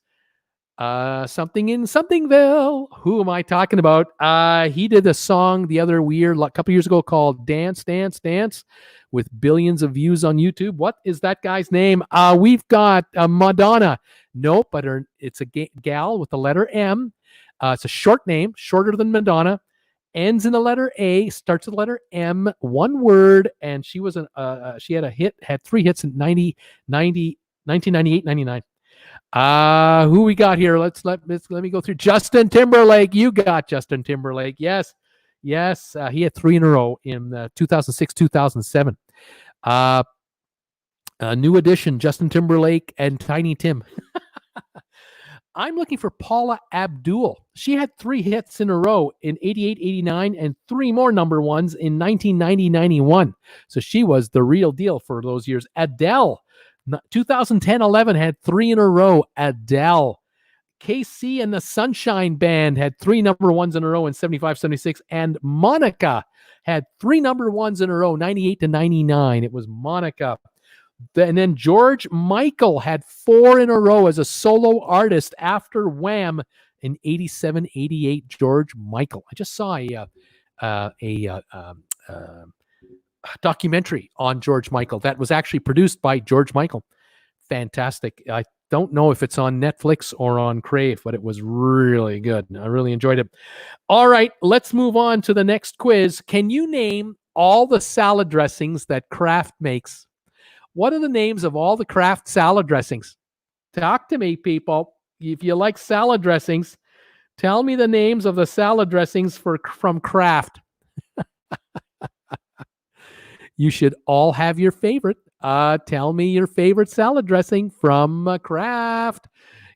something in somethingville. Who am I talking about? He did a song a couple years ago called Dance, Dance, Dance, with billions of views on YouTube. What is that guy's name? We've got Madonna. Nope, but it's a gal with the letter M. It's a short name, shorter than Madonna. Ends in the letter A, starts with the letter M, one word, and she was she had 3 hits in 1998, 99. Who we got here? Let me go through. Justin Timberlake. You got Justin Timberlake. Yes. He had 3 in a row in 2006, 2007. New addition, Justin Timberlake and Tiny Tim. I'm looking for Paula Abdul. She had 3 hits in a row in 88, 89, and 3 more number ones in 1990, 91. So she was the real deal for those years. Adele, 2010, 11 had 3 in a row. Adele. KC and the Sunshine Band had 3 number ones in a row in 75, 76. And Monica had 3 number ones in a row, 98 to 99. It was Monica. And then George Michael had 4 in a row as a solo artist after Wham in 87, 88. George Michael. I just saw a documentary on George Michael that was actually produced by George Michael. Fantastic. I don't know if it's on Netflix or on Crave, but it was really good. I really enjoyed it. All right, let's move on to the next quiz. Can you name all the salad dressings that Kraft makes? What are the names of all the Kraft salad dressings? Talk to me, people. If you like salad dressings, tell me the names of the salad dressings from Kraft. You should all have your favorite. Tell me your favorite salad dressing from Kraft.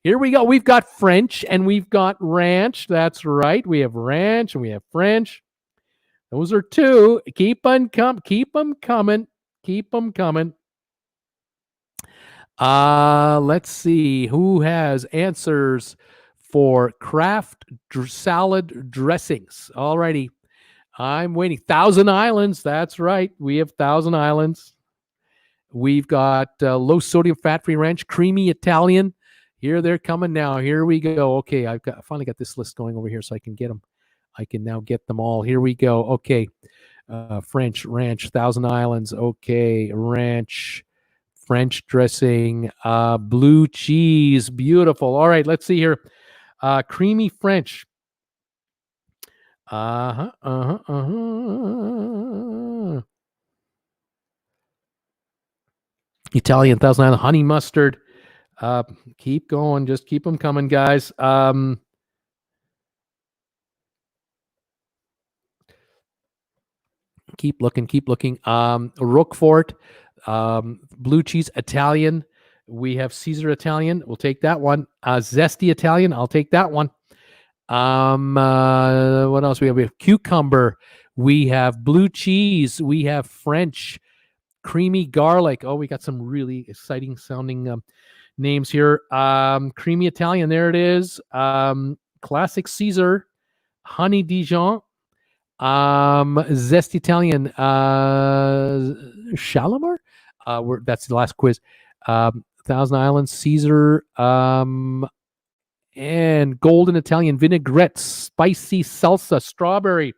Here we go. We've got French and we've got ranch. That's right. We have ranch and we have French. Those are 2. Keep them coming. Keep them coming. Let's see who has answers for Kraft salad dressings. Alrighty. I'm waiting. Thousand Islands. That's right. We have Thousand Islands. We've got low sodium fat-free ranch, creamy Italian. Here they're coming now. Here we go. Okay, I finally got this list going over here so I can get them. I can now get them all. Here we go. Okay. French, ranch, Thousand Islands. Okay, ranch, French dressing, blue cheese. Beautiful. All right, let's see here. Creamy French. Italian, Thousand Island, honey mustard. Keep going. Just keep them coming, guys. Keep looking. Roquefort, blue cheese Italian. We have Caesar Italian. We'll take that one. Zesty Italian. I'll take that one. What else we have? We have cucumber. We have blue cheese. We have French. Creamy garlic. Oh, we got some really exciting sounding names here. Creamy Italian. There it is. Classic Caesar. Honey Dijon. Zest Italian. Shalimar. That's the last quiz. Thousand Islands, Caesar, and golden Italian vinaigrette, spicy salsa, strawberry.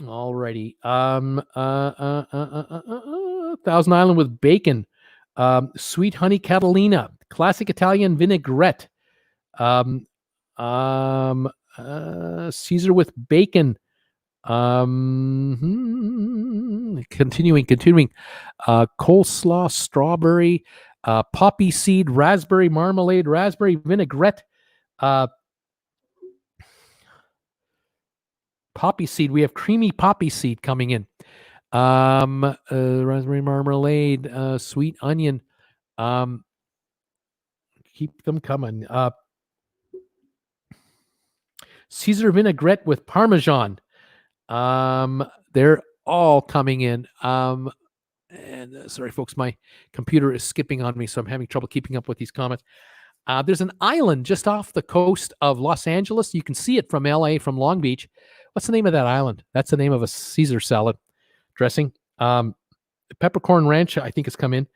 Alrighty. Thousand Island with bacon. Sweet honey Catalina, classic Italian vinaigrette. Caesar with bacon. Continuing. Coleslaw, strawberry, poppy seed, raspberry marmalade, raspberry vinaigrette, poppy seed. We have creamy poppy seed coming in. Raspberry marmalade, sweet onion. Keep them coming. Caesar vinaigrette with Parmesan. They're all coming in. And sorry, folks, my computer is skipping on me, so I'm having trouble keeping up with these comments. There's an island just off the coast of Los Angeles. You can see it from LA, from Long Beach. What's the name of that island? That's the name of a Caesar salad dressing. Peppercorn ranch, I think, has come in.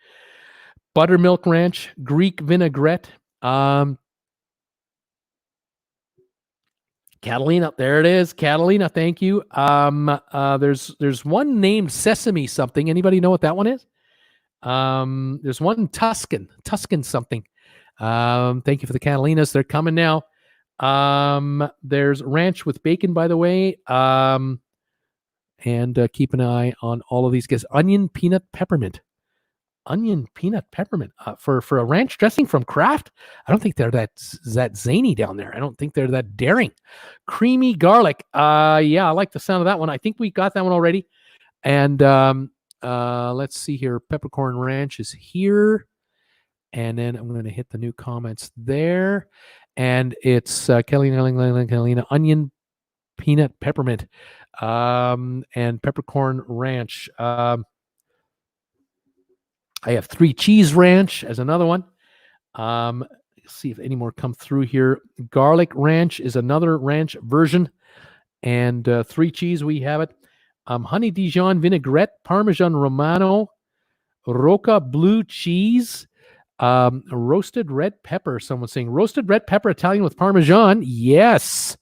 Buttermilk ranch, Greek vinaigrette. Catalina, there it is. Catalina, thank you. There's one named Sesame something. Anybody know what that one is? There's one Tuscan something. Thank you for the Catalinas. They're coming now. There's ranch with bacon, by the way. And keep an eye on all of these guys. Onion peanut peppermint. For a ranch dressing from Kraft. I don't think they're that zany down there. I don't think they're that daring. Creamy garlic. Yeah, I like the sound of that one. I think we got that one already. And let's see here. Peppercorn ranch is here. And then I'm going to hit the new comments there. And it's Catalina, onion peanut peppermint, and peppercorn ranch. I have 3 cheese ranch as another one. Let's see if any more come through here. Garlic ranch is another ranch version. And 3 cheese, we have it. Honey Dijon vinaigrette, Parmesan Romano, Roca blue cheese, roasted red pepper. Someone's saying roasted red pepper Italian with Parmesan. Yes.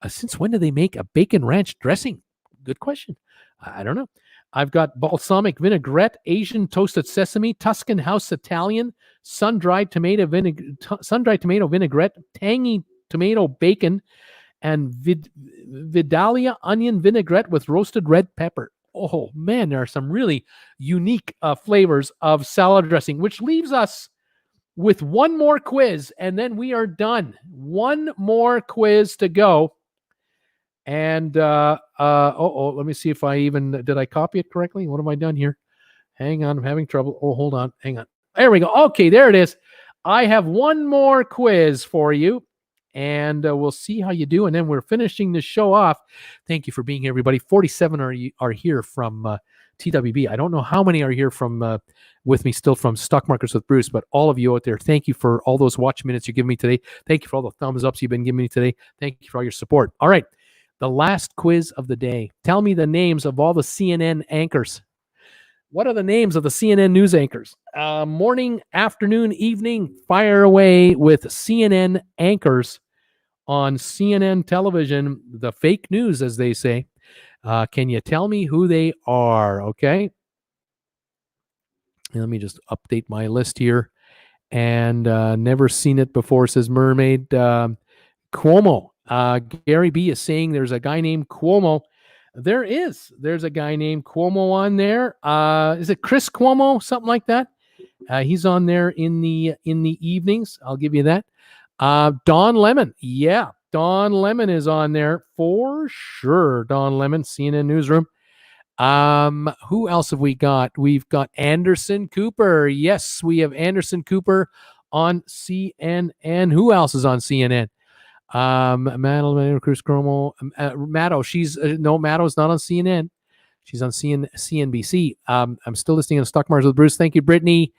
Since when do they make a bacon ranch dressing? Good question. I don't know. I've got balsamic vinaigrette, Asian toasted sesame, Tuscan house Italian, sun-dried tomato vinaigrette, tangy tomato bacon, and Vidalia onion vinaigrette with roasted red pepper. Oh, man, there are some really unique flavors of salad dressing, which leaves us with one more quiz, and then we are done. One more quiz to go. And, let me see if did I copy it correctly? What have I done here? Hang on, I'm having trouble. Oh, hold on. Hang on. There we go. Okay, there it is. I have one more quiz for you, and we'll see how you do. And then we're finishing the show off. Thank you for being here, everybody. 47 are here from TWB. I don't know how many are here from with me still from Stock Markets with Bruce, but all of you out there, thank you for all those watch minutes you give me today. Thank you for all the thumbs ups you've been giving me today. Thank you for all your support. All right. The last quiz of the day. Tell me the names of all the CNN anchors. What are the names of the CNN news anchors? Morning, afternoon, evening, fire away with CNN anchors on CNN television, the fake news, as they say. Can you tell me who they are? Okay. Let me just update my list here. And never seen it before, says Mermaid. Cuomo. Gary B is saying there's a guy named Cuomo. There's a guy named Cuomo on there. Is it Chris Cuomo? Something like that. He's on there in the evenings. I'll give you that. Don Lemon. Yeah. Don Lemon is on there for sure. Don Lemon, CNN Newsroom. Who else have we got? We've got Anderson Cooper. Yes, we have Anderson Cooper on CNN. Who else is on CNN? Maddo, Chris Cuomo, Maddo. Maddo's not on CNN. She's on CNBC. I'm still listening on Stock Markets with Bruce. Thank you, Brittany.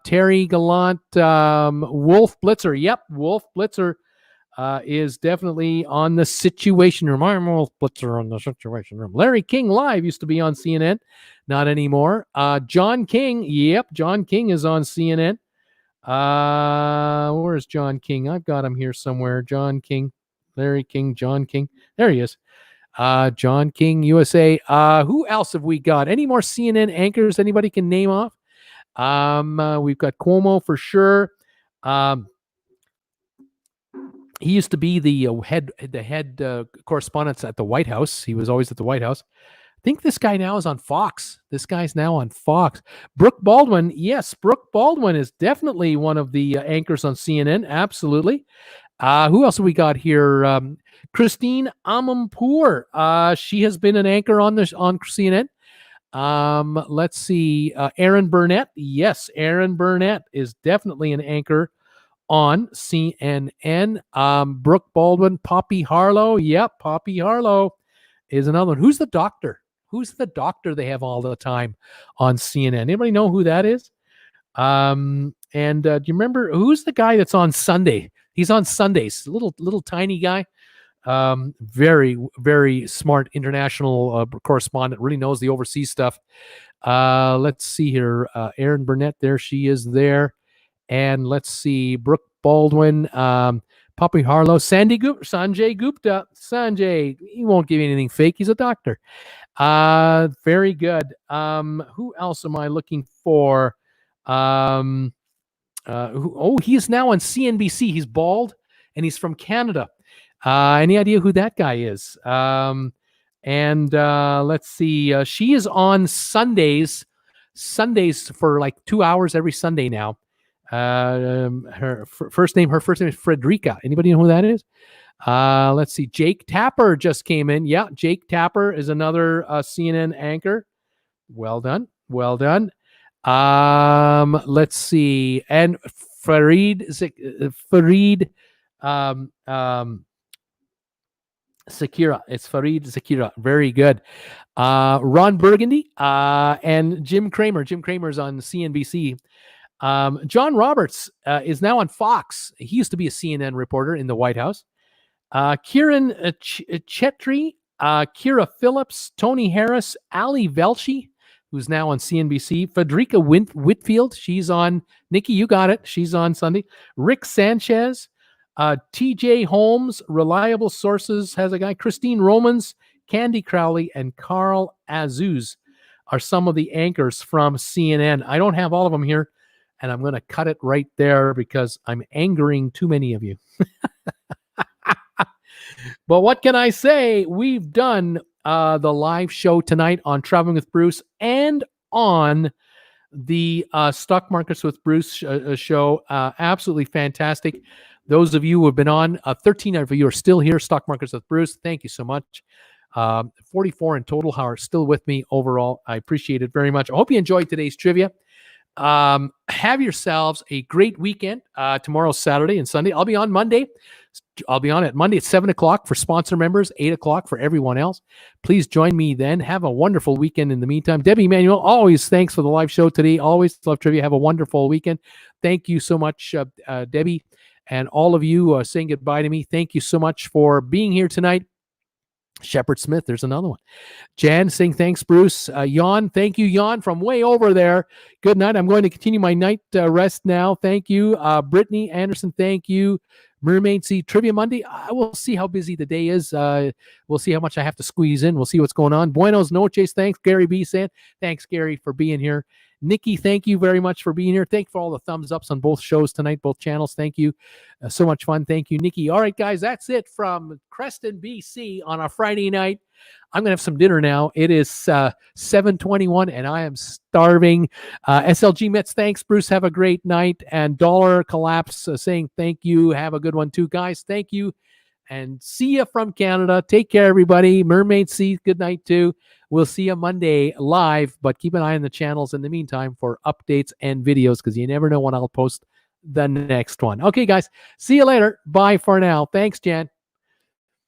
Terry Gallant, Wolf Blitzer. Yep, Wolf Blitzer is definitely on the Situation Room. I'm Wolf Blitzer on the Situation Room. Larry King Live used to be on CNN, not anymore. John King. Yep, John King is on CNN. Where's John King? I've got him here somewhere. John King, Larry King, John King. There he is. John King, USA. Who else have we got? Any more CNN anchors anybody can name off? We've got Cuomo for sure. He used to be the head correspondent at the White House. He was always at the White House. I think this guy now is on Fox. This guy's now on Fox. Brooke Baldwin. Yes, Brooke Baldwin is definitely one of the anchors on CNN. Absolutely. Who else have we got here? Christine Amanpour. She has been an anchor on CNN. Let's see. Aaron Burnett. Yes, Aaron Burnett is definitely an anchor on CNN. Brooke Baldwin, Poppy Harlow. Yep, Poppy Harlow is another one. Who's the doctor? Who's the doctor they have all the time on CNN? Anybody know who that is? And do you remember who's the guy that's on Sunday? He's on Sundays. Little tiny guy. Very, very smart international correspondent. Really knows the overseas stuff. Let's see here. Erin Burnett. There she is there. And let's see. Brooke Baldwin. Poppy Harlow. Sanjay Gupta. Sanjay. He won't give you anything fake. He's a doctor. Very good. Who else am I looking for? He is now on CNBC. He's bald and he's from Canada. Any idea who that guy is? Let's see. She is on Sundays for like 2 hours every Sunday now. Her first name is Frederica. Anybody know who that is? Let's see. Jake Tapper just came in. Yeah, Jake Tapper is another CNN anchor. Well done. Well done. Let's see. And Fareed Zakira. It's Fareed Zakira. Very good. Ron Burgundy and Jim Cramer. Jim Cramer's on CNBC. John Roberts is now on Fox. He used to be a CNN reporter in the White House. Kieran Chetry, Kira Phillips, Tony Harris, Ali Velshi, who's now on CNBC. Frederica Whitfield, she's on, Nikki, you got it. She's on Sunday. Rick Sanchez, TJ Holmes, Reliable Sources has a guy. Christine Romans, Candy Crowley, and Carl Azuz are some of the anchors from CNN. I don't have all of them here, and I'm going to cut it right there because I'm angering too many of you. But what can I say? We've done the live show tonight on Traveling with Bruce and on the Stock Markets with Bruce show. Absolutely fantastic. Those of you who have been on, 13 of you are still here, Stock Markets with Bruce. Thank you so much. 44 in total are still with me overall. I appreciate it very much. I hope you enjoyed today's trivia. Have yourselves a great weekend. Tomorrow's Saturday and Sunday. I'll be on Monday. I'll be on at Monday at 7 o'clock for sponsor members, 8 o'clock for everyone else. Please join me then. Have a wonderful weekend in the meantime. Debbie Emanuel, always thanks for the live show today. Always love trivia. Have a wonderful weekend. Thank you so much, Debbie, and all of you saying goodbye to me. Thank you so much for being here tonight. Shepard Smith, there's another one. Jan saying thanks, Bruce. Jan, thank you, Jan, from way over there. Good night. I'm going to continue my night rest now. Thank you. Brittany Anderson, thank you. Mermaid Sea Trivia Monday. I will see how busy the day is. We'll see how much I have to squeeze in. We'll see what's going on. Buenos noches. Thanks, Gary B. saying. Thanks, Gary, for being here. Nikki, thank you very much for being here. Thank you for all the thumbs ups on both shows tonight, both channels. Thank you. So much fun. Thank you, Nikki. All right, guys, that's it from Creston, BC on a Friday night. I'm going to have some dinner now. It is 7:21 and I am starving. SLG Mets, thanks, Bruce. Have a great night. And Dollar Collapse saying thank you. Have a good one too, guys. Thank you. And see you from Canada. Take care, everybody. Mermaid Sea, good night too. We'll see you Monday live, but keep an eye on the channels in the meantime for updates and videos because you never know when I'll post the next one. Okay, guys. See you later. Bye for now. Thanks, Jan.